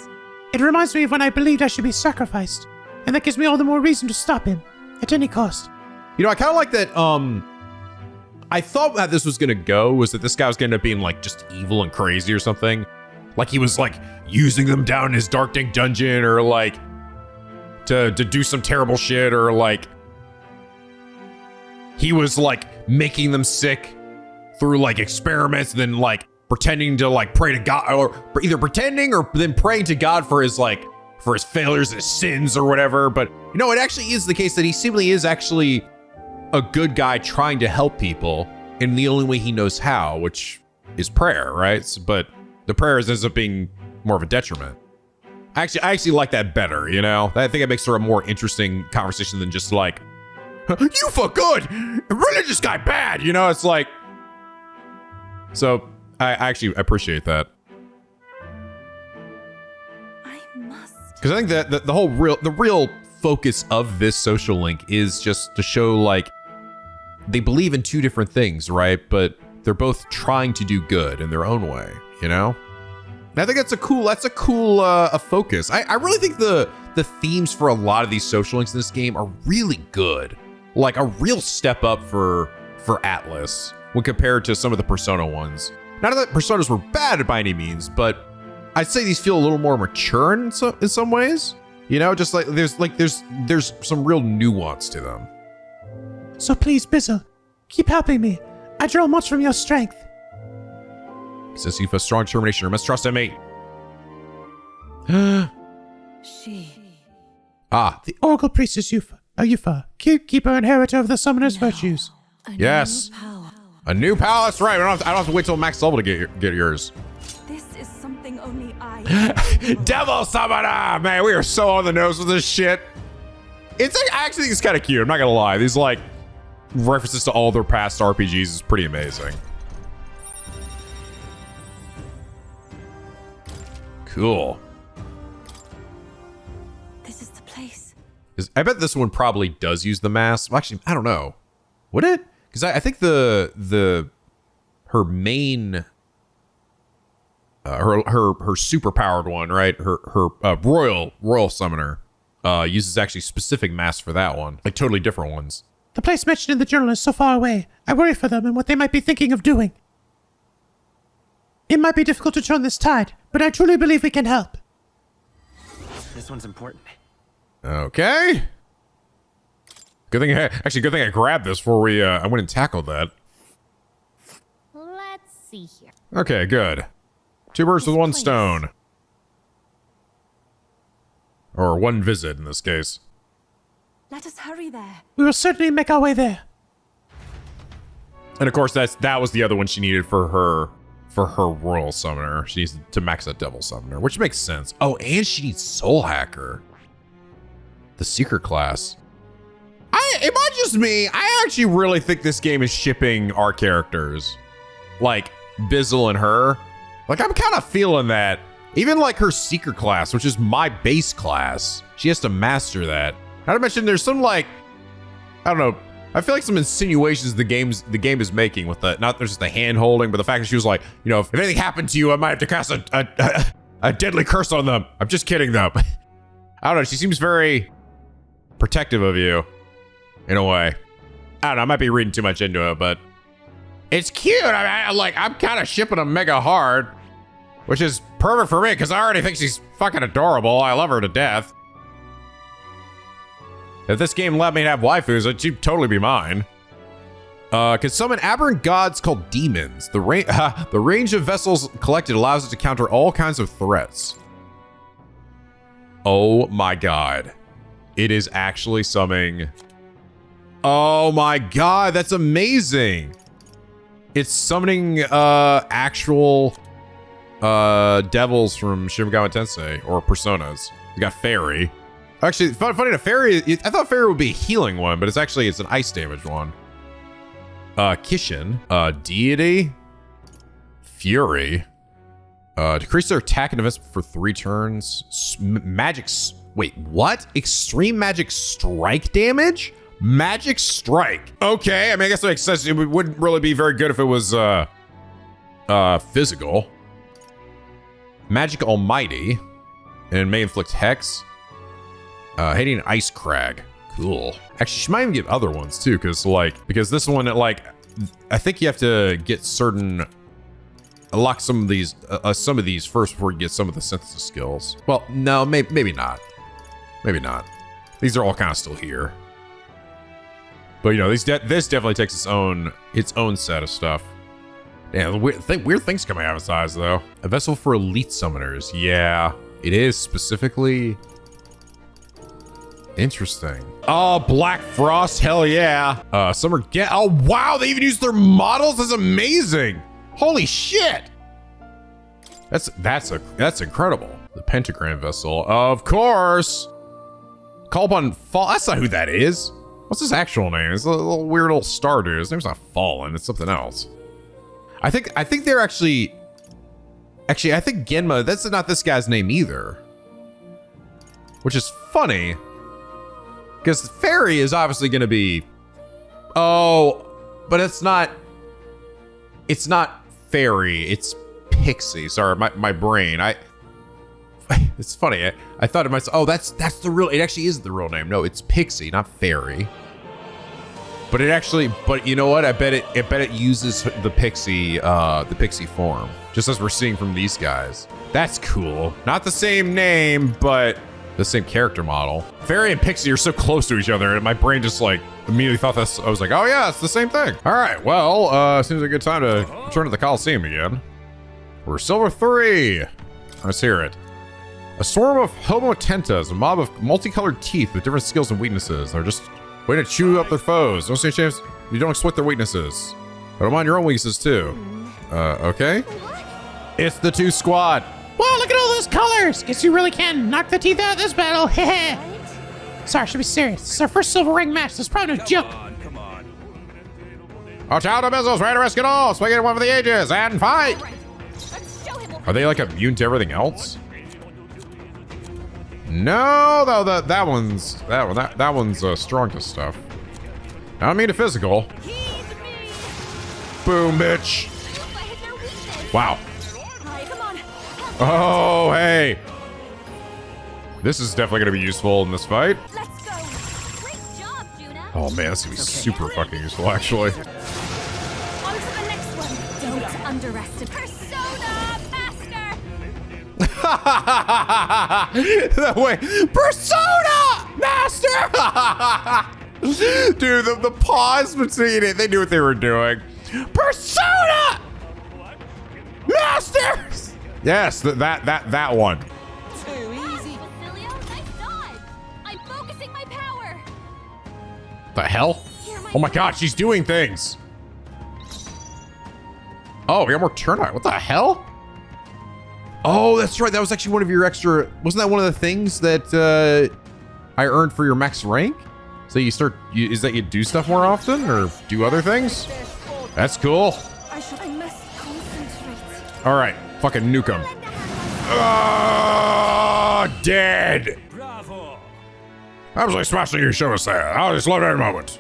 It reminds me of when I believed I should be sacrificed, and that gives me all the more reason to stop him, at any cost. You know, I kind of like that, I thought how this was gonna go was that this guy was gonna end up being, like, just evil and crazy or something. Like, he was, like, using them down in his dark dank dungeon, or, like, to do some terrible shit, or, like, he was, like, making them sick through, like, experiments, and then, like, pretending to, like, pray to God, or either pretending or then praying to God for his, like, for his failures, his sins, or whatever. But, you know, it actually is the case that he seemingly is actually a good guy trying to help people in the only way he knows how, which is prayer, right? But the prayers ends up being more of a detriment. I actually like that better, you know? I think it makes for a more interesting conversation than just like, you for good, religious guy bad, you know? It's like, so I actually appreciate that. Because I think that the real focus of this social link is just to show like they believe in two different things, right? But they're both trying to do good in their own way, you know? And I think that's a cool focus. I really think the themes for a lot of these social links in this game are really good. Like a real step up for Atlus when compared to some of the Persona ones. Not that Personas were bad by any means, but I'd say these feel a little more mature in some ways. You know, just like there's some real nuance to them. So please, Bizzle, keep helping me. I draw much from your strength. Since you've a strong determination, you must trust in me. The Oracle Priestess Yufa, keeper and inheritor of the Summoner's virtues. Yes. A new power. That's right. I don't have to wait till max level to get yours. This is something only I. Devil Summoner! Man, we are so on the nose with this shit. I actually think it's kind of cute. I'm not gonna lie. These like references to all their past RPGs is pretty amazing. Cool. This is the place. I bet this one probably does use the mask. Well, actually, I don't know. Would it? Because I think her main her super powered one, right? Her royal summoner uses actually specific masks for that one, like totally different ones. The place mentioned in the journal is so far away. I worry for them and what they might be thinking of doing. It might be difficult to turn this tide, but I truly believe we can help. This one's important. Okay. Good thing I grabbed this before I went and tackled that. Let's see here. Okay, good. Two birds with one stone. Or one visit in this case. Let us hurry there. We will certainly make our way there. And of course, that was the other one she needed for her royal summoner. She needs to max that devil summoner, which makes sense. Oh, and she needs soul hacker. The secret class. Am I just me? I actually really think this game is shipping our characters. Like, Bizzle and her. Like, I'm kind of feeling that. Even like her secret class, which is my base class. She has to master that. Not to mention there's some like, I don't know. I feel like some insinuations the game is making with the, not just the hand holding, but the fact that she was like, you know, if anything happened to you, I might have to cast a deadly curse on them. I'm just kidding though. I don't know. She seems very protective of you in a way. I don't know. I might be reading too much into it, but it's cute. I'm kind of shipping them mega hard, which is perfect for me because I already think she's fucking adorable. I love her to death. If this game let me have waifus, she'd totally be mine. Can summon aberrant gods called demons. The range of vessels collected allows it to counter all kinds of threats. Oh my god. It is actually summoning. Oh my god, that's amazing. It's summoning actual devils from Shin Megami Tensei or Personas. You got Fairy. Actually, funny enough, Fairy, I thought Fairy would be a healing one, but it's an ice damage one. Kishin, Deity, Fury, decrease their attack and defense for 3 turns. Wait, what? Extreme magic strike damage? Magic strike. Okay, I mean, I guess that makes sense. It wouldn't really be very good if it was physical. Magic Almighty, and may inflict hex. Hitting Ice Crag. Cool. Actually, she might even get other ones too, because this one, I think you have to get unlock some of these first before you get some of the synthesis skills. Well, no, maybe not. Maybe not. These are all kind of still here. But you know, this definitely takes its own set of stuff. Yeah, weird things coming out of its eyes though. A vessel for elite summoners. Yeah, it is specifically. Interesting. Oh, Black Frost, hell yeah. Summer get. Oh wow, they even use their models. That's amazing. Holy shit. That's incredible. The pentagram vessel, of course. Call upon Fall. That's not who that is. What's his actual name? It's a little weird little star dude. His name's not Fallen. It's something else. I think they're actually. Actually, I think Genma. That's not this guy's name either. Which is funny, because Fairy is obviously going to be. Oh, but it's not. It's not Fairy. It's Pixie. Sorry, my brain. It's funny. I thought to myself, oh, that's the real. It actually isn't the real name. No, it's Pixie, not Fairy. But it actually. But you know what? I bet it uses the Pixie form, just as we're seeing from these guys. That's cool. Not the same name, but the same character model. Fairy and Pixie are so close to each other, and my brain just like immediately thought this. I was like, oh yeah, it's the same thing. All right. Well, seems like a good time to return to the Coliseum again. We're Silver 3. Let's hear it. A swarm of Homo Tentas, a mob of multicolored teeth with different skills and weaknesses. They're just waiting to chew up their foes. Don't stand a chance. You don't exploit their weaknesses. But don't mind your own weaknesses too. Okay. It's the 2 squad. Wow, look at all those colors. Guess you really can knock the teeth out of this battle. Heh. Sorry, I should be serious. This is our first silver ring match. This is probably no joke. Watch out, the Bizzles. Ready to risk it all. Swing it one for the ages and fight. Are they like immune to everything else? No, though that one's strong to stuff. I don't mean to physical. Boom, bitch. Wow. Oh, hey. This is definitely gonna be useful in this fight. Oh man, this is gonna be super fucking useful, actually. On to the next one. Don't underestimate Persona Master. That way, Persona Master. Dude, the pause between it, they knew what they were doing. Persona Masters. Yes, that one. Too easy. Basilio, nice dodge. I'm focusing my power. The hell? Oh my god, she's doing things. Oh, we got more turnout. What the hell? Oh, that's right. That was actually one of your extra. Wasn't that one of the things that I earned for your max rank? So you start. Is that you do stuff more often or do other things? That's cool. I must concentrate. All right, fucking nuke him. Dead. Bravo. Absolutely smashing you show us that. I'll just love every moment.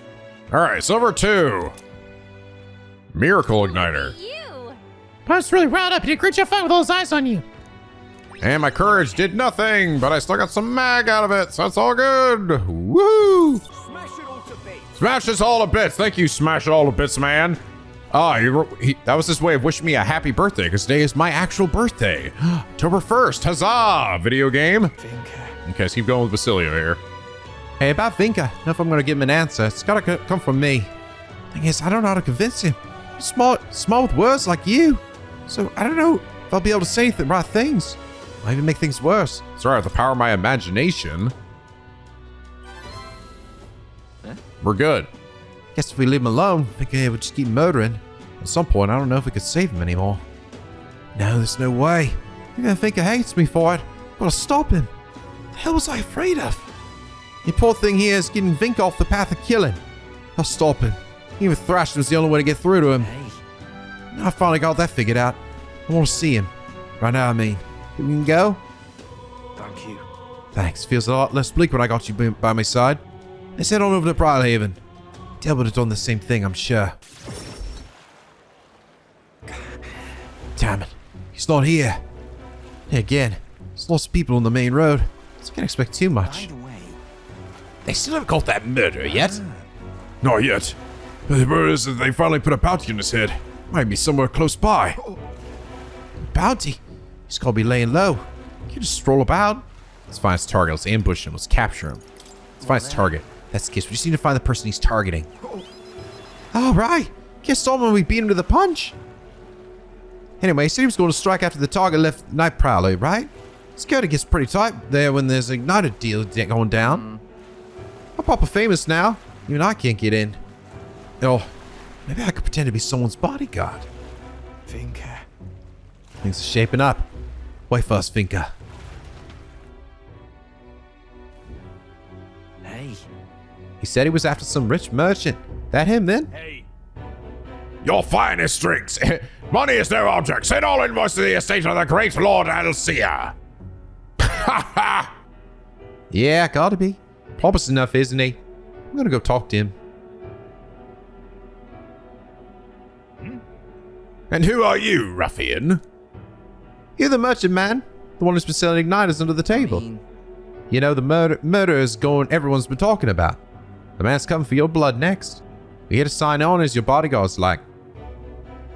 All right, Silver 2. Miracle Igniter. I was really riled up. You did a great job fighting with all those eyes on you. And my courage did nothing, but I still got some mag out of it, so that's all good. Woohoo! Smash this all to bits. Thank you, Smash it all to bits, man. Oh, that was his way of wishing me a happy birthday, because today is my actual birthday. October 1st, huzzah! Video game. Okay, let's keep going with Basilio here. Hey, about Vinka, I don't know if I'm gonna give him an answer. It's gotta come from me. Thing is, I don't know how to convince him. He's small with words like you. So I don't know if I'll be able to say the right things. Might even make things worse. Sorry, with the power of my imagination. We're good. Guess if we leave him alone, Vinka would just keep murdering. At some point, I don't know if we could save him anymore. No, there's no way. Vinka hates me for it. I've got to stop him. What the hell was I afraid of? The poor thing here is getting Vinka off the path of killing. I'll stop him. Even thrashing was the only way to get through to him. Now I finally got that figured out. I want to see him. Right now, I mean. We can go? Thank you. Thanks. Feels a lot less bleak when I got you by my side. Let's head on over to Bridlehaven. Dale would have done the same thing, I'm sure. Damn it. He's not here. Hey, again, there's lots of people on the main road, so I can't expect too much. They still haven't caught that murderer yet? Not yet. But the word is that they finally put a bounty on his head. Might be somewhere close by. Bounty? He's gotta be laying low. You can just stroll about. Let's find his target. Let's ambush him. Let's capture him. Let's find his target. That's the case. We just need to find the person he's targeting. All right. Guess someone we beat him to the punch. Anyway, he said he was going to strike after the target left Night Prowler, right? Security gets pretty tight there when there's an ignited deal going down. I'm proper famous now. Even I can't get in. Oh, maybe I could pretend to be someone's bodyguard. Vinka. Things are shaping up. Wait first, Vinka. Hey. He said he was after some rich merchant. That him then? Hey. Your finest drinks. Money is no object. Send all invoices to the estate of the great Lord Alcea. Ha ha! Yeah, gotta be. Pompous enough, isn't he? I'm gonna go talk to him. And who are you, ruffian? You're the merchant man. The one who's been selling igniters under the table. You know, the murderers everyone's been talking about. The man's coming for your blood next. We're here to sign on as your bodyguards like.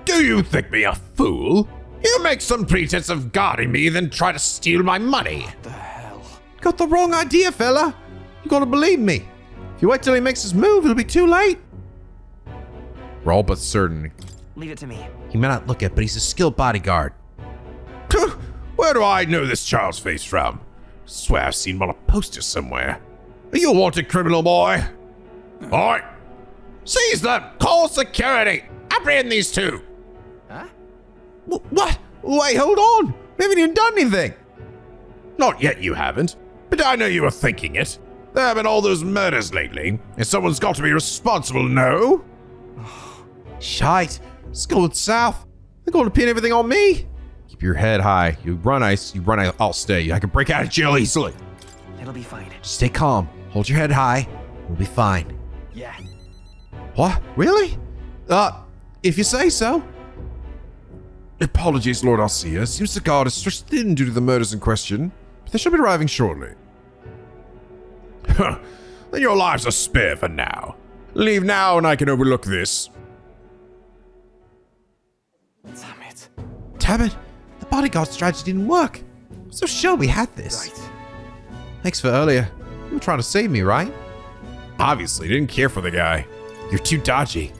Do you think me a fool? You make some pretense of guarding me, then try to steal my money. What the hell? Got the wrong idea, fella. You gotta believe me. If you wait till he makes his move, it'll be too late. We're all but certain. Leave it to me. He may not look it, but he's a skilled bodyguard. Where do I know this child's face from? Swear I've seen him on a poster somewhere. Are you a wanted criminal, boy? All right. Seize them! Call security! Apprehend these two! Huh? What? Wait, hold on! We haven't even done anything! Not yet, you haven't. But I know you were thinking it. There have been all those murders lately, and someone's got to be responsible, no? Shite. It's going south. They're going to pin everything on me. Keep your head high. You run, I'll stay. I can break out of jail easily. It'll be fine. Just stay calm. Hold your head high. We'll be fine. Yeah. What? Really? If you say so. Apologies, Lord Alcea. Seems the guard is stretched thin due to the murders in question, but they should be arriving shortly. Huh. Then your lives are spared for now. Leave now and I can overlook this. Damn it. Damn it. The bodyguard strategy didn't work. I'm so sure we had this. Right. Thanks for earlier. You were trying to save me, right? Obviously, didn't care for the guy. You're too dodgy.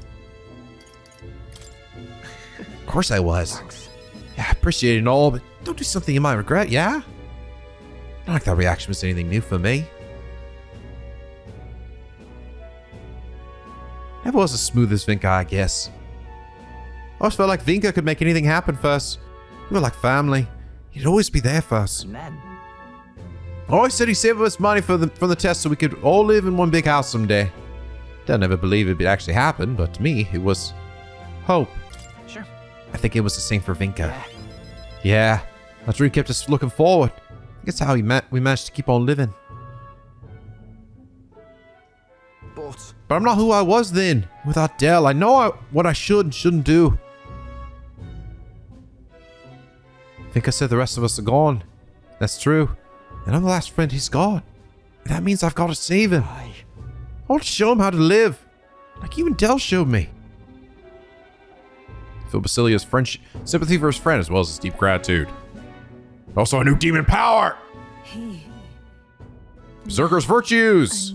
Of course I was. Thanks. Yeah, I appreciate it and all, but don't do something you might regret, yeah? Not like that reaction was anything new for me. Never was as smooth as Vinka, I guess. I always felt like Vinka could make anything happen for us. We were like family. He'd always be there for us. And then? I always said he'd save us money from the test so we could all live in one big house someday. I'd never believe it'd actually happen, but to me, it was hope. Sure. I think it was the same for Vinka. Yeah, that dream kept us looking forward. I think that's how we managed to keep on living. But I'm not who I was then. Without Dell, I know what I should and shouldn't do. Vinka said the rest of us are gone. That's true. And I'm the last friend he's got. And that means I've got to save him. I want to show him how to live. Like even Dell showed me. Feel Basilia's sympathy for his friend as well as his deep gratitude. Also a new demon power! Berserker's virtues!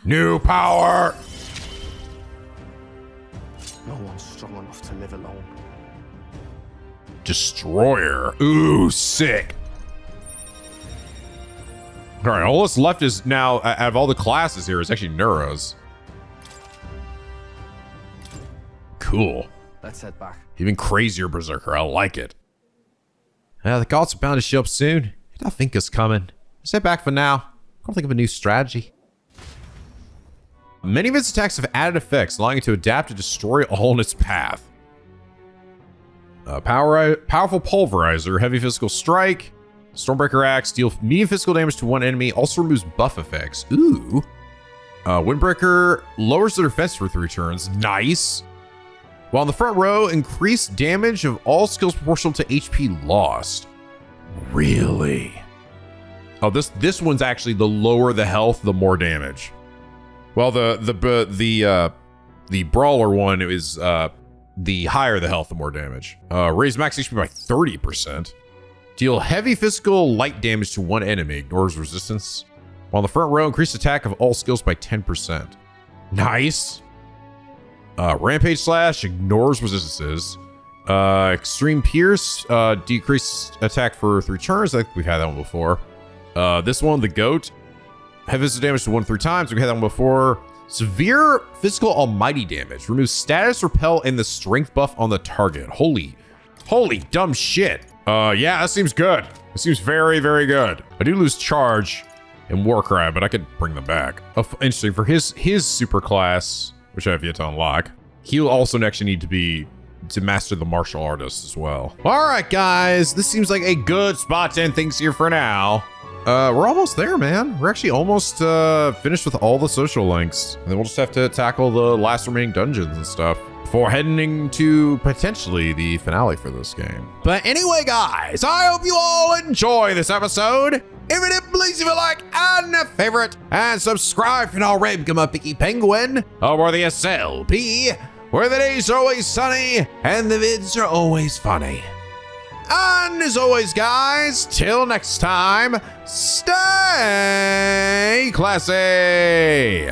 New power! No one's strong enough to live alone. Destroyer. Ooh, sick. Alright, all that's left is now, out of all the classes here, is actually Neuros. Cool. Let's head back. Even crazier Berserker, I like it. Yeah, the gods are bound to show up soon. I think it's coming. Step back for now. I'll think of a new strategy. Many of its attacks have added effects, allowing it to adapt to destroy all in its path. Powerful Pulverizer, Heavy Physical Strike, Stormbreaker Axe, deal medium physical damage to one enemy, also removes buff effects. Ooh. Windbreaker lowers the defense for 3 turns. Nice. While in the front row, increased damage of all skills proportional to HP lost. Really? Oh, this one's actually the lower the health, the more damage. Well, the brawler one is the higher the health, the more damage. Raise max HP by 30%. Deal heavy physical light damage to one enemy, ignores resistance. While in the front row, increase attack of all skills by 10%. Nice. Rampage Slash ignores resistances. Extreme Pierce, decreased attack for 3 turns. I think we've had that one before. This one, the Goat, heavy physical damage to 1 3 times. We've had that one before. Severe physical almighty damage. Removes status repel and the strength buff on the target. Holy dumb shit. Yeah, that seems good. It seems very, very good. I do lose charge in Warcry, but I could bring them back. Oh, interesting. For his super class, which I have yet to unlock, he'll also actually need to master the martial artist as well. All right, guys, this seems like a good spot to end things here for now. We're almost there, man. We're actually almost finished with all the social links. And then we'll just have to tackle the last remaining dungeons and stuff before heading to potentially the finale for this game. But anyway, guys, I hope you all enjoy this episode. If it did, please leave a like and a favorite, and subscribe if you're not already become a picky penguin or the SLP, where the days are always sunny and the vids are always funny. And as always, guys, till next time, stay classy.